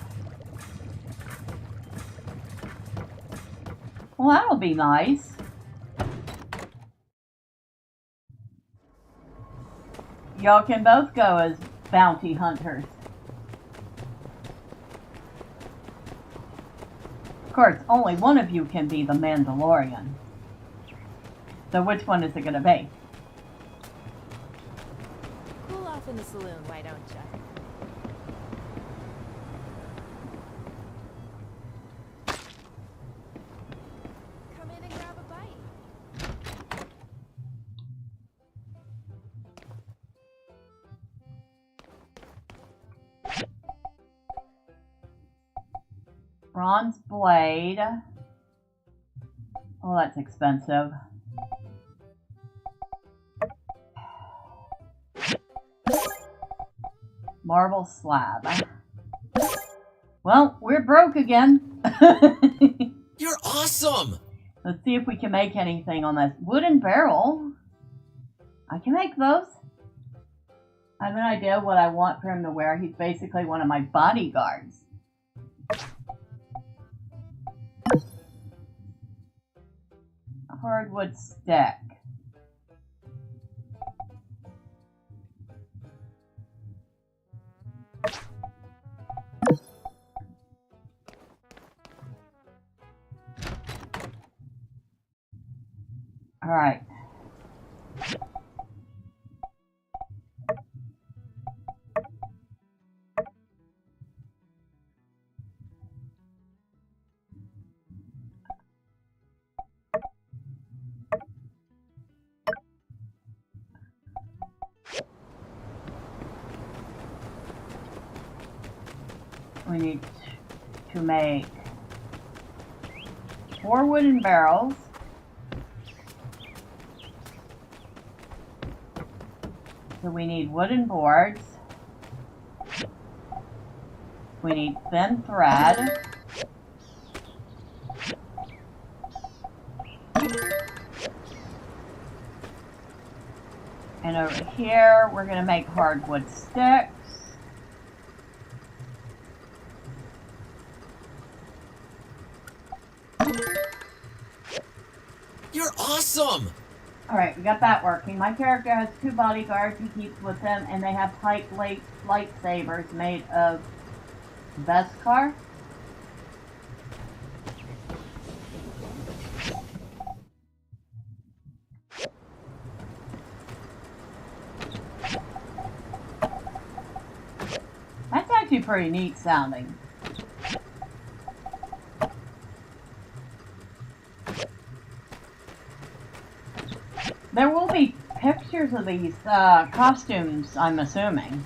Well, that'll be nice. Y'all can both go as bounty hunters. course, only one of you can be the Mandalorian. So which one is it going to be? Cool off in the saloon, why don't ya? Come in and grab a bite. Bronze blade. Oh, that's expensive. Marble slab. Well, we're broke again. You're awesome! Let's see if we can make anything on this. Wooden barrel. I can make those. I have an idea what I want for him to wear. He's basically one of my bodyguards. Hardwood stick. All right. We need to make 4 wooden barrels. So we need wooden boards. We need thin thread. And over here, we're going to make hardwood sticks. You're awesome! Alright, we got that working. My character has 2 bodyguards he keeps with him, and they have tight lightsabers made of Beskar. That's actually pretty neat sounding. There will be pictures of these costumes, I'm assuming.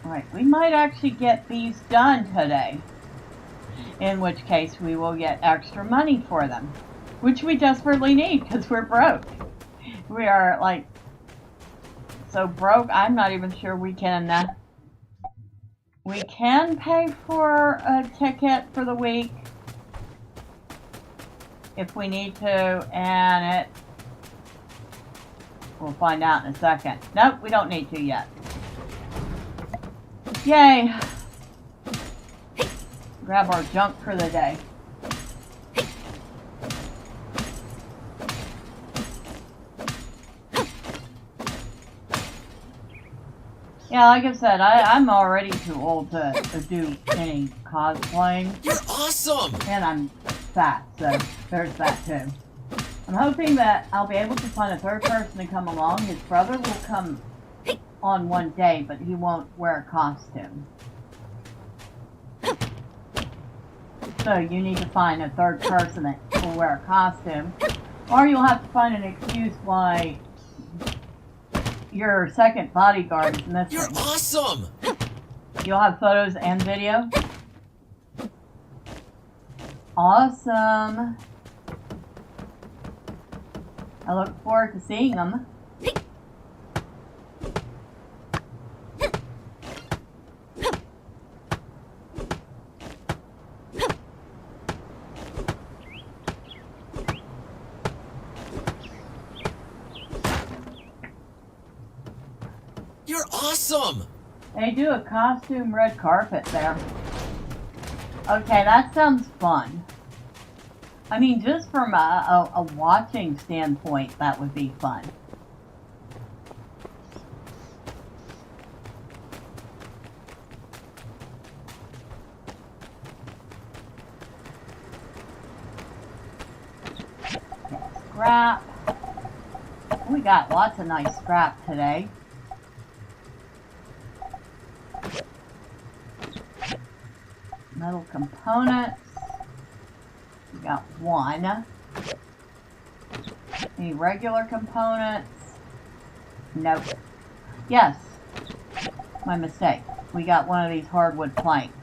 Alright, we might actually get these done today. In which case we will get extra money for them. Which we desperately need because we're broke. We are like so broke, I'm not even sure we can... we can pay for a ticket for the week if we need to, and we'll find out in a second. Nope, we don't need to yet. Yay! Grab our junk for the day. Yeah, like I said, I'm already too old to do any cosplaying. You're awesome! And I'm fat, so there's that too. I'm hoping that I'll be able to find a third person to come along. His brother will come on one day, but he won't wear a costume. So you need to find a third person that will wear a costume. Or you'll have to find an excuse why your second bodyguard is missing. You're awesome! You'll have photos and video? Awesome! I look forward to seeing them. You're awesome! They do a costume red carpet there. Okay, that sounds fun. I mean, just from a watching standpoint, that would be fun. scrap. We got lots of nice scrap today. Metal components. We got one. Any regular components? Nope. Yes. My mistake. We got one of these hardwood planks.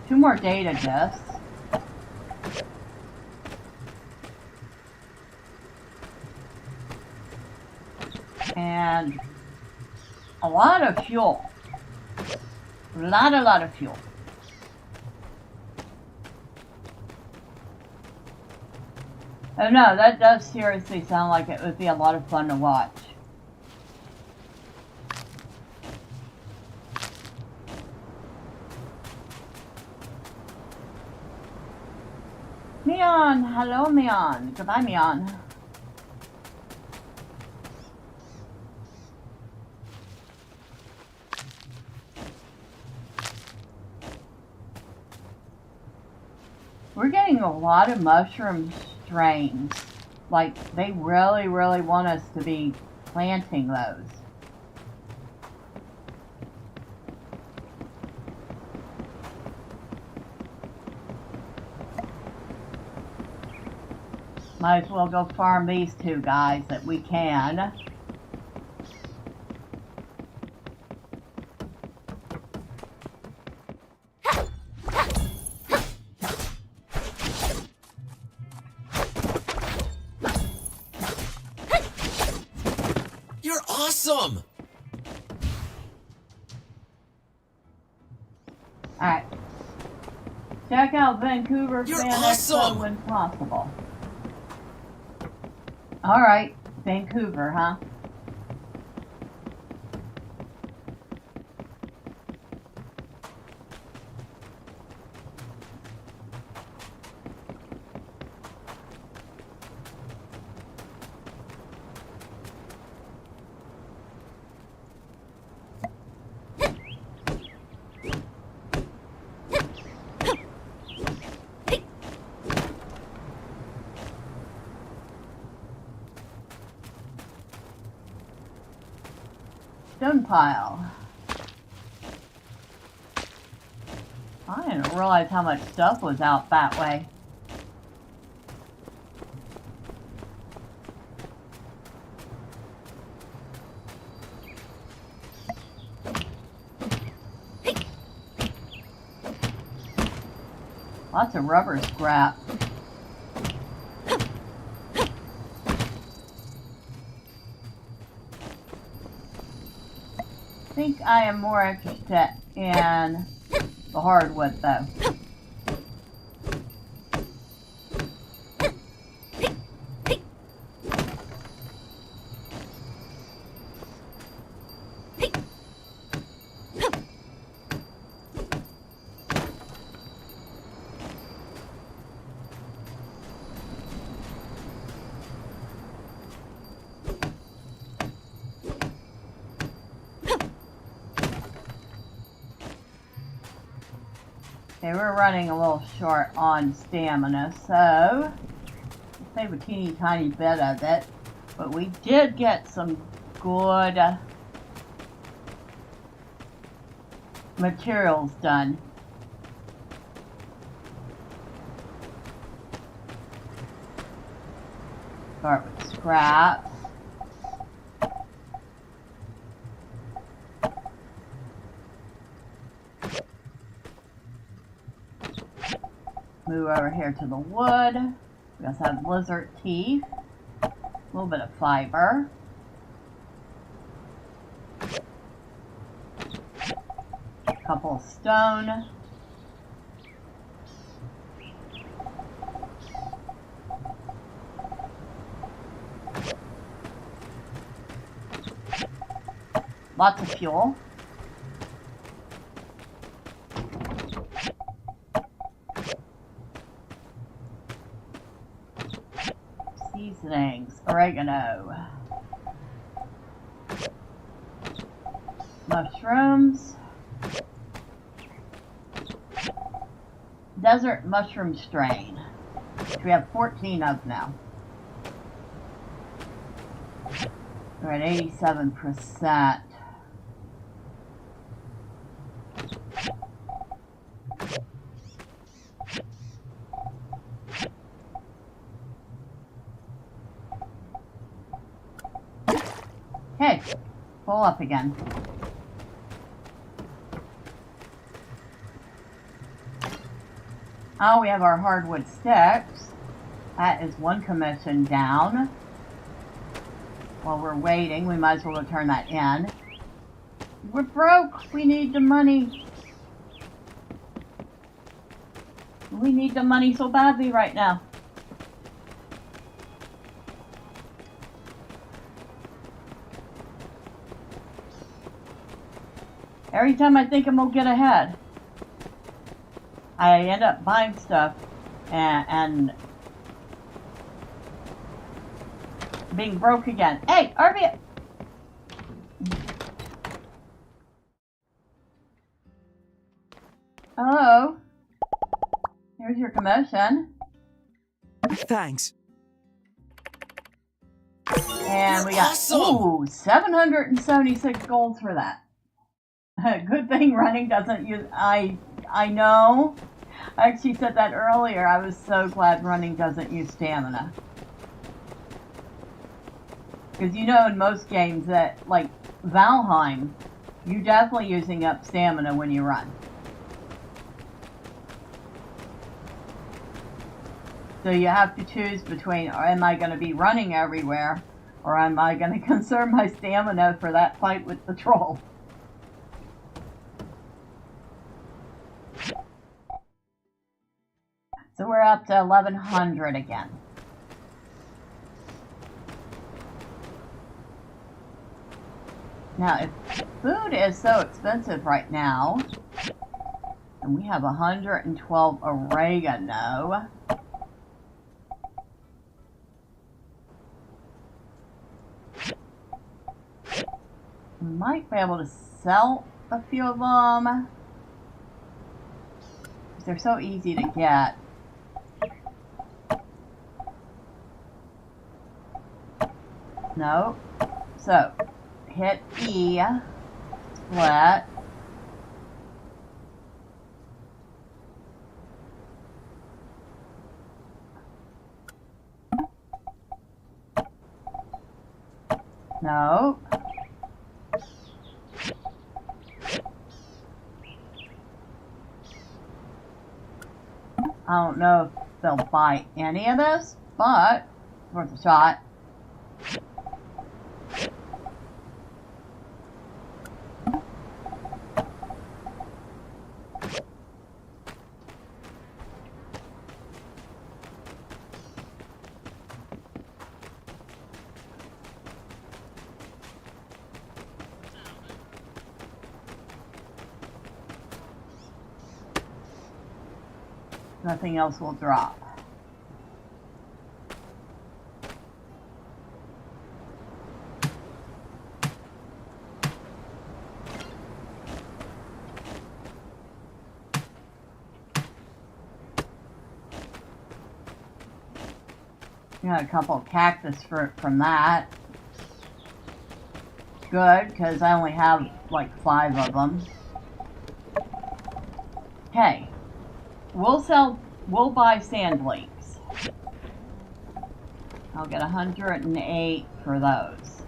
Two more data discs. And a lot of fuel. A lot of fuel. Oh no, that does seriously sound like it would be a lot of fun to watch. Meon! Hello, Meon. Goodbye, Meon. We're getting a lot of mushroom strains. Like, they really want us to be planting those. Might as well go farm these two guys that we can. You're awesome! Alright. Check out Vancouver You're Fan awesome! Expo when possible. Alright, Vancouver, huh? Stone pile. I didn't realize how much stuff was out that way. Lots of rubber scrap. I think I am more interested in the hardwood though. Okay, we're running a little short on stamina, so we'll save a teeny tiny bit of it. But we did get some good materials done. Start with scraps. Move over here to the wood. We also have lizard teeth. A little bit of fiber. A couple of stone. Lots of fuel. Seasonings, oregano, mushrooms, desert mushroom strain, which we have 14 of now. We're at 87%. Okay, pull up again. Oh, we have our hardwood sticks. That is one commission down. While we're waiting, we might as well turn that in. We're broke. We need the money. We need the money so badly right now. Every time I think I'm gonna get ahead, I end up buying stuff and being broke again. Hey, RV! Hello. Here's your commission. Thanks. And we got, ooh, 776 gold for that. Good thing running doesn't use, I know. I actually said that earlier. I was so glad running doesn't use stamina. Because you know in most games that, like Valheim, you're definitely using up stamina when you run. So you have to choose between, am I going to be running everywhere, or am I going to conserve my stamina for that fight with the troll? So we're up to 1100 again. Now, if food is so expensive right now, and we have 112 oregano, we might be able to sell a few of them, because they're so easy to get. No. So, hit E, split. No. I don't know if they'll buy any of this, but worth a shot. Nothing else will drop. Got a couple of cactus fruit from that. Good, because I only have like 5 of them. Okay. We'll buy sand leaks. I'll get 108 for those.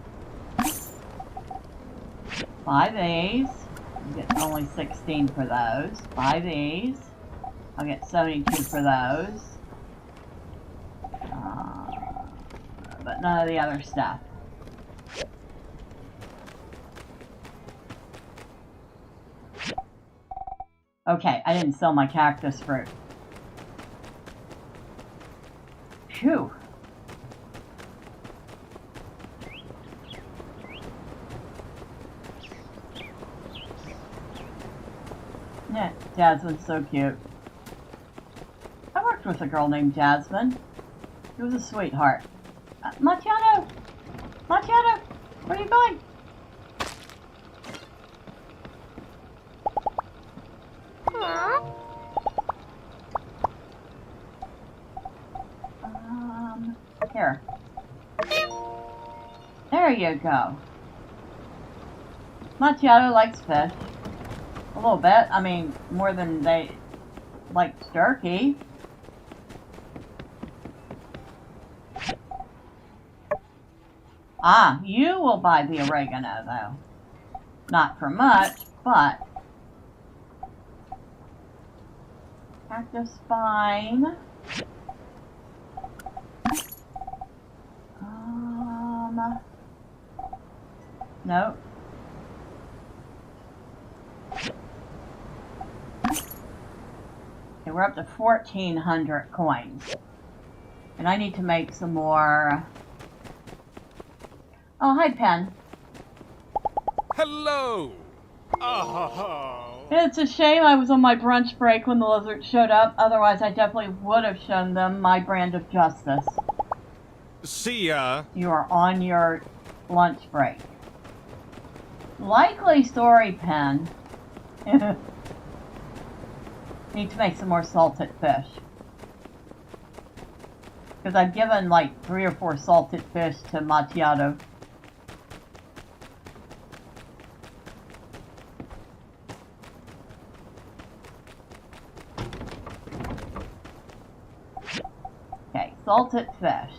Buy these. I'll get only 16 for those. Buy these. I'll get 72 for those. But none of the other stuff. Okay, I didn't sell my cactus fruit. Phew. Yeah, Jasmine's so cute. I worked with a girl named Jasmine. She was a sweetheart. Macchiato! Macchiato! Where are you going? you go. Macchiato likes fish. A little bit. I mean, more than they like jerky. Ah, you will buy the oregano, though. Not for much, but... Cactus fine. No. Okay, we're up to 1,400 coins. And I need to make some more... Oh, hi, Pen. Hello! Oh. It's a shame I was on my brunch break when the lizards showed up. Otherwise, I definitely would have shown them my brand of justice. See ya. You are on your lunch break. Likely story, Pen. Need to make some more salted fish. Because I've given like 3 or 4 salted fish to Macchiato. Okay, salted fish.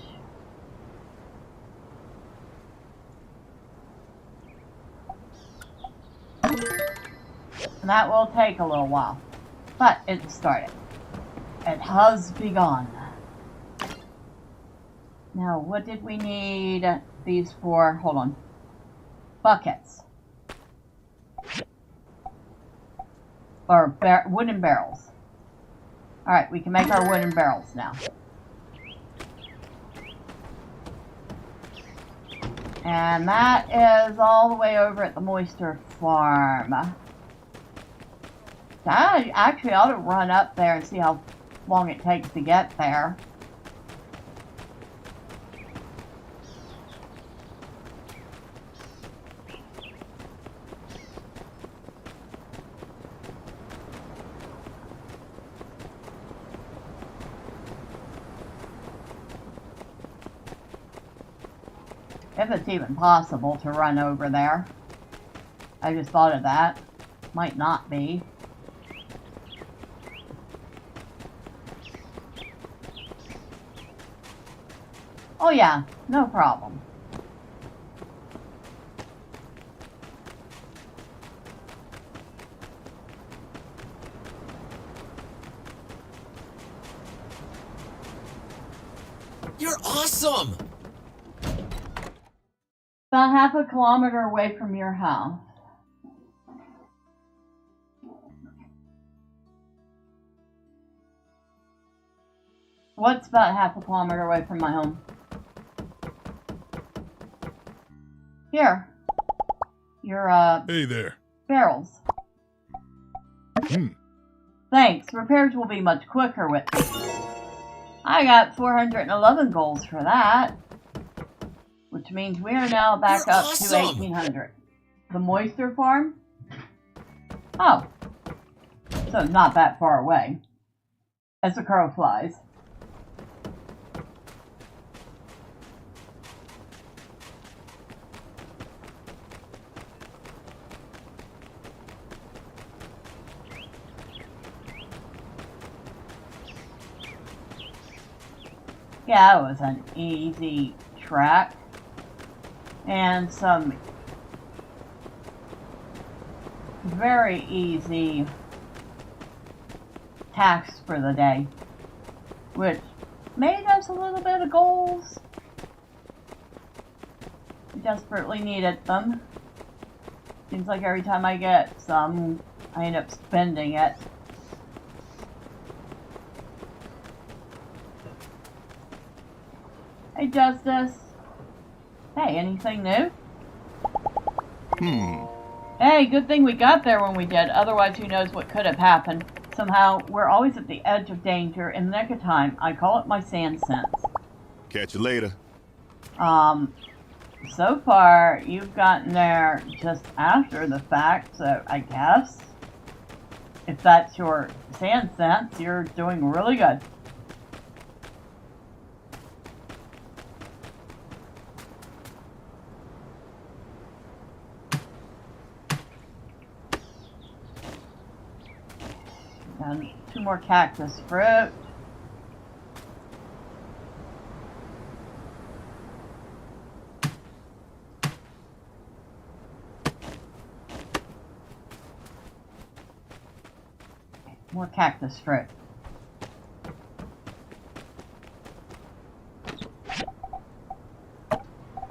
And that will take a little while. But it started. It has begun. Now, what did we need these for? Hold on. Buckets. Or wooden barrels. Alright, we can make our wooden barrels now. And that is all the way over at the moisture farm. I actually ought to run up there and see how long it takes to get there. If it's even possible to run over there. I just thought of that. Might not be. Oh yeah, no problem. You're awesome! About half a kilometer away from your house. What's about half a kilometer away from my home? Here. Your, Hey there. barrels. Thanks. Repairs will be much quicker with these. I got 411 golds for that. Which means we are now back up to 1,800. The moisture farm? Oh. So not that far away. As the crow flies. Yeah, it was an easy track. And some very easy tasks for the day. Which made us a little bit of goals. We desperately needed them. Seems like every time I get some, I end up spending it. Hey, Justice. Hey, anything new? Hey, good thing we got there when we did. Otherwise, who knows what could have happened. Somehow, we're always at the edge of danger in the nick of time. I call it my sand sense. Catch you later. So far, you've gotten there just after the fact, so I guess if that's your sand sense, you're doing really good. And 2 more cactus fruit. More cactus fruit.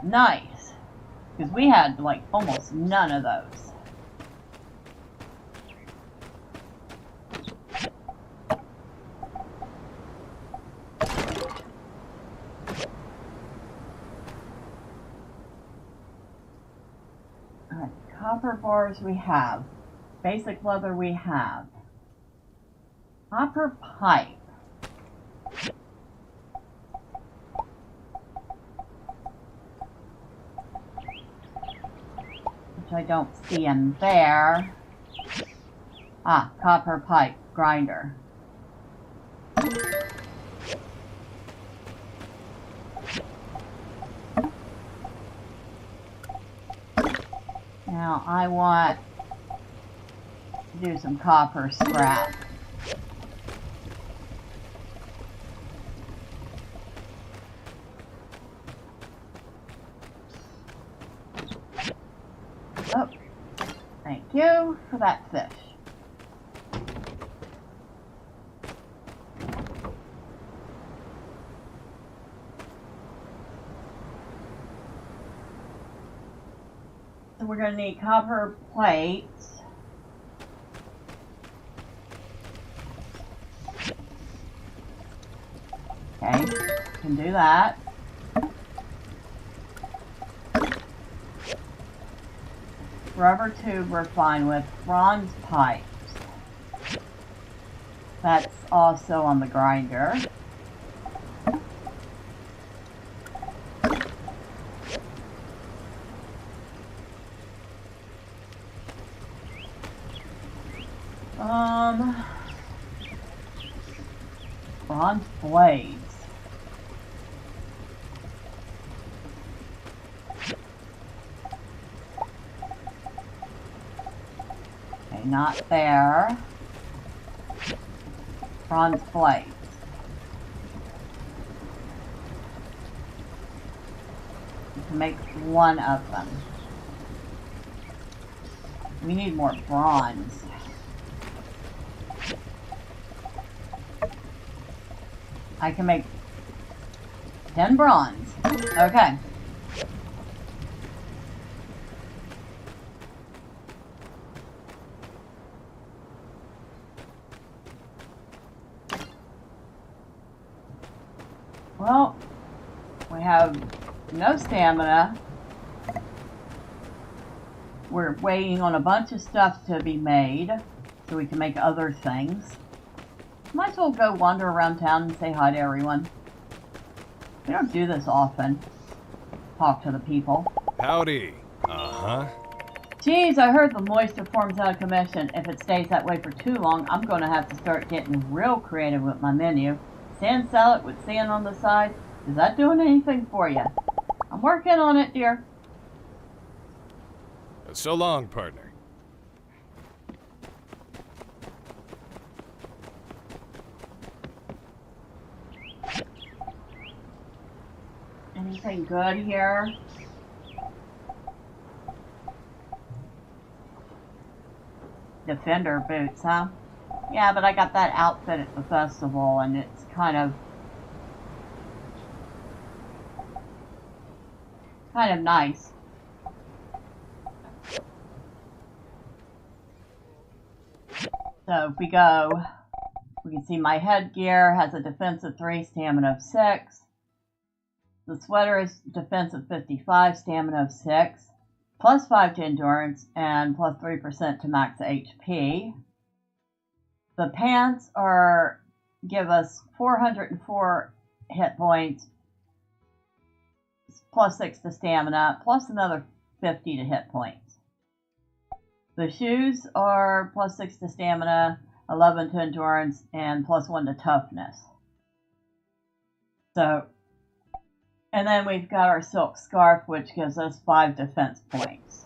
Nice. Because we had, like, almost none of those. Alright, copper bars we have. Basic leather we have. Copper pipe. Which I don't see in there. Ah, copper pipe grinder. Now I want to do some copper scrap. Oh, thank you for that fish. So we're going to need copper plates. Okay, can do that. Rubber tube we're fine with. Bronze pipes. That's also on the grinder. Bronze blades. Okay, not there. Bronze blades. You can make 1 of them. We need more bronze. I can make 10 bronze. Okay. Well, we have no stamina. We're waiting on a bunch of stuff to be made so we can make other things. Might as well go wander around town and say hi to everyone. We don't do this often. Talk to the people. Howdy. Uh-huh. Geez, I heard the moisture form's out of commission. If it stays that way for too long, I'm going to have to start getting real creative with my menu. Sand salad with sand on the side. Is that doing anything for you? I'm working on it, dear. So long, partner. Anything good here? Defender boots, huh? Yeah, but I got that outfit at the festival, and it's kind of nice. So if we go, we can see my headgear has a defense of 3, stamina of 6. The sweater is defense of 55, stamina of 6, plus 5 to endurance, and plus 3% to max HP. The pants give us 404 hit points, plus 6 to stamina, plus another 50 to hit points. The shoes are plus 6 to stamina, 11 to endurance, and plus 1 to toughness. So, and then we've got our silk scarf, which gives us 5 defense points.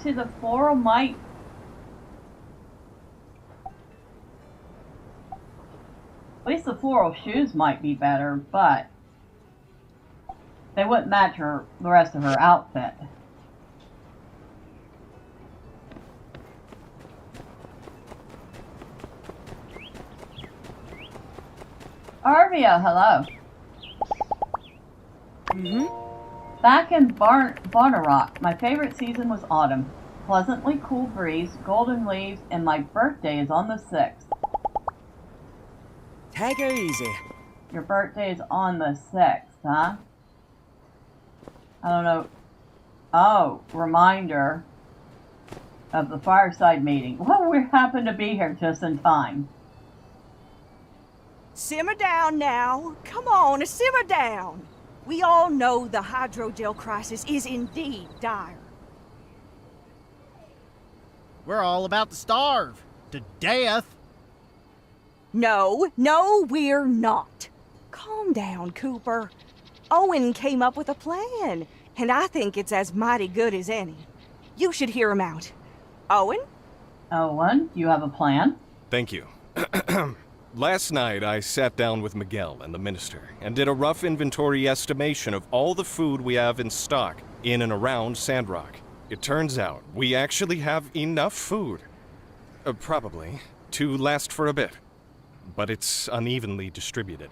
Actually, the floral might... At least the floral shoes might be better, but they wouldn't match the rest of her outfit. Arvia, hello. Back in Sandrock, my favorite season was autumn. Pleasantly cool breeze, golden leaves, and my birthday is on the 6th. Take her easy. Your birthday is on the 6th, huh? I don't know. Oh, reminder of the fireside meeting. Well, we happen to be here just in time. Simmer down now. Come on, simmer down. We all know the hydrogel crisis is indeed dire. We're all about to starve. To death. No, we're not. Calm down, Cooper. Owen came up with a plan, and I think it's as mighty good as any. You should hear him out. Owen? Owen, you have a plan? Thank you. Last night, I sat down with Miguel and the minister and did a rough inventory estimation of all the food we have in stock in and around Sandrock. It turns out we actually have enough food, probably, to last for a bit, but it's unevenly distributed.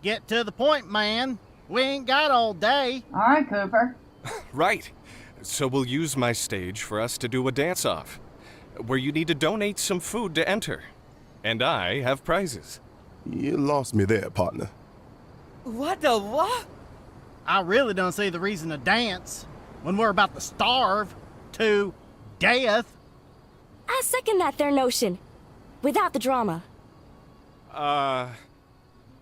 Get to the point, man. We ain't got all day. All right, Cooper. Right. So we'll use my stage for us to do a dance-off, where you need to donate some food to enter. And I have prizes. You lost me there, partner. What the what? I really don't see the reason to dance when we're about to starve to death. I second that there notion. Without the drama.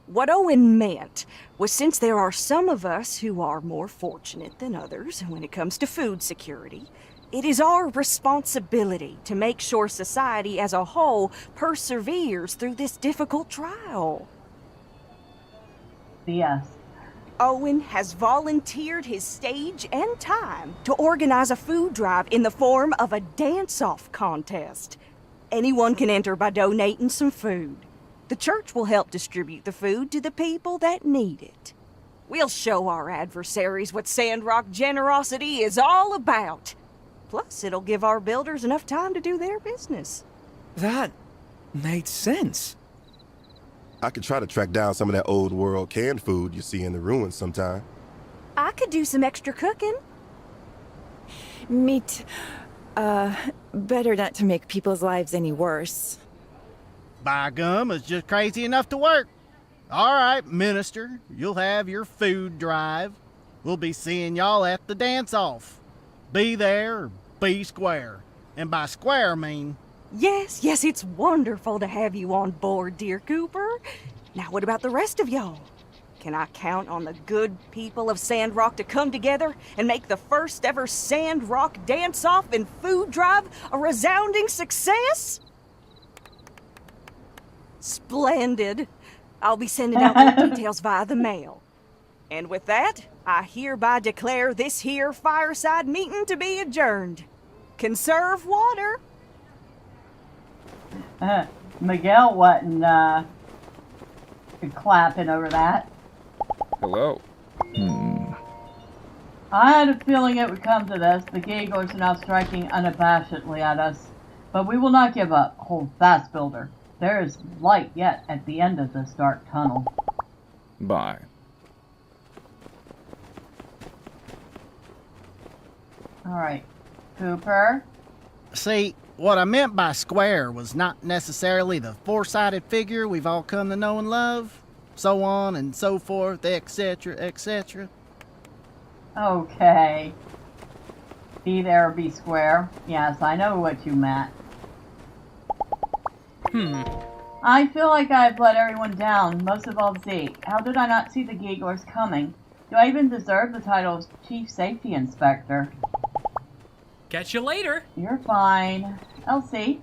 What Owen meant was since there are some of us who are more fortunate than others when it comes to food security, it is our responsibility to make sure society as a whole perseveres through this difficult trial. Yes. Owen has volunteered his stage and time to organize a food drive in the form of a dance-off contest. Anyone can enter by donating some food. The church will help distribute the food to the people that need it. We'll show our adversaries what Sandrock generosity is all about. Plus, it'll give our builders enough time to do their business. That made sense. I could try to track down some of that old world canned food you see in the ruins sometime. I could do some extra cooking. Meat. Better not to make people's lives any worse. By gum, it's just crazy enough to work. All right, minister, you'll have your food drive. We'll be seeing y'all at the dance-off. Be there or be square. And by square, I mean... Yes, it's wonderful to have you on board, dear Cooper. Now, what about the rest of y'all? Can I count on the good people of Sandrock to come together and make the first ever Sandrock dance-off and food drive a resounding success? Splendid. I'll be sending out the details via the mail. And with that, I hereby declare this here fireside meeting to be adjourned. Conserve water. Miguel wasn't clapping over that. Hello. I had a feeling it would come to this. The Gigglers are now striking unabashedly at us. But we will not give up. Hold fast, Builder. There is light yet at the end of this dark tunnel. Bye. Alright. Cooper? See, what I meant by square was not necessarily the four-sided figure we've all come to know and love, so on and so forth, etc., etc. Okay. Be there or be square. Yes, I know what you meant. I feel like I've let everyone down, most of all Zeke. How did I not see the Gigglers coming? Do I even deserve the title of Chief Safety Inspector? Catch you later. You're fine. Elsie?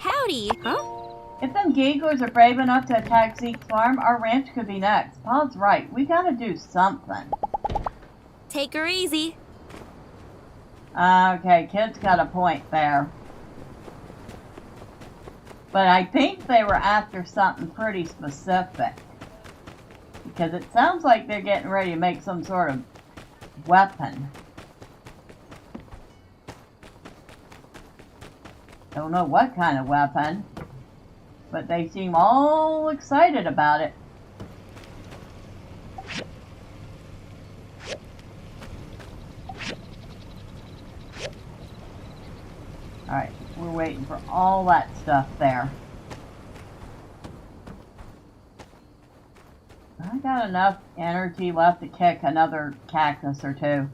Howdy, huh? If them Gigglers are brave enough to attack Zeke's farm, our ranch could be next. Paul's right. We gotta do something. Take her easy. Okay, kid's got a point there. But I think they were after something pretty specific. Because it sounds like they're getting ready to make some sort of weapon. Don't know what kind of weapon, but they seem all excited about it. Alright, we're waiting for all that stuff there. I got enough energy left to kick another cactus or two.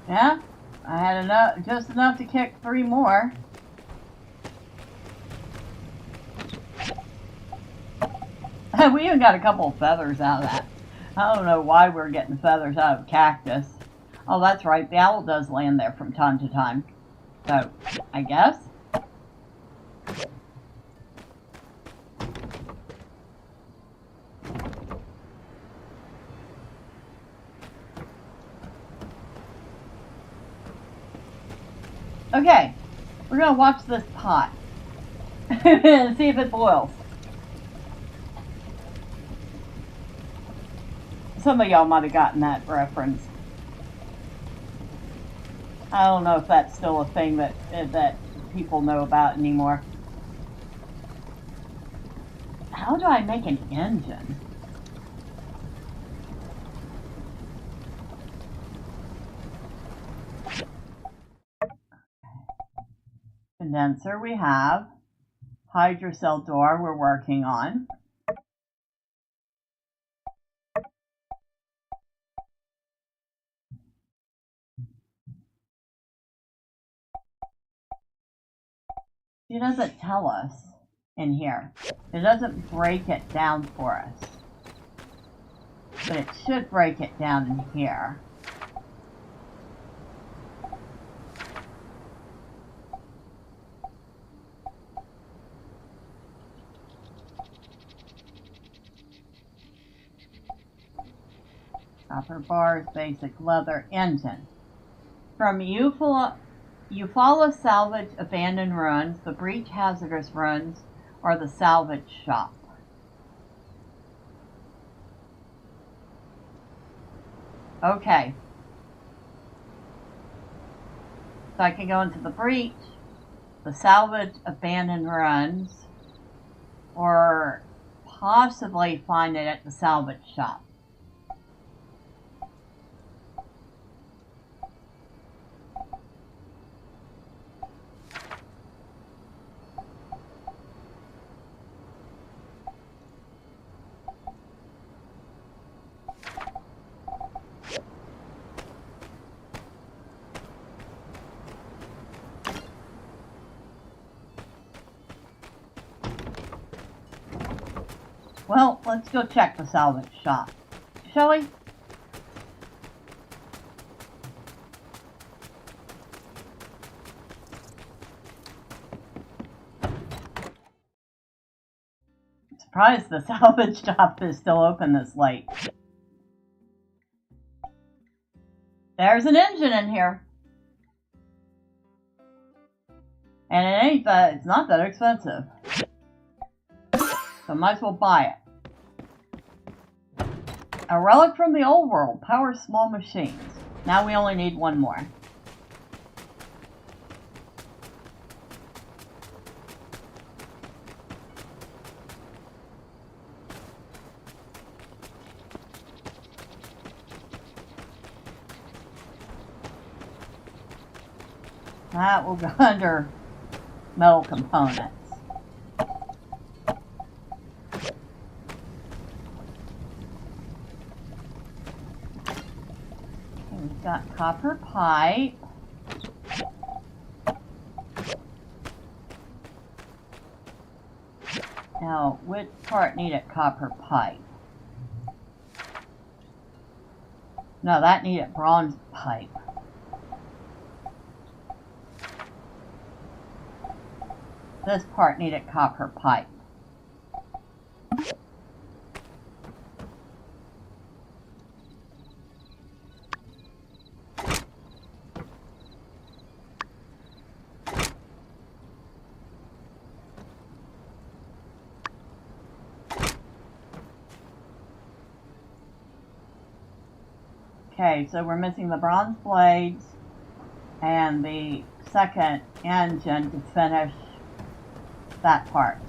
Yeah, I had enough, just enough to kick 3 more. We even got a couple of feathers out of that. I don't know why we're getting feathers out of cactus. Oh, that's right, the owl does land there from time to time. So, I guess. Okay, we're gonna watch this pot and see if it boils. Some of y'all might have gotten that reference. I don't know if that's still a thing that people know about anymore. How do I make an engine? Condenser we have. Hydrocell door we're working on. It doesn't tell us in here. It doesn't break it down for us. But it should break it down in here. Copper bars, basic leather, engine. From Eufaula salvage abandoned ruins, the breach hazardous ruins, or the salvage shop. Okay. So I can go into the breach, the salvage abandoned ruins, or possibly find it at the salvage shop. Well, let's go check the salvage shop, shall we? Surprised the salvage shop is still open this late. There's an engine in here. And it ain't that, it's not that expensive. So might as well buy it. A relic from the old world, powers small machines. Now we only need 1 more. That will go under metal components. We've got copper pipe. Now, which part needed copper pipe? No, that needed bronze pipe. This part needed copper pipe. Okay, so we're missing the bronze blades and the second engine to finish that part.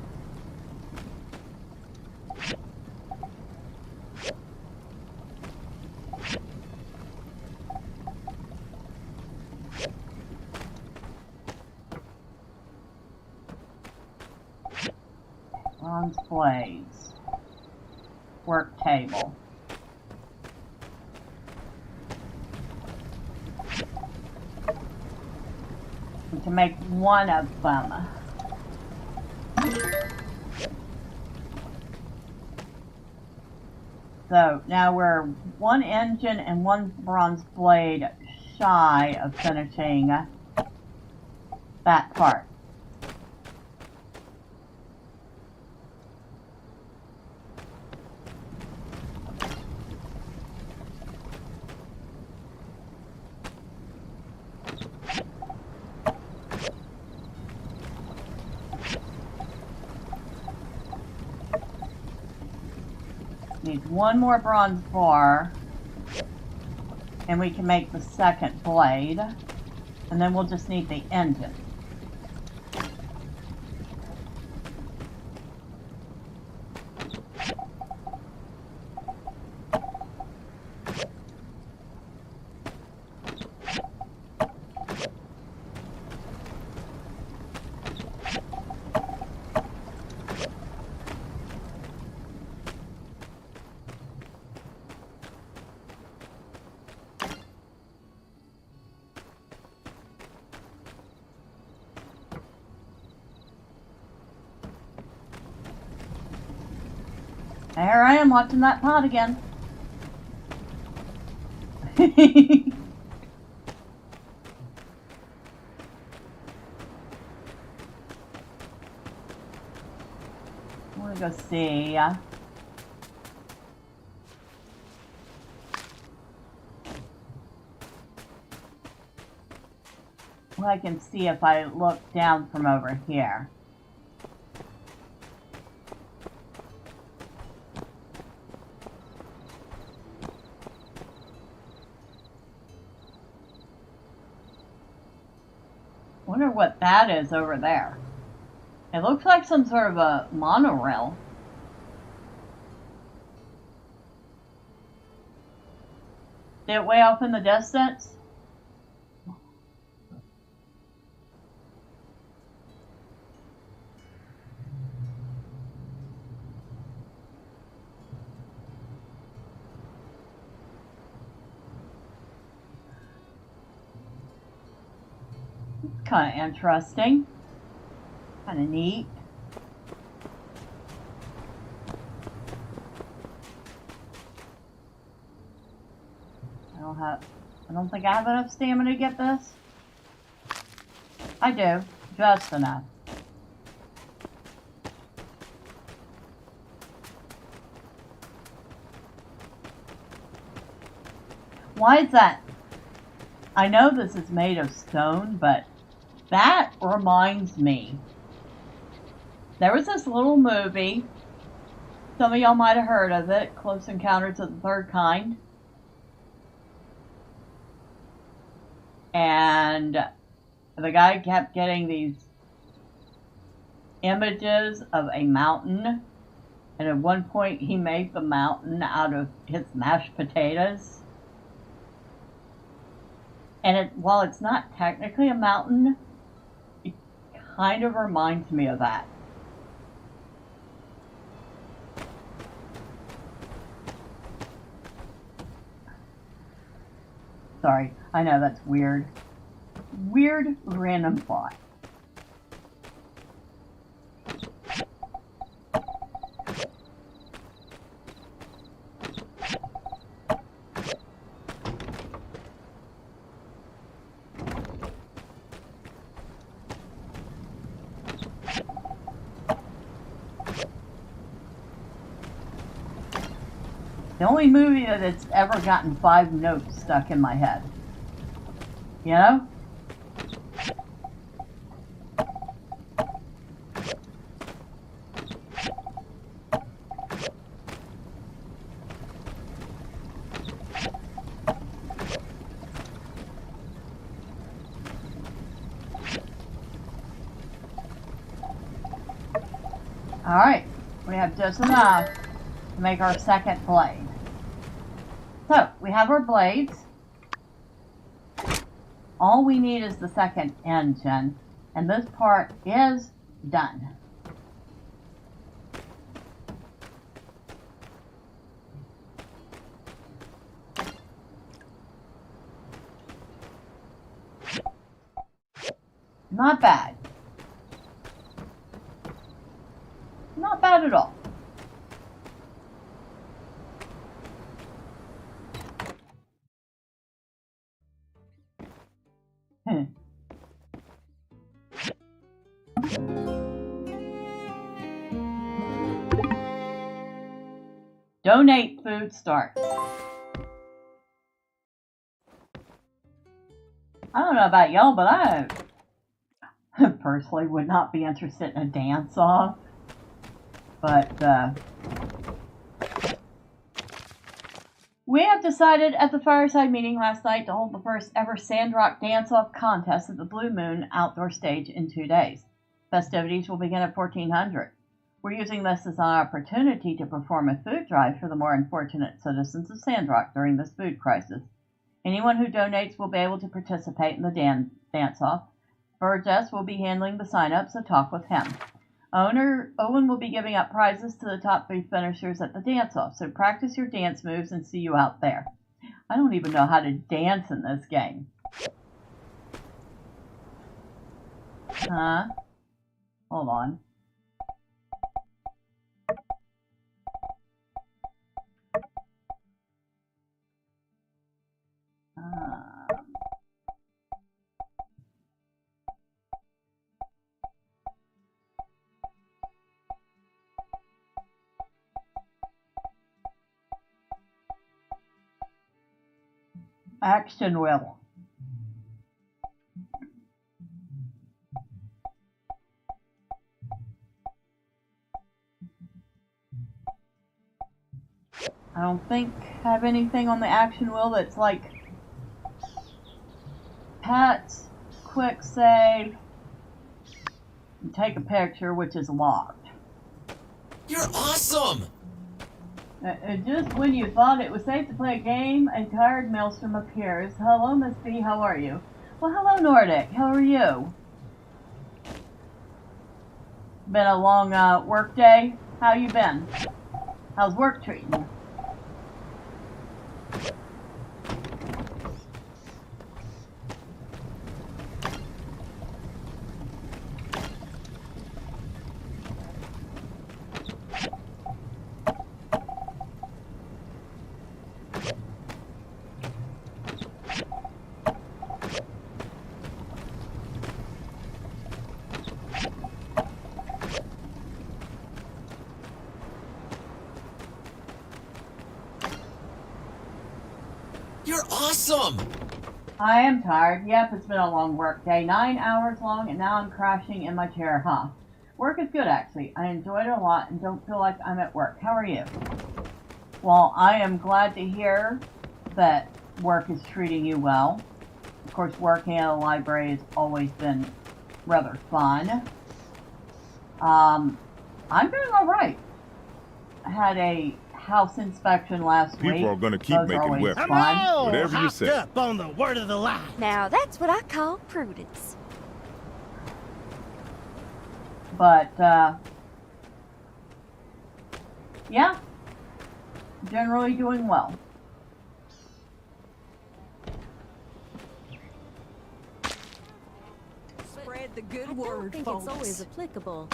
Bronze blades. Work table. To make one of them. So now we're one engine and one bronze blade shy of finishing that part. Need one more bronze bar, and we can make the second blade, and then we'll just need the engine. There I am watching that pot again. I want to go see. Well, I can see if I look down from over here. Wonder what that is over there. It looks like some sort of a monorail. See it way off in the distance? Kind of interesting. Kind of neat. I don't think I have enough stamina to get this. I do. Just enough. Why is that? I know this is made of stone, but that reminds me. There was this little movie. Some of y'all might have heard of it. Close Encounters of the Third Kind. And the guy kept getting these images of a mountain. And at one point he made the mountain out of his mashed potatoes. And while it's not technically a mountain, it kind of reminds me of that. Sorry, I know that's weird. Weird random thought. The only movie that's ever gotten 5 notes stuck in my head. You know? Alright, we have just enough to make our second blade. So, we have our blades. All we need is the second engine, and this part is done. Not bad. Not bad at all. Donate food start. I don't know about y'all, but I personally would not be interested in a dance-off. But, we have decided at the fireside meeting last night to hold the first ever Sandrock dance-off contest at the Blue Moon outdoor stage in 2 days. Festivities will begin at 1400. We're using this as an opportunity to perform a food drive for the more unfortunate citizens of Sandrock during this food crisis. Anyone who donates will be able to participate in the dance-off. Burgess will be handling the sign-up, so talk with him. Owen will be giving up prizes to the top 3 finishers at the dance-off, so practice your dance moves and see you out there. I don't even know how to dance in this game. Huh? Hold on. Action wheel. I don't think I have anything on the action wheel that's like pets, quick save, and take a picture, which is locked. You're awesome! Just when you thought it was safe to play a game, a tired maelstrom appears. Hello, Miss B, how are you? Well, hello, Nordic. How are you? Been a long work day? How you been? How's work treating you? You're awesome! I am tired. Yep, it's been a long work day. 9 hours long, and now I'm crashing in my chair, huh? Work is good, actually. I enjoyed it a lot and don't feel like I'm at work. How are you? Well, I am glad to hear that work is treating you well. Of course, working at a library has always been rather fun. I'm doing alright. I had a house inspection last week. People are going to keep Those are making always weapons. fun. Whatever you say. Up on the word of the lie. Now that's what I call prudence. But, yeah, generally doing well. Spread the good I word, don't think folks. it's always applicable.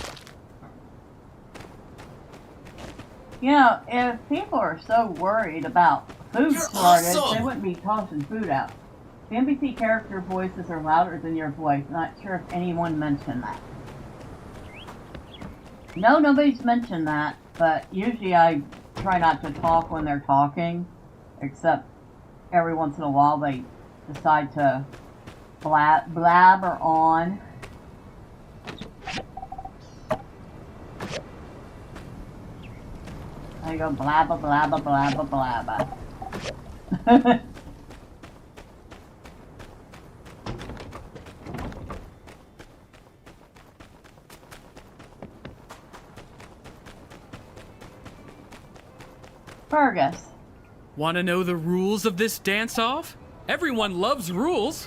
You know, if people are so worried about food You're shortage, awesome! they wouldn't be tossing food out. The NPC character voices are louder than your voice. Not sure if anyone mentioned that. No, nobody's mentioned that, but usually I try not to talk when they're talking, except every once in a while they decide to blabber on. I go blabba blabba blabba blabba. Fergus. Want to know the rules of this dance-off? Everyone loves rules.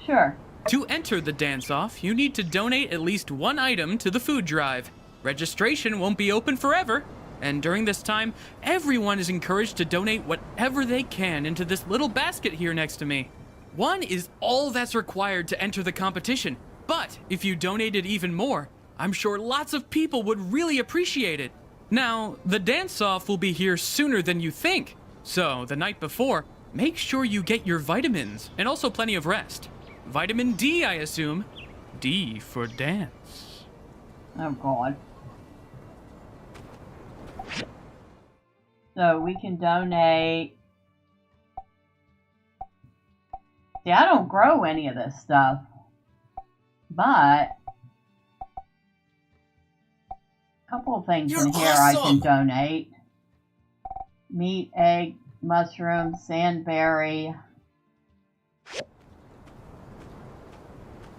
Sure. To enter the dance-off, you need to donate at least one item to the food drive. Registration won't be open forever, and during this time, everyone is encouraged to donate whatever they can into this little basket here next to me. One is all that's required to enter the competition, but if you donated even more, I'm sure lots of people would really appreciate it. Now, the dance-off will be here sooner than you think, so the night before, make sure you get your vitamins and also plenty of rest. Vitamin D, I assume. D for dance. Oh, God. So we can donate. See, I don't grow any of this stuff, but a couple of things in here I can donate. Meat, egg, mushroom, sandberry.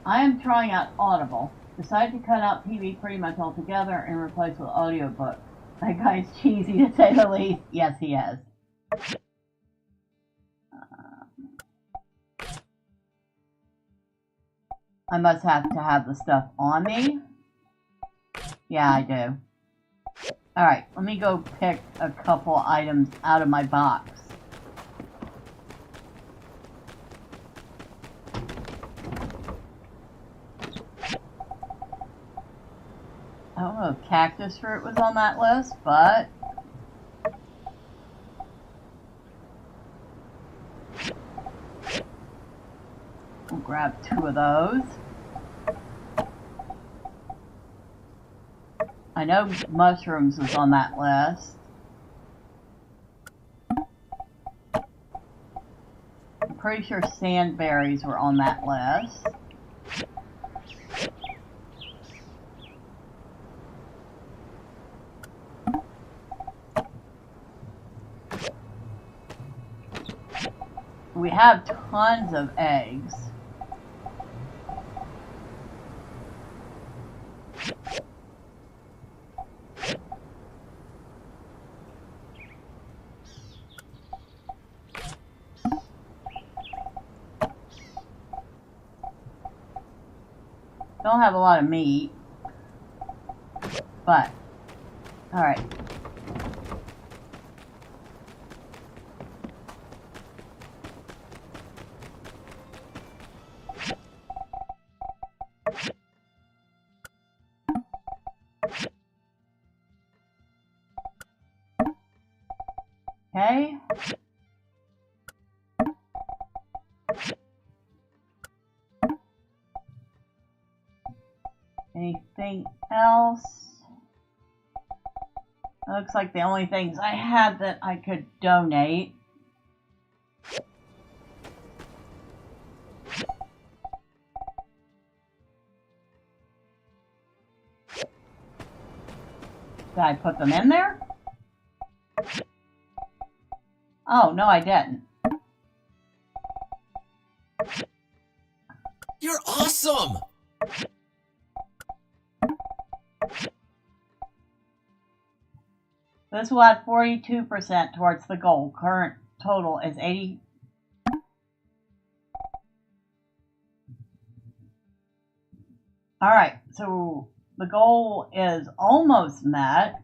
I am trying out Audible. Decided to cut out TV pretty much altogether and replace with audiobook. That guy's cheesy to say the least. Yes, he is. I must have to have the stuff on me. Yeah, I do. Alright, let me go pick a couple items out of my box. I don't know if cactus fruit was on that list, but we'll grab 2 of those. I know mushrooms was on that list. I'm pretty sure sandberries were on that list. We have tons of eggs. Don't have a lot of meat, but all right. Okay. Anything else? It looks like the only things I had that I could donate. Did I put them in there? Oh, no, I didn't. You're awesome! This will add 42% towards the goal. Current total is 80. Alright, so the goal is almost met.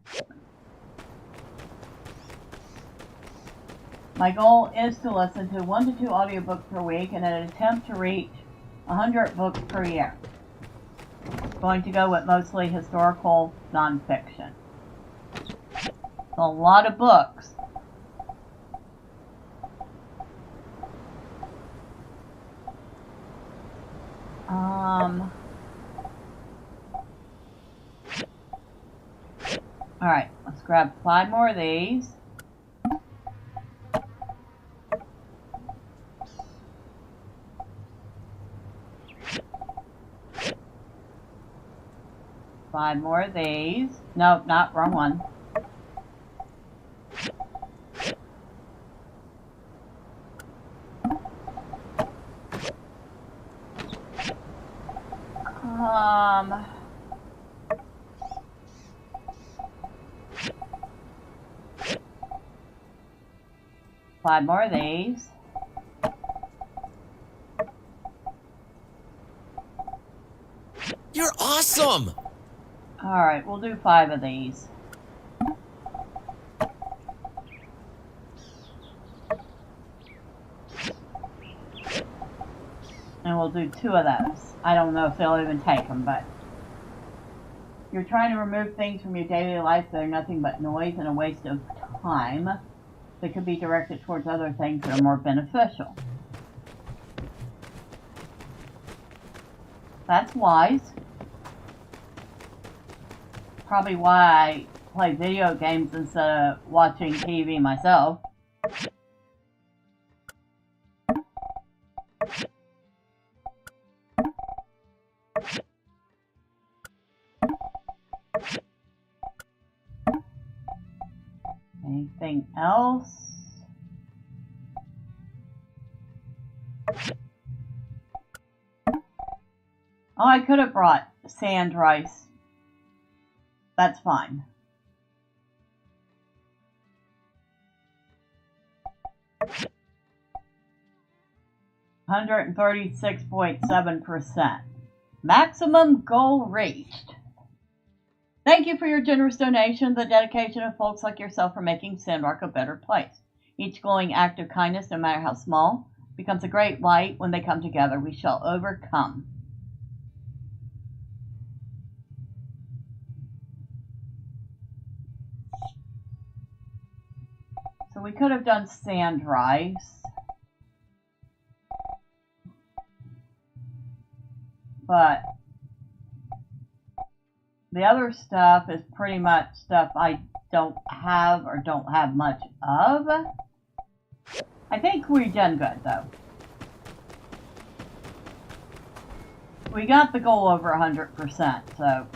My goal is to listen to 1 to 2 audiobooks per week and an attempt to reach 100 books per year. Going to go with mostly historical nonfiction. A lot of books. Alright, let's grab 5 more of these. Five more of these. Nope, not wrong one. Five more of these. You're awesome! Alright, we'll do 5 of these. And we'll do 2 of those. I don't know if they'll even take them, but... You're trying to remove things from your daily life that are nothing but noise and a waste of time that could be directed towards other things that are more beneficial. That's wise. Probably why I play video games instead of watching TV myself. Anything else? Oh, I could have brought sand rice. That's fine. $136.7%. Maximum goal reached. Thank you for your generous donation, the dedication of folks like yourself for making Sandrock a better place. Each glowing act of kindness, no matter how small, becomes a great light. When they come together, we shall overcome. So we could have done sand rice. But the other stuff is pretty much stuff I don't have or don't have much of. I think we've done good though. We got the goal over 100%, so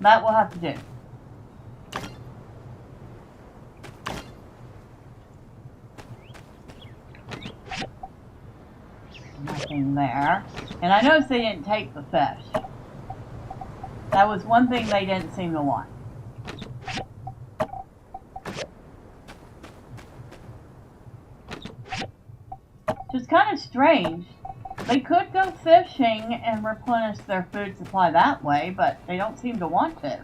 that we'll have to do. Nothing there. And I noticed they didn't take the fish. That was one thing they didn't seem to want. Which is kind of strange. They could go fishing and replenish their food supply that way, but they don't seem to want to.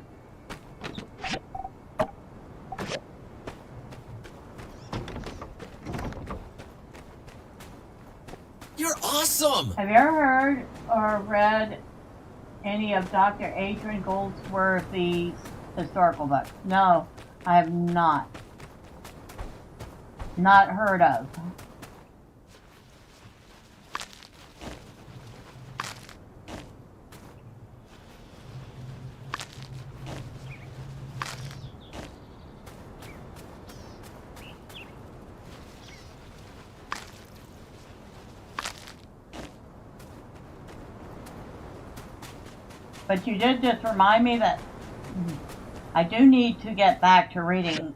You're awesome! Have you ever heard or read any of Dr. Adrian Goldsworthy's historical books? No, I have not. Not heard of. But you did just remind me that I do need to get back to reading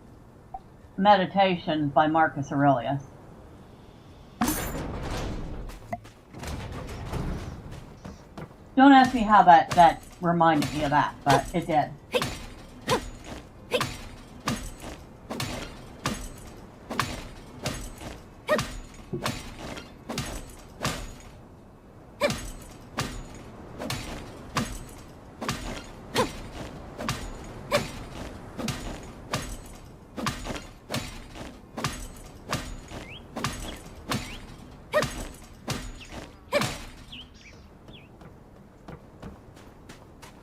Meditations by Marcus Aurelius. Don't ask me how that reminded me of that, but it did.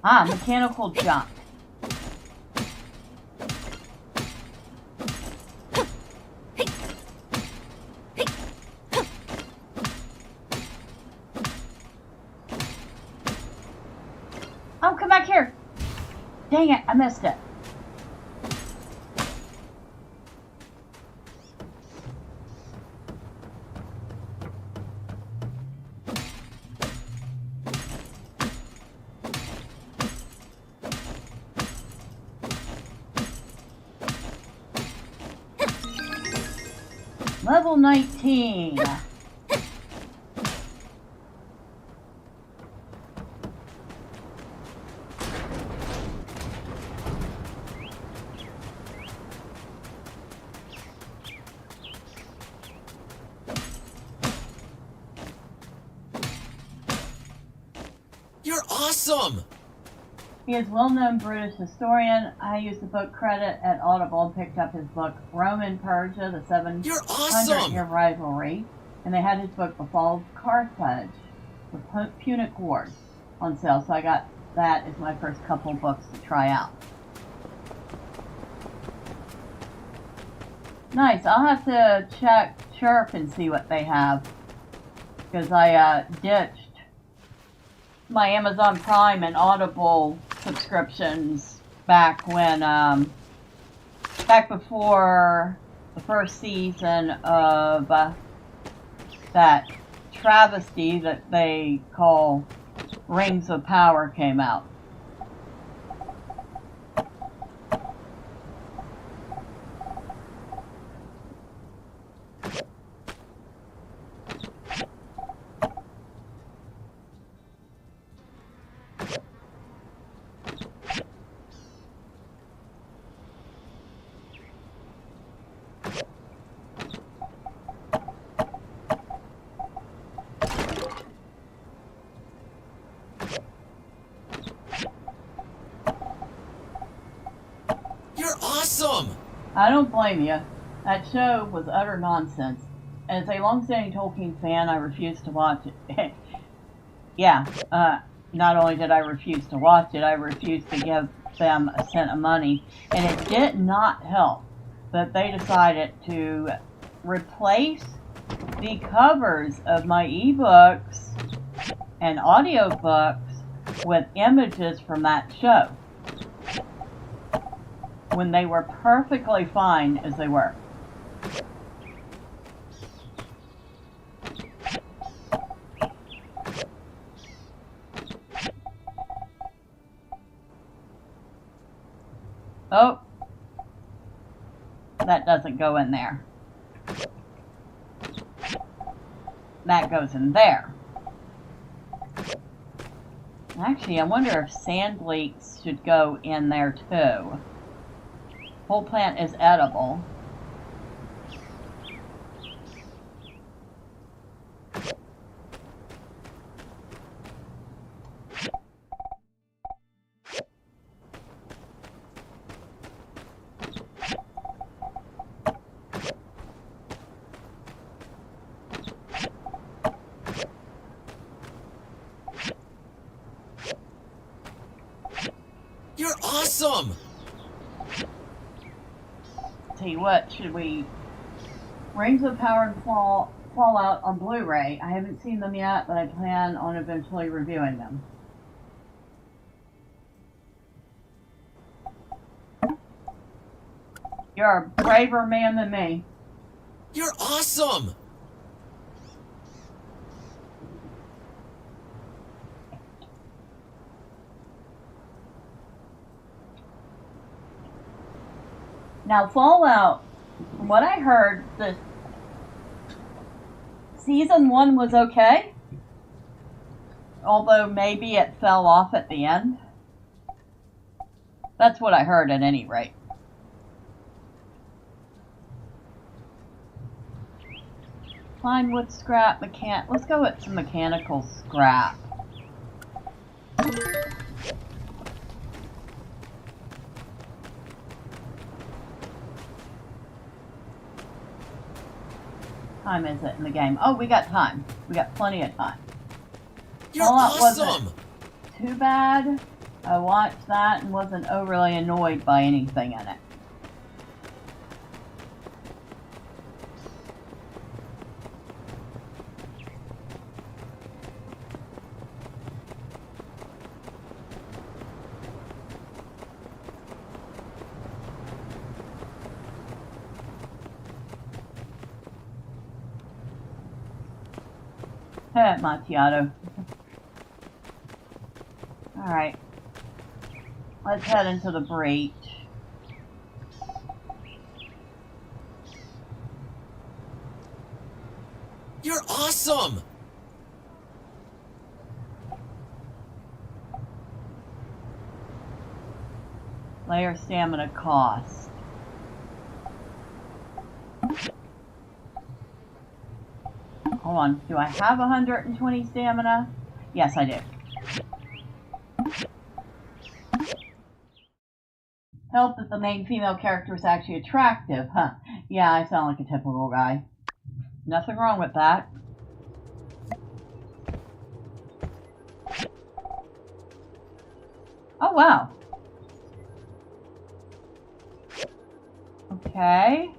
Ah, mechanical junk. Oh, come back here. Dang it, I missed it. Level 19. You're awesome! He is well-known British historian. I used the book credit at Audible and picked up his book Roman Persia, the 700-year rivalry. And they had his book The Fall of Carthage, the Punic Wars, on sale. So I got that as my first couple books to try out. Nice. I'll have to check Chirp and see what they have. Because I ditched my Amazon Prime and Audible subscriptions back when, back before the first season of that travesty that they call Rings of Power came out. I don't blame you. That show was utter nonsense. As a long-standing Tolkien fan, I refused to watch it. Yeah, not only did I refuse to watch it, I refused to give them a cent of money. And it did not help that they decided to replace the covers of my ebooks and audiobooks with images from that show, when they were perfectly fine as they were. Oh, that doesn't go in there. That goes in there. Actually, I wonder if sand leeks should go in there too. Whole plant is edible. You're awesome! Tell you what, should we... Rings of Power and Fallout on Blu-ray. I haven't seen them yet, but I plan on eventually reviewing them. You're a braver man than me. You're awesome! Now, Fallout, from what I heard, the season 1 was okay, although maybe it fell off at the end. That's what I heard at any rate. Fine wood scrap, let's go with some mechanical scrap. Time is it in the game? Oh, we got time. We got plenty of time. You're awesome! Wasn't too bad. I watched that and wasn't overly annoyed by anything in it. Macchiato. Alright. Let's head into the breach. You're awesome! Layer stamina cost. Hold on, do I have 120 stamina? Yes, I do. Help that the main female character is actually attractive, huh? Yeah, I sound like a typical guy. Nothing wrong with that. Oh, wow. Okay.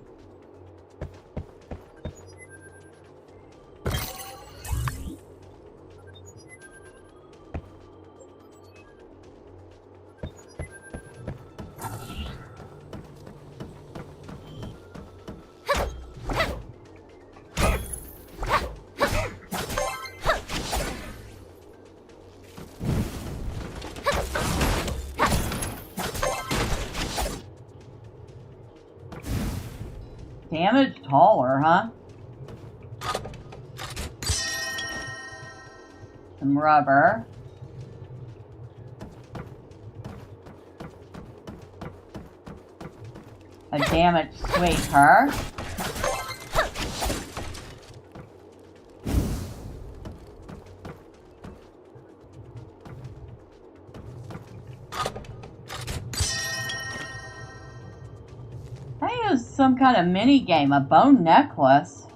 Damage taller, huh? Some rubber. A damage sweeper. Some kind of mini game, a bone necklace.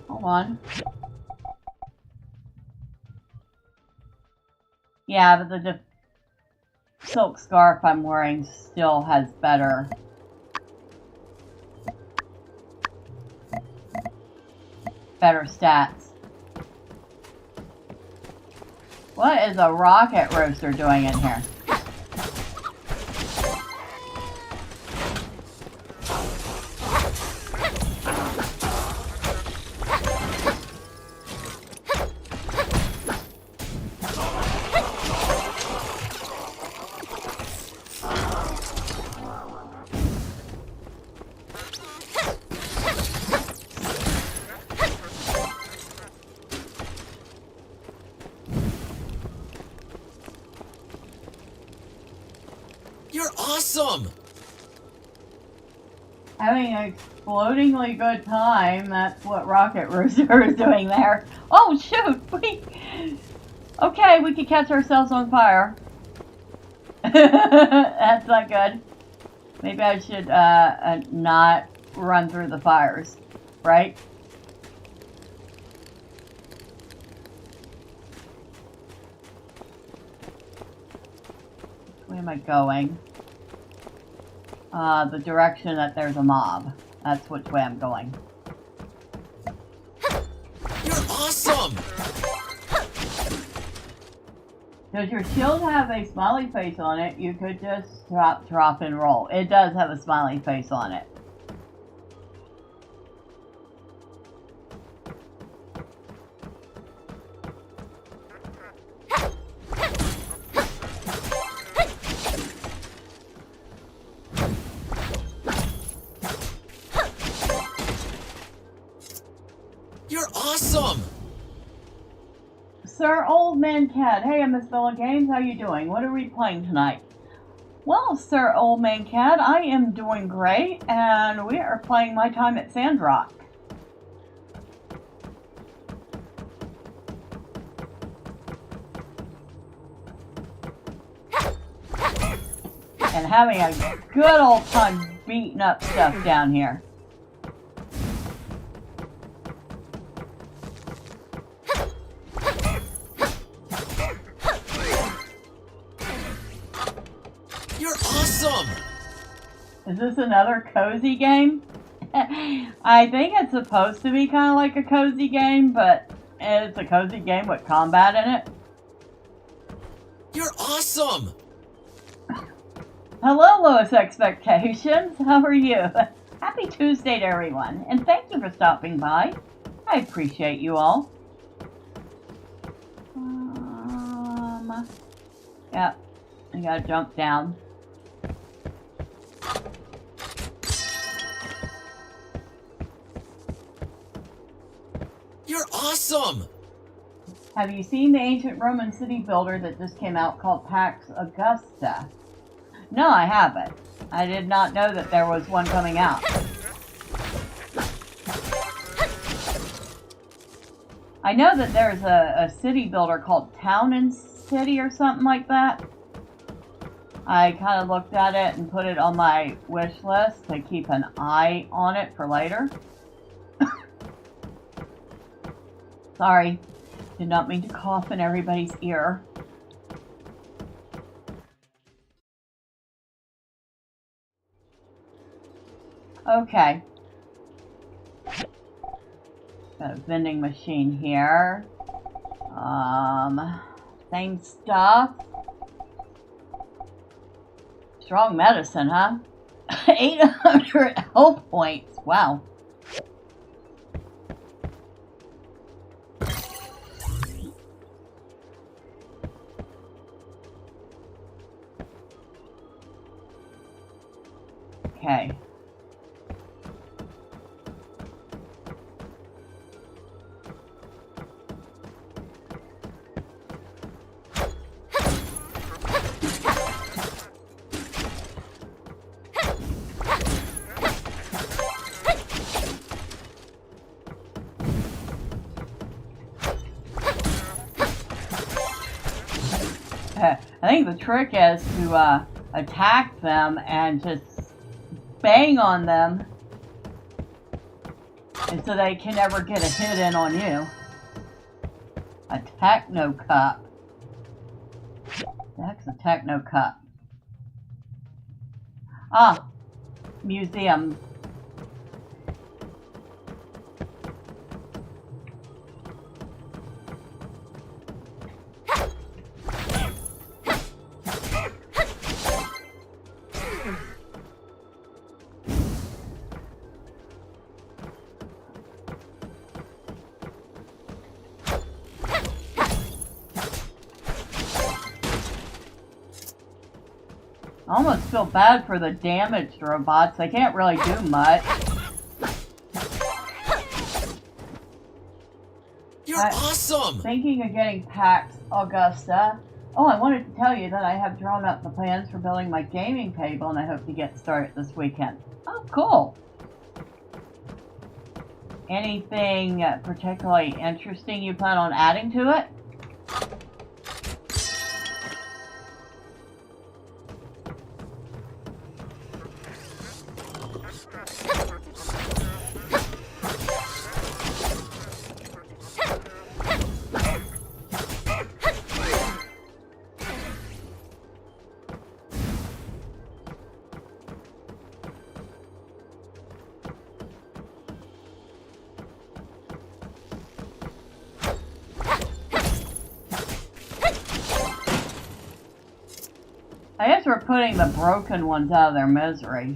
Hold on. Yeah, but the silk scarf I'm wearing still has better stats. What is a rocket roaster doing in here? You're awesome! Having an explodingly good time. That's what Rocket Rooster is doing there. Oh, shoot! Okay, we could catch ourselves on fire. That's not good. Maybe I should not run through the fires, right? Where am I going? The direction that there's a mob. That's which way I'm going. You're awesome! Does your shield have a smiley face on it? You could just drop, and roll. It does have a smiley face on it. You're awesome! Sir Old Man Cat. Hey, Miss Villa Games. How you doing? What are we playing tonight? Well, Sir Old Man Cat, I am doing great, and we are playing My Time at Sandrock. And having a good old time beating up stuff down here. Is this another cozy game? I think it's supposed to be kind of like a cozy game, but it's a cozy game with combat in it. You're awesome! Hello, Lowest Expectations. How are you? Happy Tuesday to everyone, and thank you for stopping by. I appreciate you all. Yeah, I gotta jump down. You're awesome! Have you seen the ancient Roman city builder that just came out called Pax Augusta? No, I haven't. I did not know that there was one coming out. I know that there's a city builder called Town and City or something like that. I kind of looked at it and put it on my wish list to keep an eye on it for later. Sorry, did not mean to cough in everybody's ear. Okay. Got a vending machine here. Same stuff. Strong medicine, huh? 800 health points. Wow. Okay. I think the trick is to attack them and just bang on them, and so they can never get a hit in on you. A techno cup. That's a techno cup. Ah, museum. I almost feel bad for the damaged robots. They can't really do much. You're awesome! Thinking of getting Pax Augusta. Oh, I wanted to tell you that I have drawn up the plans for building my gaming table, and I hope to get started this weekend. Oh, cool. Anything particularly interesting you plan on adding to it? I guess we're putting the broken ones out of their misery.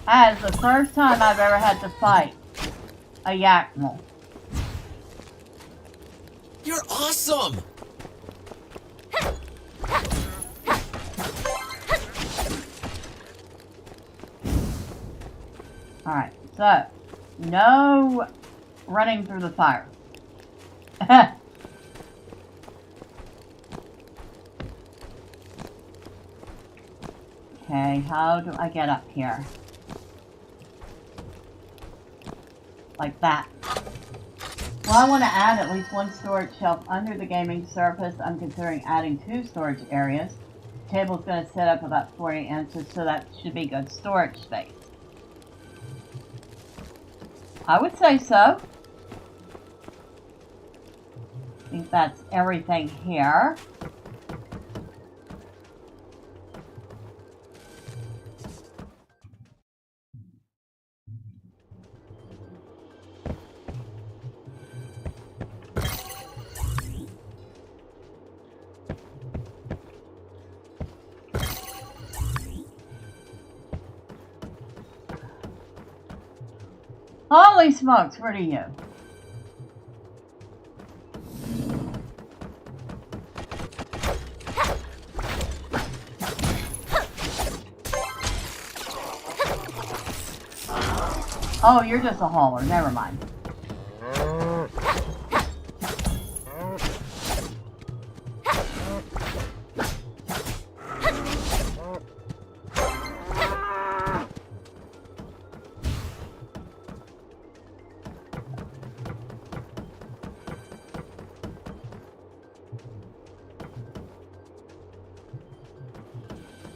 That is the first time I've ever had to fight a Yakmal. You're awesome! Alright, so, no running through the fire. Okay, how do I get up here? Like that. Well, I want to add at least one storage shelf under the gaming surface. I'm considering adding 2 storage areas. The table's going to set up about 40 inches, so that should be good storage space. I would say so. I think that's everything here. Holy smokes, what are you? Oh, you're just a hauler, never mind.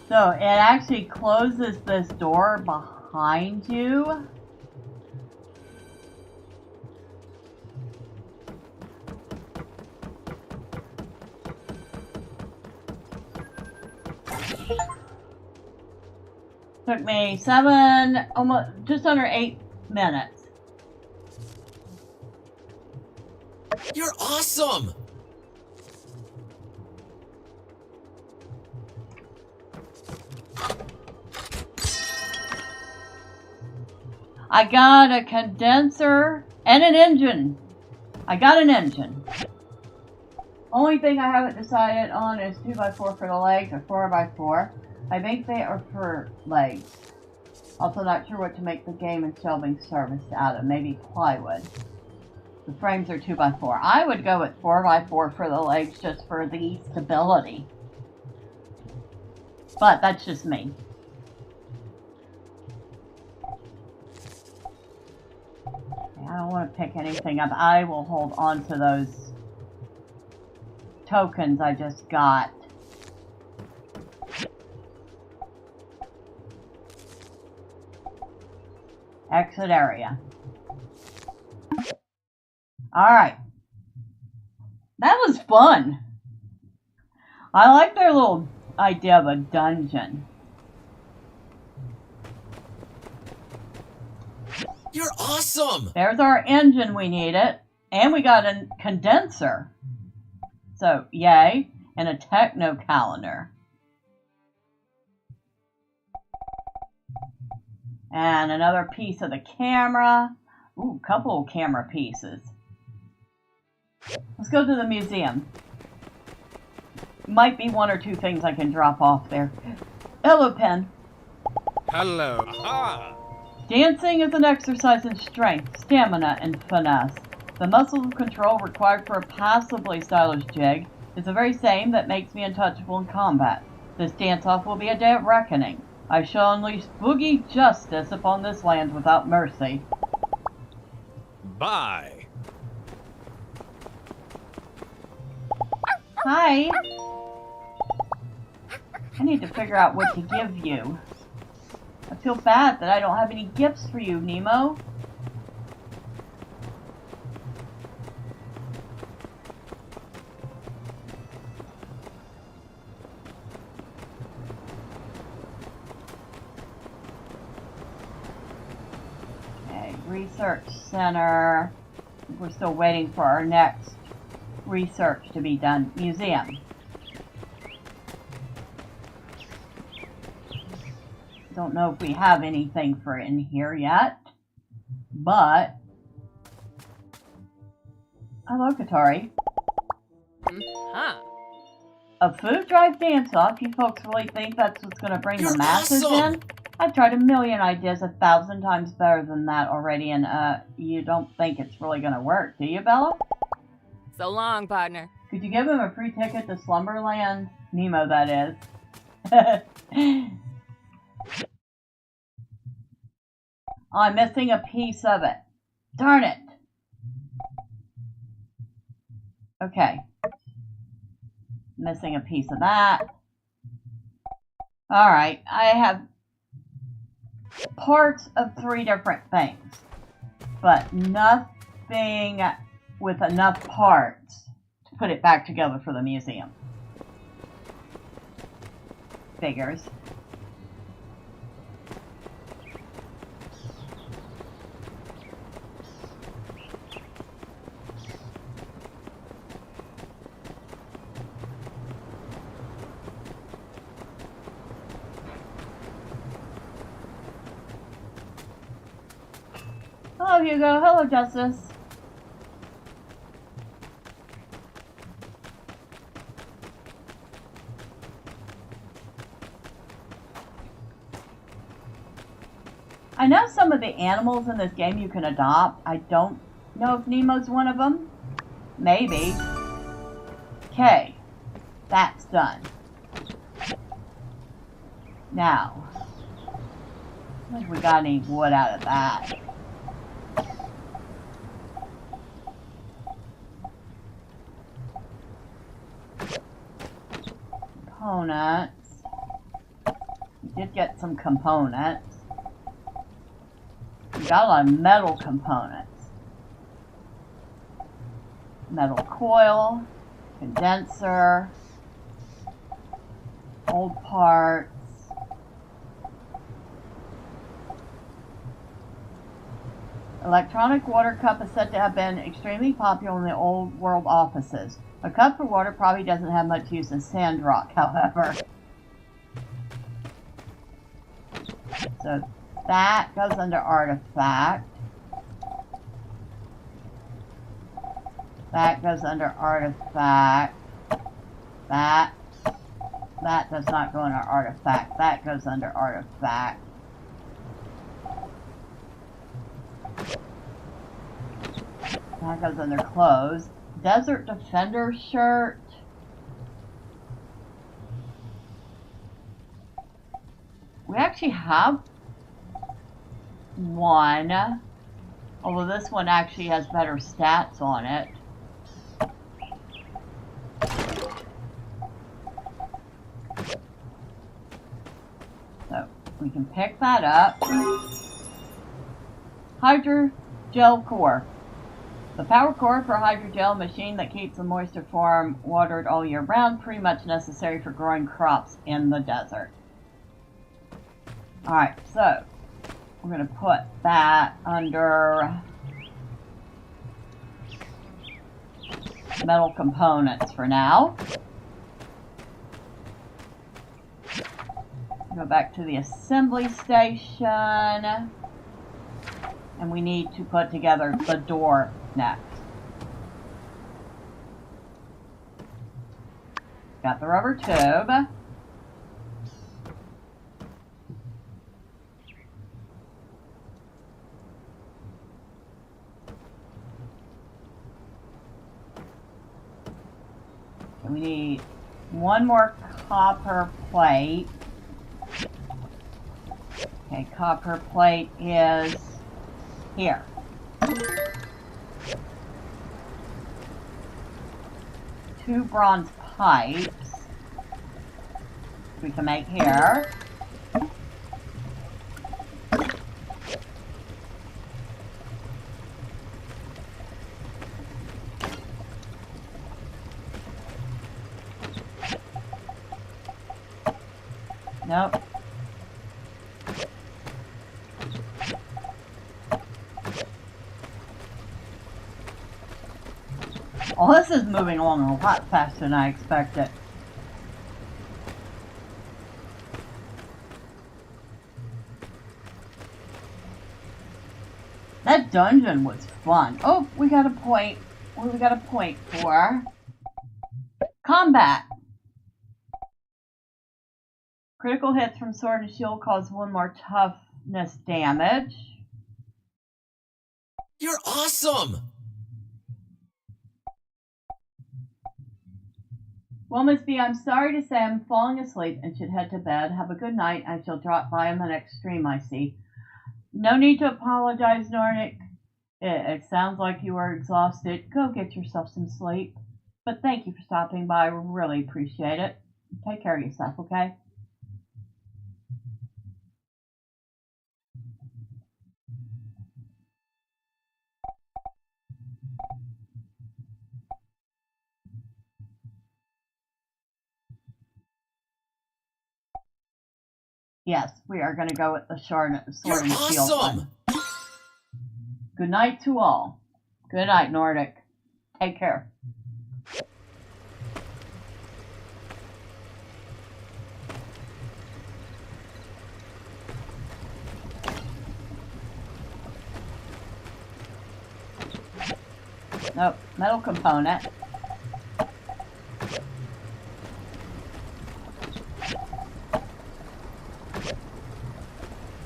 So it actually closes this door behind you. Took me just under 8 minutes. You're awesome! I got a condenser and an engine. I got an engine. Only thing I haven't decided on is 2x4 for the legs or 4x4. I think they are for legs. Also not sure what to make the game and shelving service out of. Maybe plywood. The frames are 2x4. I would go with 4x4 for the legs just for the stability. But that's just me. I don't want to pick anything up. I will hold on to those tokens I just got. Exit area. Alright. That was fun. I like their little idea of a dungeon. You're awesome! There's our engine we needed. And we got a condenser. So, yay. And a techno calendar. And another piece of the camera. Ooh, a couple of camera pieces. Let's go to the museum. Might be one or two things I can drop off there. Hello, Pen. Hello. Aha! Dancing is an exercise in strength, stamina, and finesse. The muscle control required for a passably stylish jig is the very same that makes me untouchable in combat. This dance-off will be a day of reckoning. I shall unleash boogie justice upon this land without mercy. Bye. Hi. I need to figure out what to give you. I feel bad that I don't have any gifts for you, Nemo. Okay, research center. We're still waiting for our next research to be done. Museum. Don't know if we have anything for in here yet, but hello, Katari. Huh. A food drive dance-off? You folks really think that's what's going to bring the masses awesome. in? I've tried a million ideas 1,000 times better than that already, and you don't think it's really going to work, do you, Bella? So long, partner. Could you give him a free ticket to Slumberland? Nemo, that is. Oh, I'm missing a piece of it. Darn it. Okay. Missing a piece of that. Alright, I have parts of 3 different things. but nothing with enough parts to put it back together for the museum. Figures. Hello, Hugo. Hello, Justice. I know some of the animals in this game you can adopt. I don't know if Nemo's one of them. Maybe. Okay. That's done. Now, what if we got any wood out of that? Components. We did get some components. We got a lot of metal components. Metal coil, condenser, old parts. Electronic water cup is said to have been extremely popular in the old world offices. A cup for water probably doesn't have much use in Sandrock, however. So that goes under artifact. That goes under artifact. That does not go under artifact. That goes under artifact. That goes under clothes. Desert Defender shirt. We actually have one, although this one actually has better stats on it. So we can pick that up. Hydrogel core. The power core for hydrogel machine that keeps the moisture farm watered all year round, pretty much necessary for growing crops in the desert. Alright, so we're going to put that under metal components for now. Go back to the assembly station, and we need to put together the door next. Got the rubber tube. And we need one more copper plate. Okay, copper plate is here. Two bronze pipes we can make here. Nope. Well, this is moving along a lot faster than I expected. That dungeon was fun. Oh, we got a point. What do we got a point for? Combat. Critical hits from sword and shield cause one more toughness damage. You're awesome! Well, Miss B, I'm sorry to say I'm falling asleep and should head to bed. Have a good night. I shall drop by on the next stream I see. No need to apologize, Nornick. It sounds like you are exhausted. Go get yourself some sleep. But thank you for stopping by. I really appreciate it. Take care of yourself, okay? Yes, we are going to go with the sword and You're shield awesome! one. Good night to all. Good night, Nordic. Take care. Nope, metal component.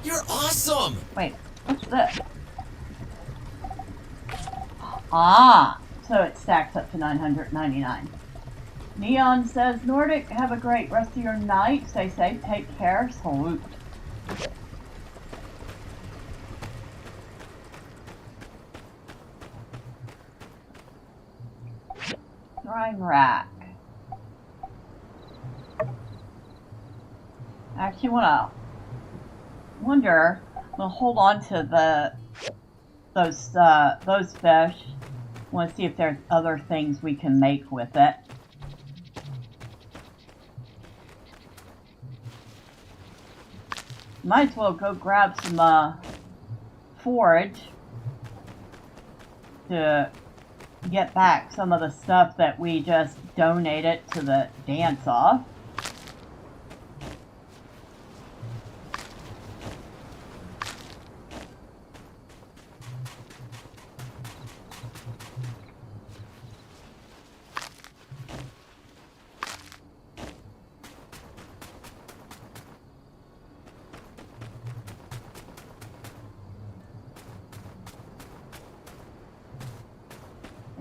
You're awesome! Wait, what's this? Ah, so it stacks up to 999. Neon says, Nordic, have a great rest of your night. Stay safe, take care, salute. Drawing rack. I actually wonder, we'll hold on to those fish. Want to see if there's other things we can make with it. Might as well go grab some forage to get back some of the stuff that we just donated to the dance-off.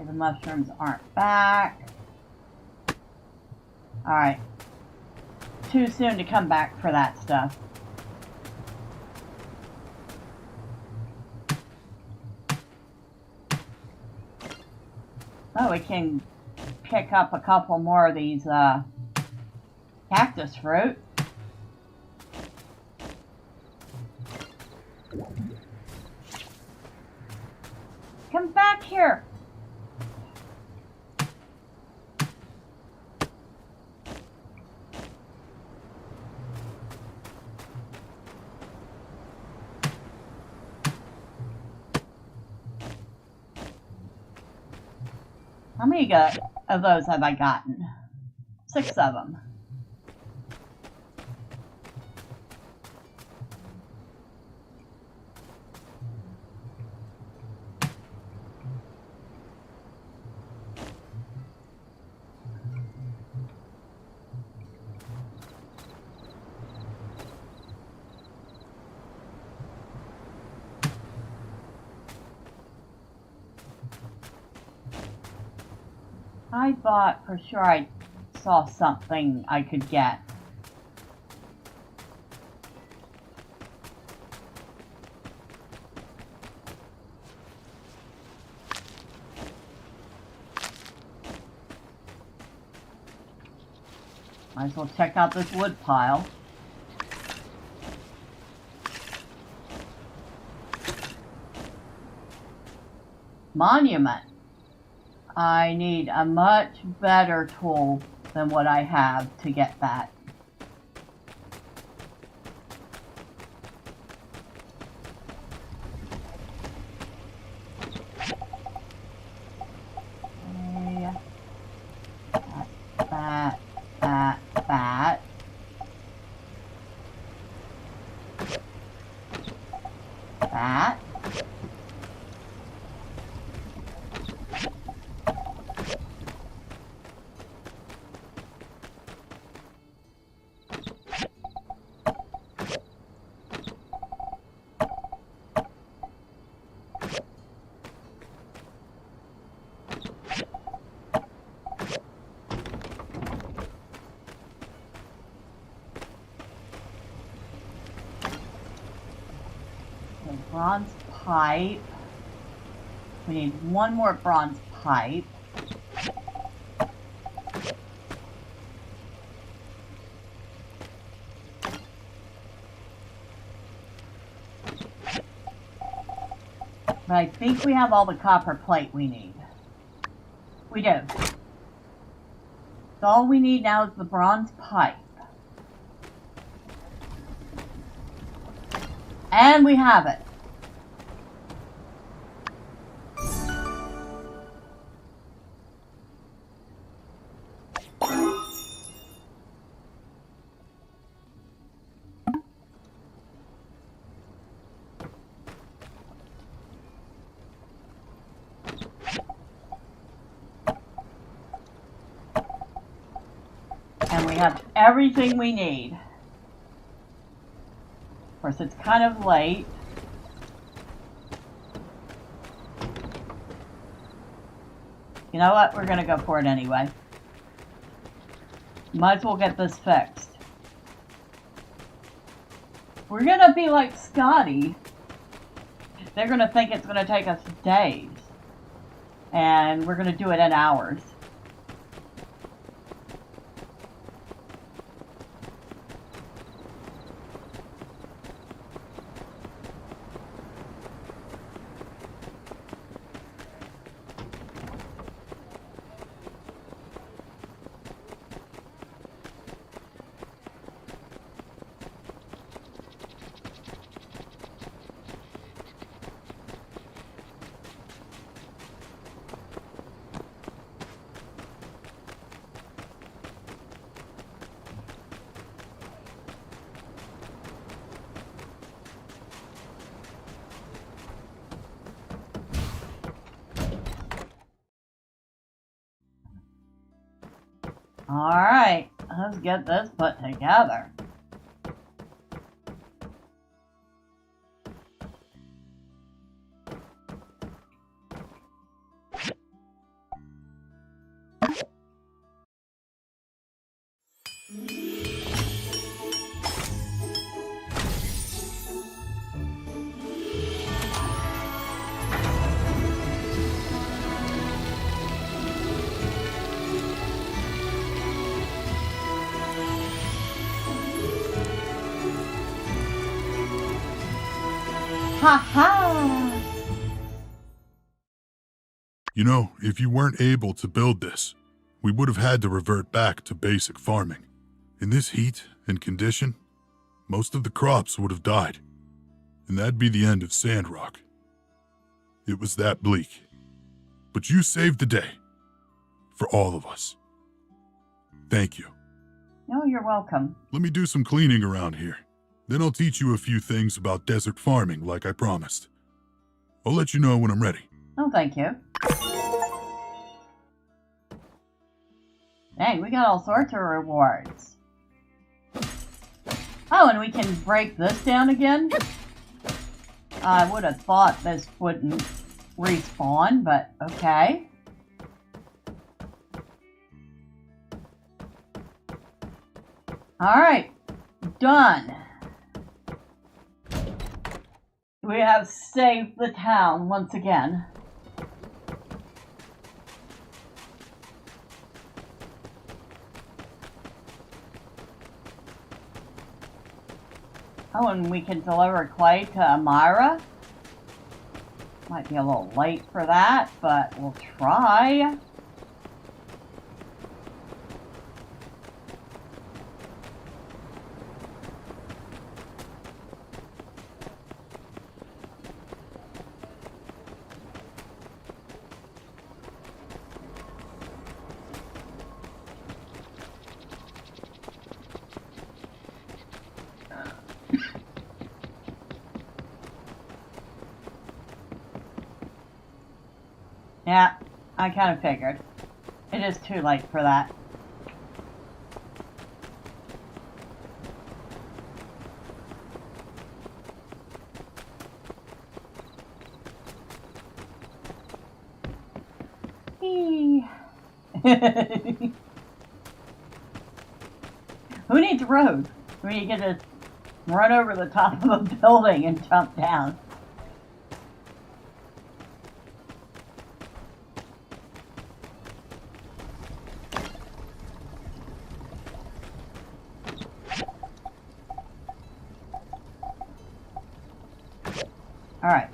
The mushrooms aren't back. Alright. Too soon to come back for that stuff. Oh, we can pick up a couple more of these cactus fruit. Come back here. How many of those have I gotten? 6 of them. I thought for sure I saw something I could get. Might as well check out this wood pile. Monument. I need a much better tool than what I have to get that. That. Bronze pipe. We need one more bronze pipe. But I think we have all the copper plate we need. We do. So all we need now is the bronze pipe. And we have it. And we have everything we need. Of course, it's kind of late. You know what? We're going to go for it anyway. Might as well get this fixed. We're going to be like Scotty. They're going to think it's going to take us days. And we're going to do it in hours. Alright, let's get this put together. Ha-ha! You know, if you weren't able to build this, we would have had to revert back to basic farming. In this heat and condition, most of the crops would have died, and that'd be the end of Sandrock. It was that bleak. But you saved the day. For all of us. Thank you. No, you're welcome. Let me do some cleaning around here. Then I'll teach you a few things about desert farming like I promised. I'll let you know when I'm ready. Oh, thank you. Dang, we got all sorts of rewards. Oh, and we can break this down again? I would have thought this wouldn't respawn, but okay. Alright, done. We have saved the town once again. Oh, and we can deliver clay to Amira. Might be a little late for that, but we'll try. Yeah, I kind of figured. It is too late for that. Who needs a road? Where you get to run over the top of a building and jump down. Alright.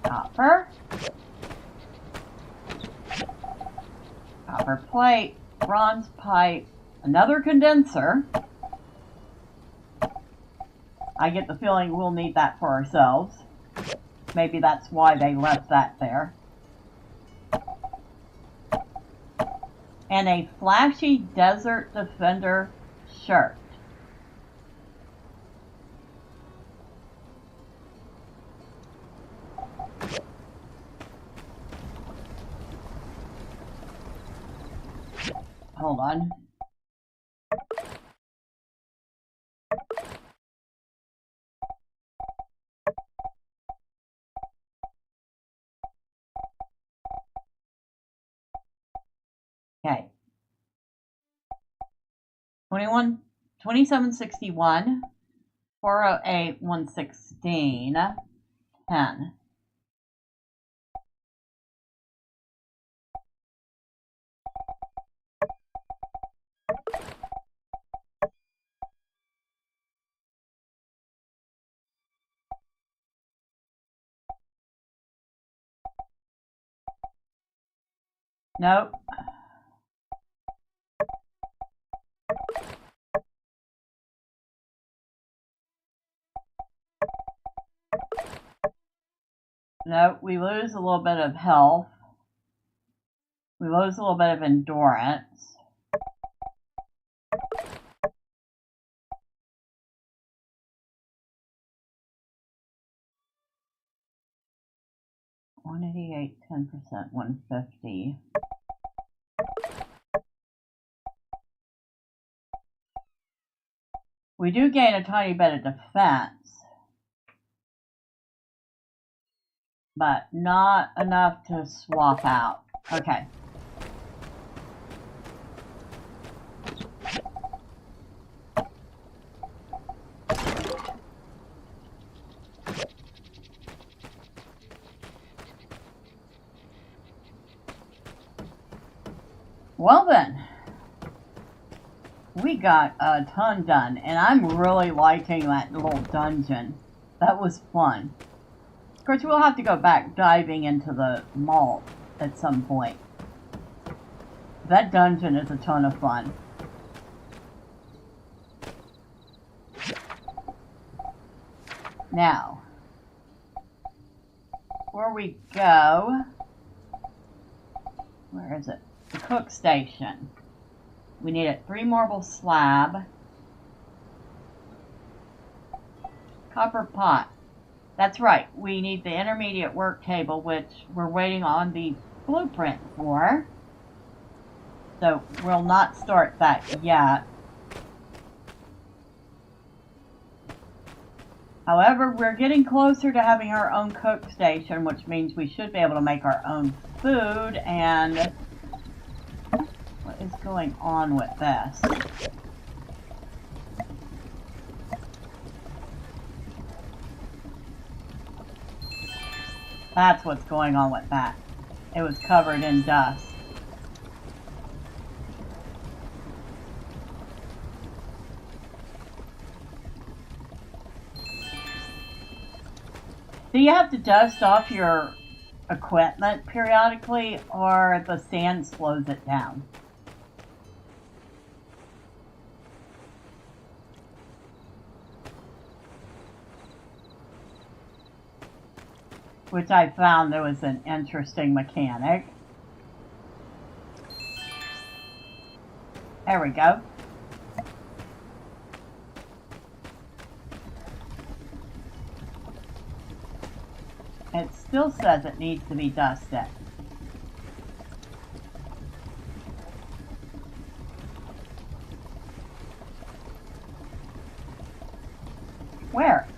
Copper. Copper plate. Bronze pipe. Another condenser. I get the feeling we'll need that for ourselves. Maybe that's why they left that there. And a flashy Desert Defender shirt. Hold on. Okay. 2761, 408, 116, 10. Nope. Nope, we lose a little bit of health. We lose a little bit of endurance. $188, 10%, 150. We do gain a tiny bit of defense, but not enough to swap out. Okay. Well then, we got a ton done, and I'm really liking that little dungeon. That was fun. Of course, we'll have to go back diving into the mall at some point. That dungeon is a ton of fun. Now, before we go, where is it? The cook station. We need a 3 marble slab. Copper pot. That's right, we need the intermediate work table, which we're waiting on the blueprint for. So we'll not start that yet. However, we're getting closer to having our own cook station, which means we should be able to make our own food. And what is going on with this? That's what's going on with that. It was covered in dust. Do you have to dust off your equipment periodically, or the sand slows it down? Which I found there was an interesting mechanic. There we go. It still says it needs to be dusted. Where?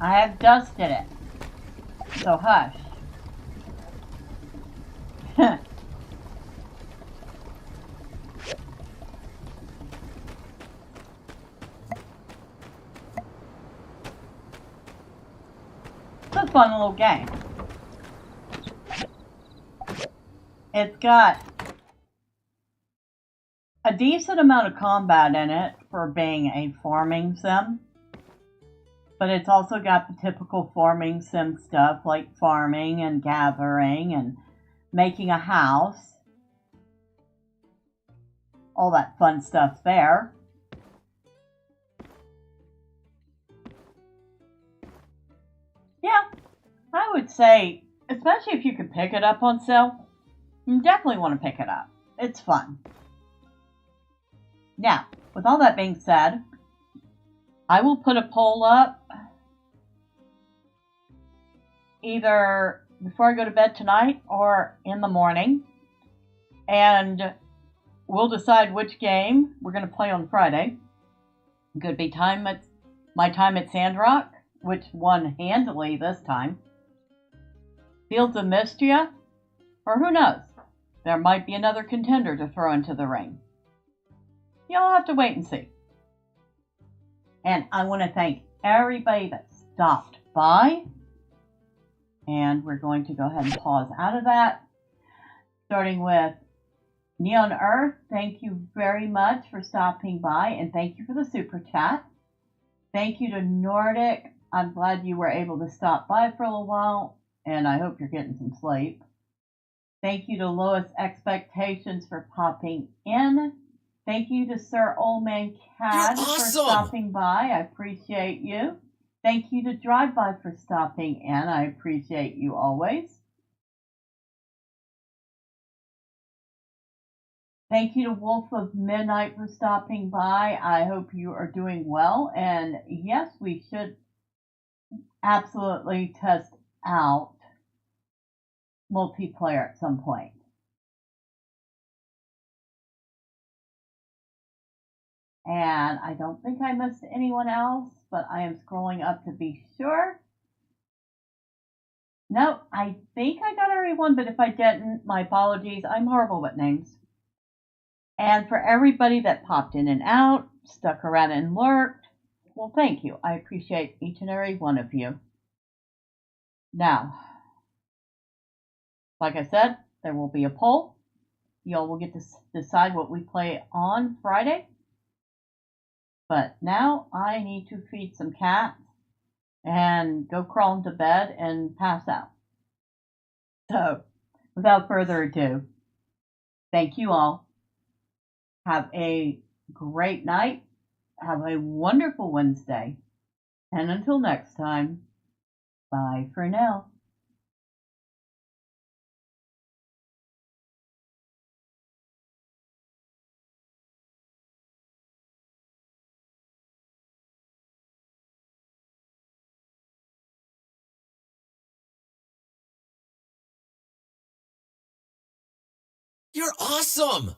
I have dusted it, so hush. It's a fun little game. It's got a decent amount of combat in it for being a farming sim. But it's also got the typical farming sim stuff like farming and gathering and making a house. All that fun stuff there. Yeah, I would say, especially if you could pick it up on sale, you definitely want to pick it up. It's fun. Now, with all that being said, I will put a poll up either before I go to bed tonight or in the morning. And we'll decide which game we're going to play on Friday. It could be my time at Sandrock, which won handily this time. Fields of Mystia, or who knows? There might be another contender to throw into the ring. You'll have to wait and see. And I want to thank everybody that stopped by. And we're going to go ahead and pause out of that. Starting with Neon Earth, thank you very much for stopping by, and thank you for the super chat. Thank you to Nordic. I'm glad you were able to stop by for a little while, and I hope you're getting some sleep. Thank you to Lowest Expectations for popping in. Thank you to Sir Old Man Cad for stopping by. I appreciate you. Thank you to Drive By for stopping in. I appreciate you always. Thank you to Wolf of Midnight for stopping by. I hope you are doing well. And yes, we should absolutely test out multiplayer at some point. And I don't think I missed anyone else, but I am scrolling up to be sure. No, I think I got everyone, but if I didn't, my apologies. I'm horrible with names. And for everybody that popped in and out, stuck around and lurked, well, thank you. I appreciate each and every one of you. Now, like I said, there will be a poll. Y'all will get to decide what we play on Friday. But now I need to feed some cats and go crawl into bed and pass out. So, without further ado, thank you all. Have a great night. Have a wonderful Wednesday. And until next time, bye for now. You're awesome!